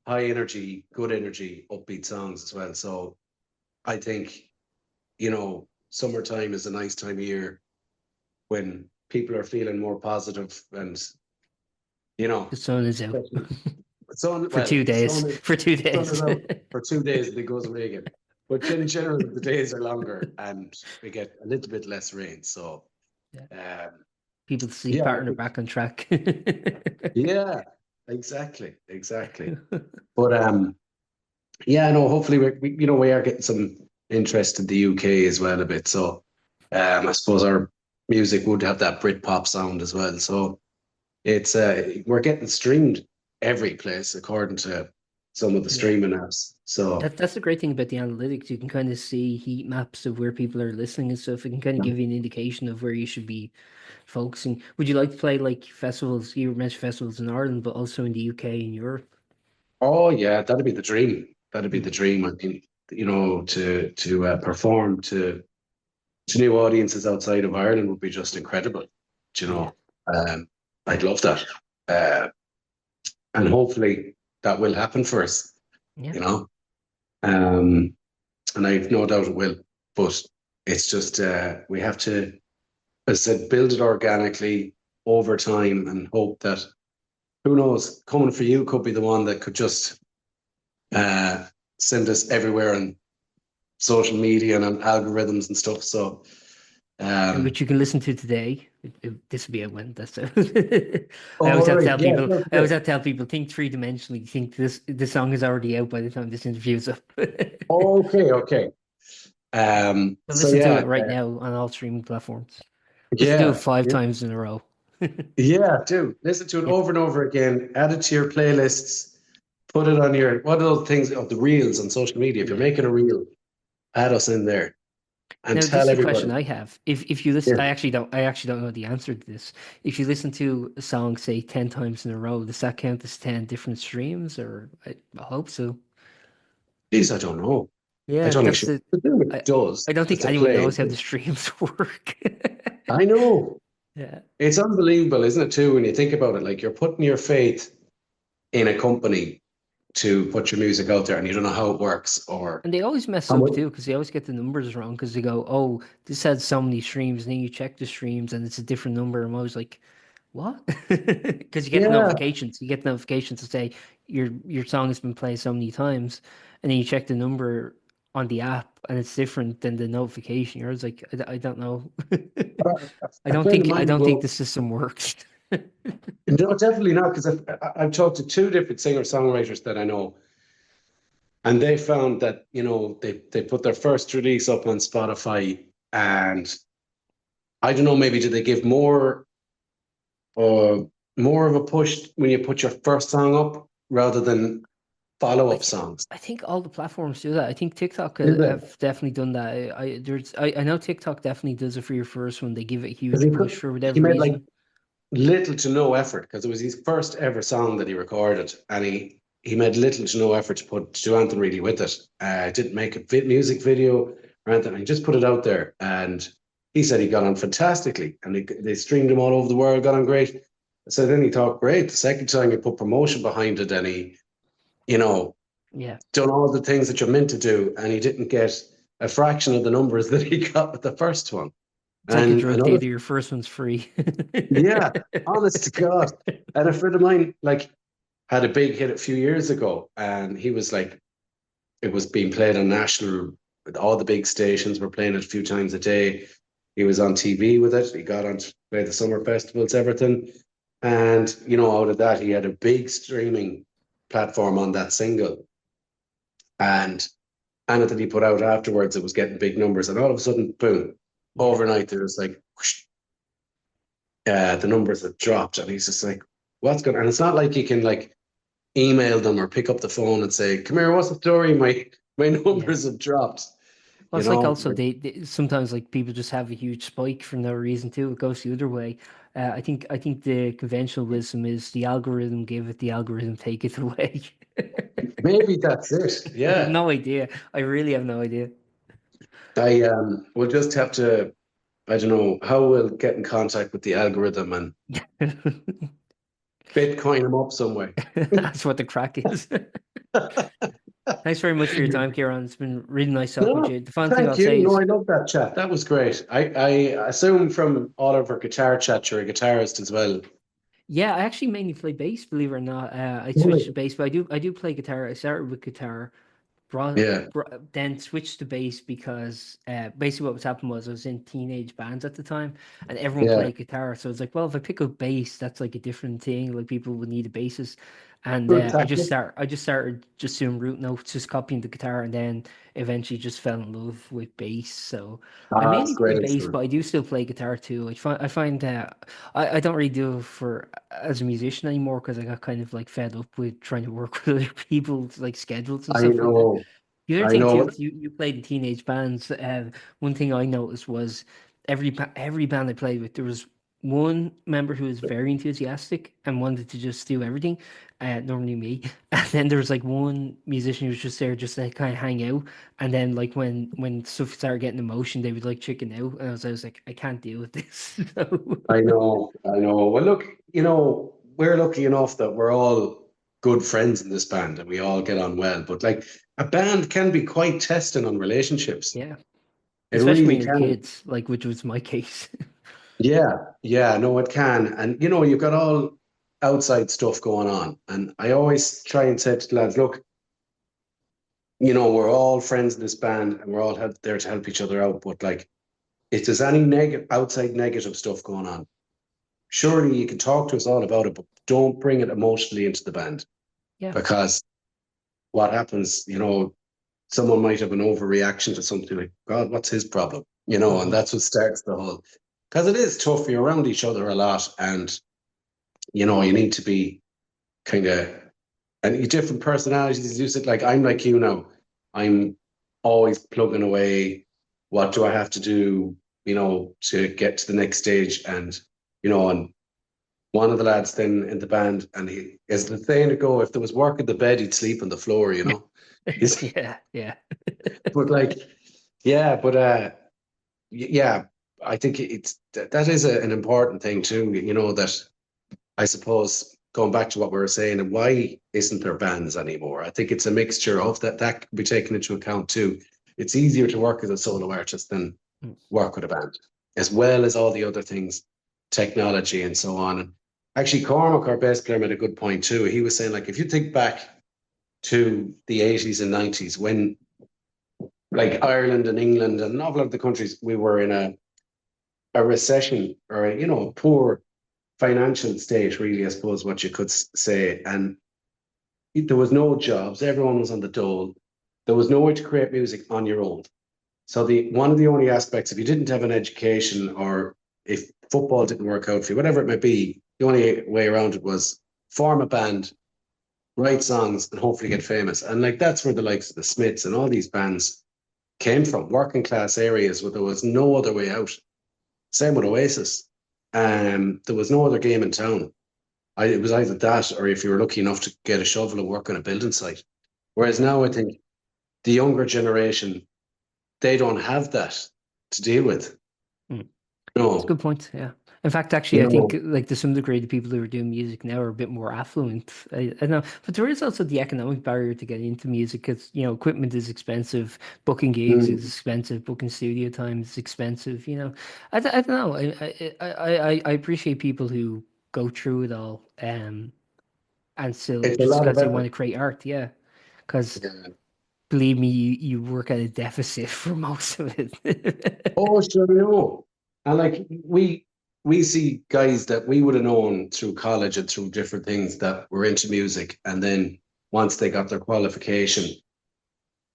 high energy, good energy, upbeat songs as well. So I think, summertime is a nice time of year when people are feeling more positive and, you The know, sun is out especially sun, for well, 2 days. For two sun days. is out for 2 days and it goes away again. But in general, the days are longer and we get a little bit less rain. So, Yeah. um, People's sleep yeah, I pattern are think, back on track. yeah, exactly, exactly. But yeah, no, hopefully we are getting some interest in the UK as well a bit. So, I suppose our music would have that Brit pop sound as well. So it's we're getting streamed every place according to some of the Yeah. streaming apps. So That's the great thing about the analytics. You can kind of see heat maps of where people are listening and stuff. It can kind of give you an indication of where you should be focusing. Would you like to play like festivals? You mentioned festivals in Ireland, but also in the UK and Europe. oh yeah, that'd be the dream. That'd be the Mm, dream. I mean, to perform to new audiences outside of Ireland would be just incredible. Do you yeah, know, I'd love that. Uh, and hopefully that will happen for us, yeah, you know. Um, and I've no doubt it will. But it's just we have to, as I said, build it organically over time and hope that who knows, coming for you could be the one that could just uh, send us everywhere on social media and on algorithms and stuff. So and um, which you can listen to today. This will be a win. That's I always all have to right, tell yeah, people. that's I always it. have to tell people think three dimensionally. Think this song is already out by the time this interview's up. Okay, okay. But So listen to yeah, it right now on all streaming platforms. Listen to it yeah, five yeah. times in a row. Yeah, do listen to it It over and over again. Add it to your playlists. Put it on your what are those things of the reels on social media? If you're yeah. making a reel, add us in there and Now, this tell is a question everybody. I have. If you listen, Yeah, I actually don't know the answer to this. If you listen to a song, say 10 times in a row, does that count as 10 different streams? Or I hope so. geez, I don't know. I Yeah, don't that's actually the. presume it I does I don't if think it's a anyone play. knows how the streams work. I know. Yeah, It's unbelievable, isn't it, too, when you think about it? Like you're putting your faith in a company to put your music out there and you don't know how it works or and they always mess how up much. too because they always get the numbers wrong because they go, "Oh, this had so many streams," and then you check the streams and it's a different number. I'm always like, what? Because you get Yeah. notifications. You get notifications to say your song has been played so many times, and then you check the number on the app, and it's different than the notification. You're always like, I don't know. A friend of I mine don't think will the system works. no, definitely not, because I've talked to two different singer-songwriters that I know, and they found that, they put their first release up on Spotify, and I don't know, maybe did they give uh, more of a push when you put your first song up rather than I follow-up think songs? I think all the platforms do that. I think TikTok Is it? have definitely done that. I know TikTok definitely does it for your first one. They give it a Because huge push for he whatever made like reason. little to no effort because it was his first ever song that he recorded, and he made little to no effort to do anything really with it. Didn't make a music video or anything. He just put it out there, and he said he got on fantastically, and they streamed him all over the world, got on great. So then he thought, great. The second time he put promotion behind it, and he, you know, Yeah. done all the things that you're meant to do, and he didn't get a fraction of the numbers that he got with the first one. It's like a And drug another dealer. Your first one's free. yeah, honest to God. And a friend of mine, like, had a big hit a few years ago, and he was like, it was being played on national, all the big stations were playing it a few times a day. He was on TV with it. He got on to play the summer festivals, everything. And, out of that, he had a big streaming platform on that single. And anything he put out afterwards, it was getting big numbers. And all of a sudden, boom, Yeah. overnight, there was like, whoosh, the numbers had dropped, and he's just like, "What's going?" And it's not like you can like email them or pick up the phone and say, "Come here, what's the story? My Yeah. numbers have dropped." Well, You it's like know, also they sometimes like people just have a huge spike for no reason too. It goes the other way. I think the conventional wisdom is the algorithm give it, the algorithm take it away. maybe that's it. I have Yeah, no idea. I really have no idea. I will just have to. I don't know how we'll get in contact with the algorithm and Bitcoin them up some way. That's what the crack is. Thanks very much for your time, Kieran. It's been really nice talking with No, you. The fun thing thank I'll you. say No, is, I love that chat. That was great. I assume from all of our guitar chat, you're a guitarist as well. yeah, I actually mainly play bass, believe it or not. I switched to Right. bass, but I do play guitar. I started with guitar, Yeah, then switched to bass because basically what was happening was I was in teenage bands at the time and everyone yeah. played guitar. So it's like, well, if I pick up bass, that's like a different thing. Like people would need a bassist. And Good tactic. I just started just doing root notes, just copying the guitar, and then eventually just fell in love with bass. So I Ah, it's mainly play great bass, instrument. but I do still play guitar too. I find that I don't really do it for as a musician anymore because I got kind of like fed up with trying to work with other people's like schedules and I stuff like that. know. The other I thing too know. is you played in teenage bands. One thing I noticed was every band I played with, there was one member who was very enthusiastic and wanted to just do everything, normally me. And then there was like one musician who was just there just to kind of hang out. And then like when stuff started getting emotion, they would like chicken out. And I was like, I can't deal with this. So, I know. I know. Well, look, we're lucky enough that we're all good friends in this band and we all get on well. But like a band can be quite testing on relationships. yeah, It especially really when you're can. kids, like which was my case. Yeah, yeah, no, it can. And you've got all outside stuff going on. And I always try and say to the lads, look, we're all friends in this band and we're all there to help each other out. But like, if there's any outside negative stuff going on, surely you can talk to us all about it, but don't bring it emotionally into the band Yeah. because what happens, someone might have an overreaction to something like, God, what's his problem? And Hmm. that's what starts the whole, because it is tough. You're around each other a lot and, you need to be kind of, and you different personalities use it. Like I'm like you now. I'm always plugging away. What do I have to do, to get to the next stage? And one of the lads then in the band, and he is the saying to go, if there was work in the bed, he'd sleep on the floor. He's, Yeah, yeah. but like, yeah, but yeah, I think that is an important thing too, that I suppose going back to what we were saying, and why isn't there bands anymore? I think it's a mixture of that can be taken into account too. It's easier to work as a solo artist than Mm. work with a band, as well as all the other things, technology and so on. And actually, Cormac, our bass player, made a good point too. He was saying, like, if you think back to the 80s and 90s, when like Ireland and England and a lot of the countries, we were in a recession or a poor financial state, really, I suppose what you could say. And there was no jobs, everyone was on the dole. There was no way to create music on your own. So the one of the only aspects, if you didn't have an education or if football didn't work out for you, whatever it may be, the only way around it was form a band, write songs, and hopefully get famous. And like that's where the likes of the Smiths and all these bands came from, working class areas where there was no other way out. Same with Oasis. There was no other game in town. It was either that or if you were lucky enough to get a shovel and work on a building site. Whereas Yeah. now I think the younger generation, they don't have that to deal with. Mm. It's a No, good point. Yeah. In fact, actually, you I think know, like to some degree, the people who are doing music now are a bit more affluent. I don't know, but there is also the economic barrier to get into music because equipment is expensive, booking gigs is mm, expensive, booking studio time is expensive. I don't know. I appreciate people who go through it all, and still it's a just lot of because they want effort. to create art. Yeah, because Yeah. believe me, you work at a deficit for most of it. Oh, sure, no. And like we see guys that we would have known through college and through different things that were into music, and then once they got their qualification,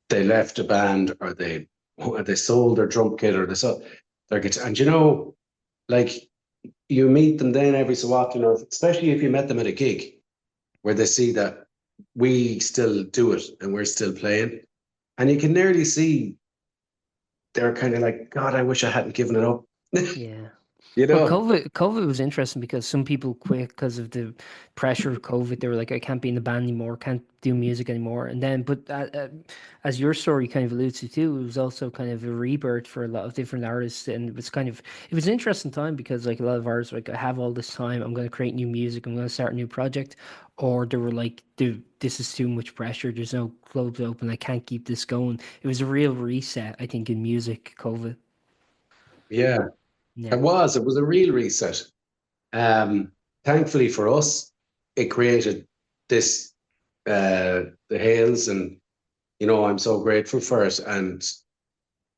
they left a band or they sold their drum kit or they sold their guitar. And like you meet them then every so often, or especially if you met them at a gig where they see that we still do it and we're still playing. And you can nearly see they're kind of like, God, I wish I hadn't given it up. Yeah. You Well, know? COVID was interesting because some people quit because of the pressure of COVID. They were like, I can't be in the band anymore, can't do music anymore. And then, but as your story kind of alludes to too, it was also kind of a rebirth for a lot of different artists. And it was an interesting time because like a lot of artists were like, I have all this time, I'm going to create new music, I'm going to start a new project. Or they were like, dude, this is too much pressure. There's no clubs open. I can't keep this going. It was a real reset, I think, in music, COVID. Yeah, Yeah. it was a real reset. Um, Thankfully for us, it created this the Hales, and I'm so grateful for it and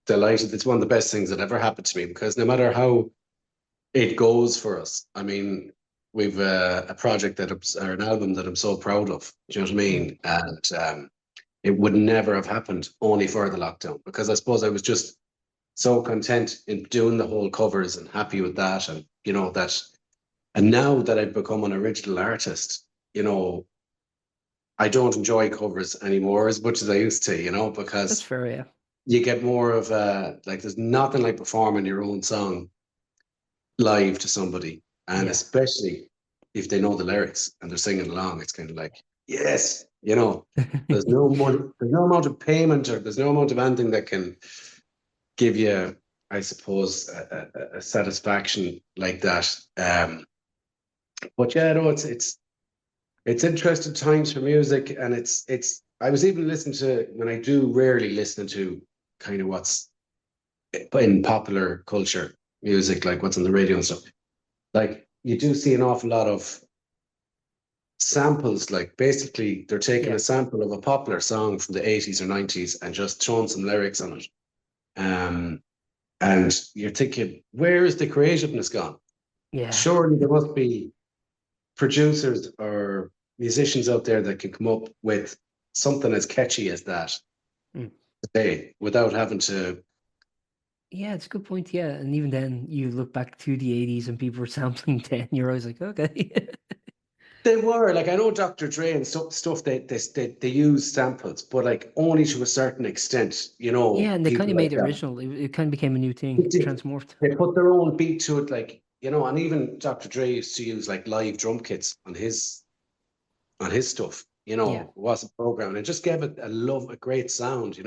delighted. It's one of the best things that ever happened to me because no matter how it goes for us, I mean, we've a project or an album that I'm so proud of. Do you know what I Mm. mean? And it would never have happened only for the lockdown because I suppose I was just so content in doing the whole covers and happy with that, and that. And now that I've become an original artist, you know, I don't enjoy covers anymore as much as I used to, That's because fair, yeah. you get more of like there's nothing like performing your own song live to somebody, and Yeah. especially if they know the lyrics and they're singing along, it's kind of like yes, there's no amount of payment or there's no amount of anything that can give you, I suppose, a satisfaction like that. But yeah, no, it's interesting times for music, and it's. I was even listening to when I do rarely listen to kind of what's in popular culture music, like what's on the radio and stuff. Like you do see an awful lot of samples. Like basically, they're taking a Yeah. sample of a popular song from the 80s or 90s and just throwing some lyrics on it. Um, and you're thinking, where is the creativeness gone? Yeah. Surely there must be producers or musicians out there that can come up with something as catchy as that Mm. today without having to. Yeah, it's a good point. Yeah. And even then, you look back to the 80s and people were sampling 10, you're always like, okay. They were like I know Dr. Dre and stuff they use samples, but like only to a certain extent. Yeah. And they kind People of like made it that. original. It kind of became a new They thing, did. transmorphed. They put their own beat to it, like and even Dr. Dre used to use like live drum kits on his stuff. Yeah. It wasn't programmed. It just gave it a great sound,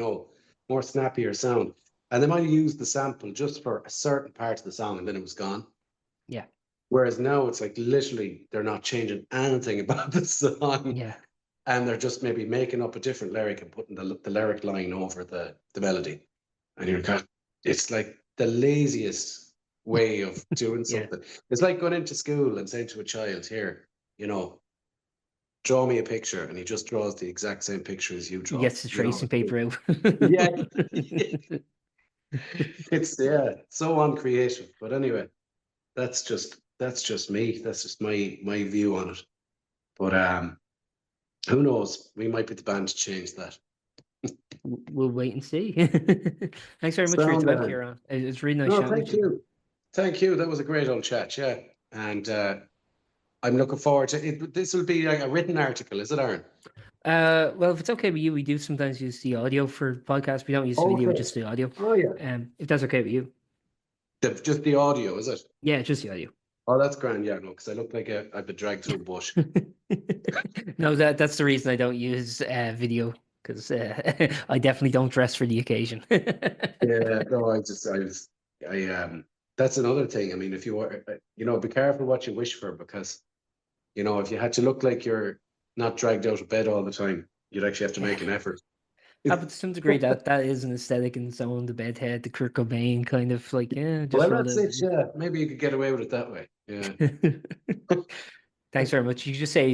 more snappier sound. And they might have used the sample just for a certain part of the song and then it was gone. Yeah. Whereas now it's like literally they're not changing anything about the song Yeah. and they're just maybe making up a different lyric and putting the lyric line over the melody. And it's like the laziest way of doing Yeah. something. It's like going into school and saying to a child, here, you know, draw me a picture, and he just draws the exact same picture as you He draw. gets the tracing paper out. Yeah, it's so uncreative. But anyway, that's just me. That's just my view on it. But who knows? We might be the band to change that. We'll wait and see. Thanks very much for your Sound time, Kieran. It's really nice no, chatting with thank you. you, thank you. That was a great old chat. Yeah, and I'm looking forward to it. This will be like a written article, is it, Aaron? Well, if it's okay with you, we do sometimes use the audio for podcasts. We don't use video, Okay. just the audio. Oh yeah. If that's okay with you. Just the audio, is it? Yeah, just the audio. Oh, that's grand. Yeah, no, because I look like I've been dragged through a bush. No, that's the reason I don't use video because I definitely don't dress for the occasion. Yeah, no, that's another thing. I mean, if you were, be careful what you wish for because, if you had to look like you're not dragged out of bed all the time, you'd actually have to Yeah. make an effort. But to some degree, that is an aesthetic in its own. The bedhead, the Kurt Cobain kind of like, yeah, just Well, for all that's it. the. Yeah, maybe you could get away with it that way. Yeah. Thanks very much. You just say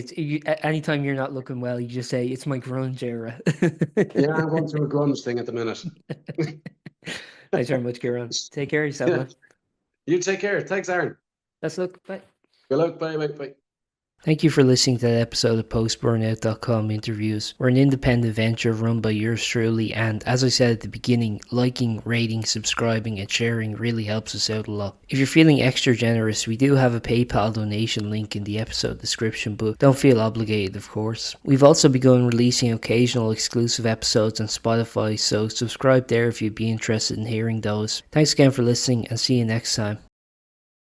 anytime you're not looking well, you just say it's my grunge era. Yeah, I'm going through a grunge thing at the minute. Thanks very much, Kieran. Take care of yourself, Yeah. man. You take care. Thanks, Aaron. Let's look. Bye. Good luck. Bye, bye, bye. Thank you for listening to that episode of Post-Burnout.com interviews. We're an independent venture run by yours truly, and as I said at the beginning, liking, rating, subscribing, and sharing really helps us out a lot. If you're feeling extra generous, we do have a PayPal donation link in the episode description, but don't feel obligated, of course. We've also begun releasing occasional exclusive episodes on Spotify, so subscribe there if you'd be interested in hearing those. Thanks again for listening, and see you next time.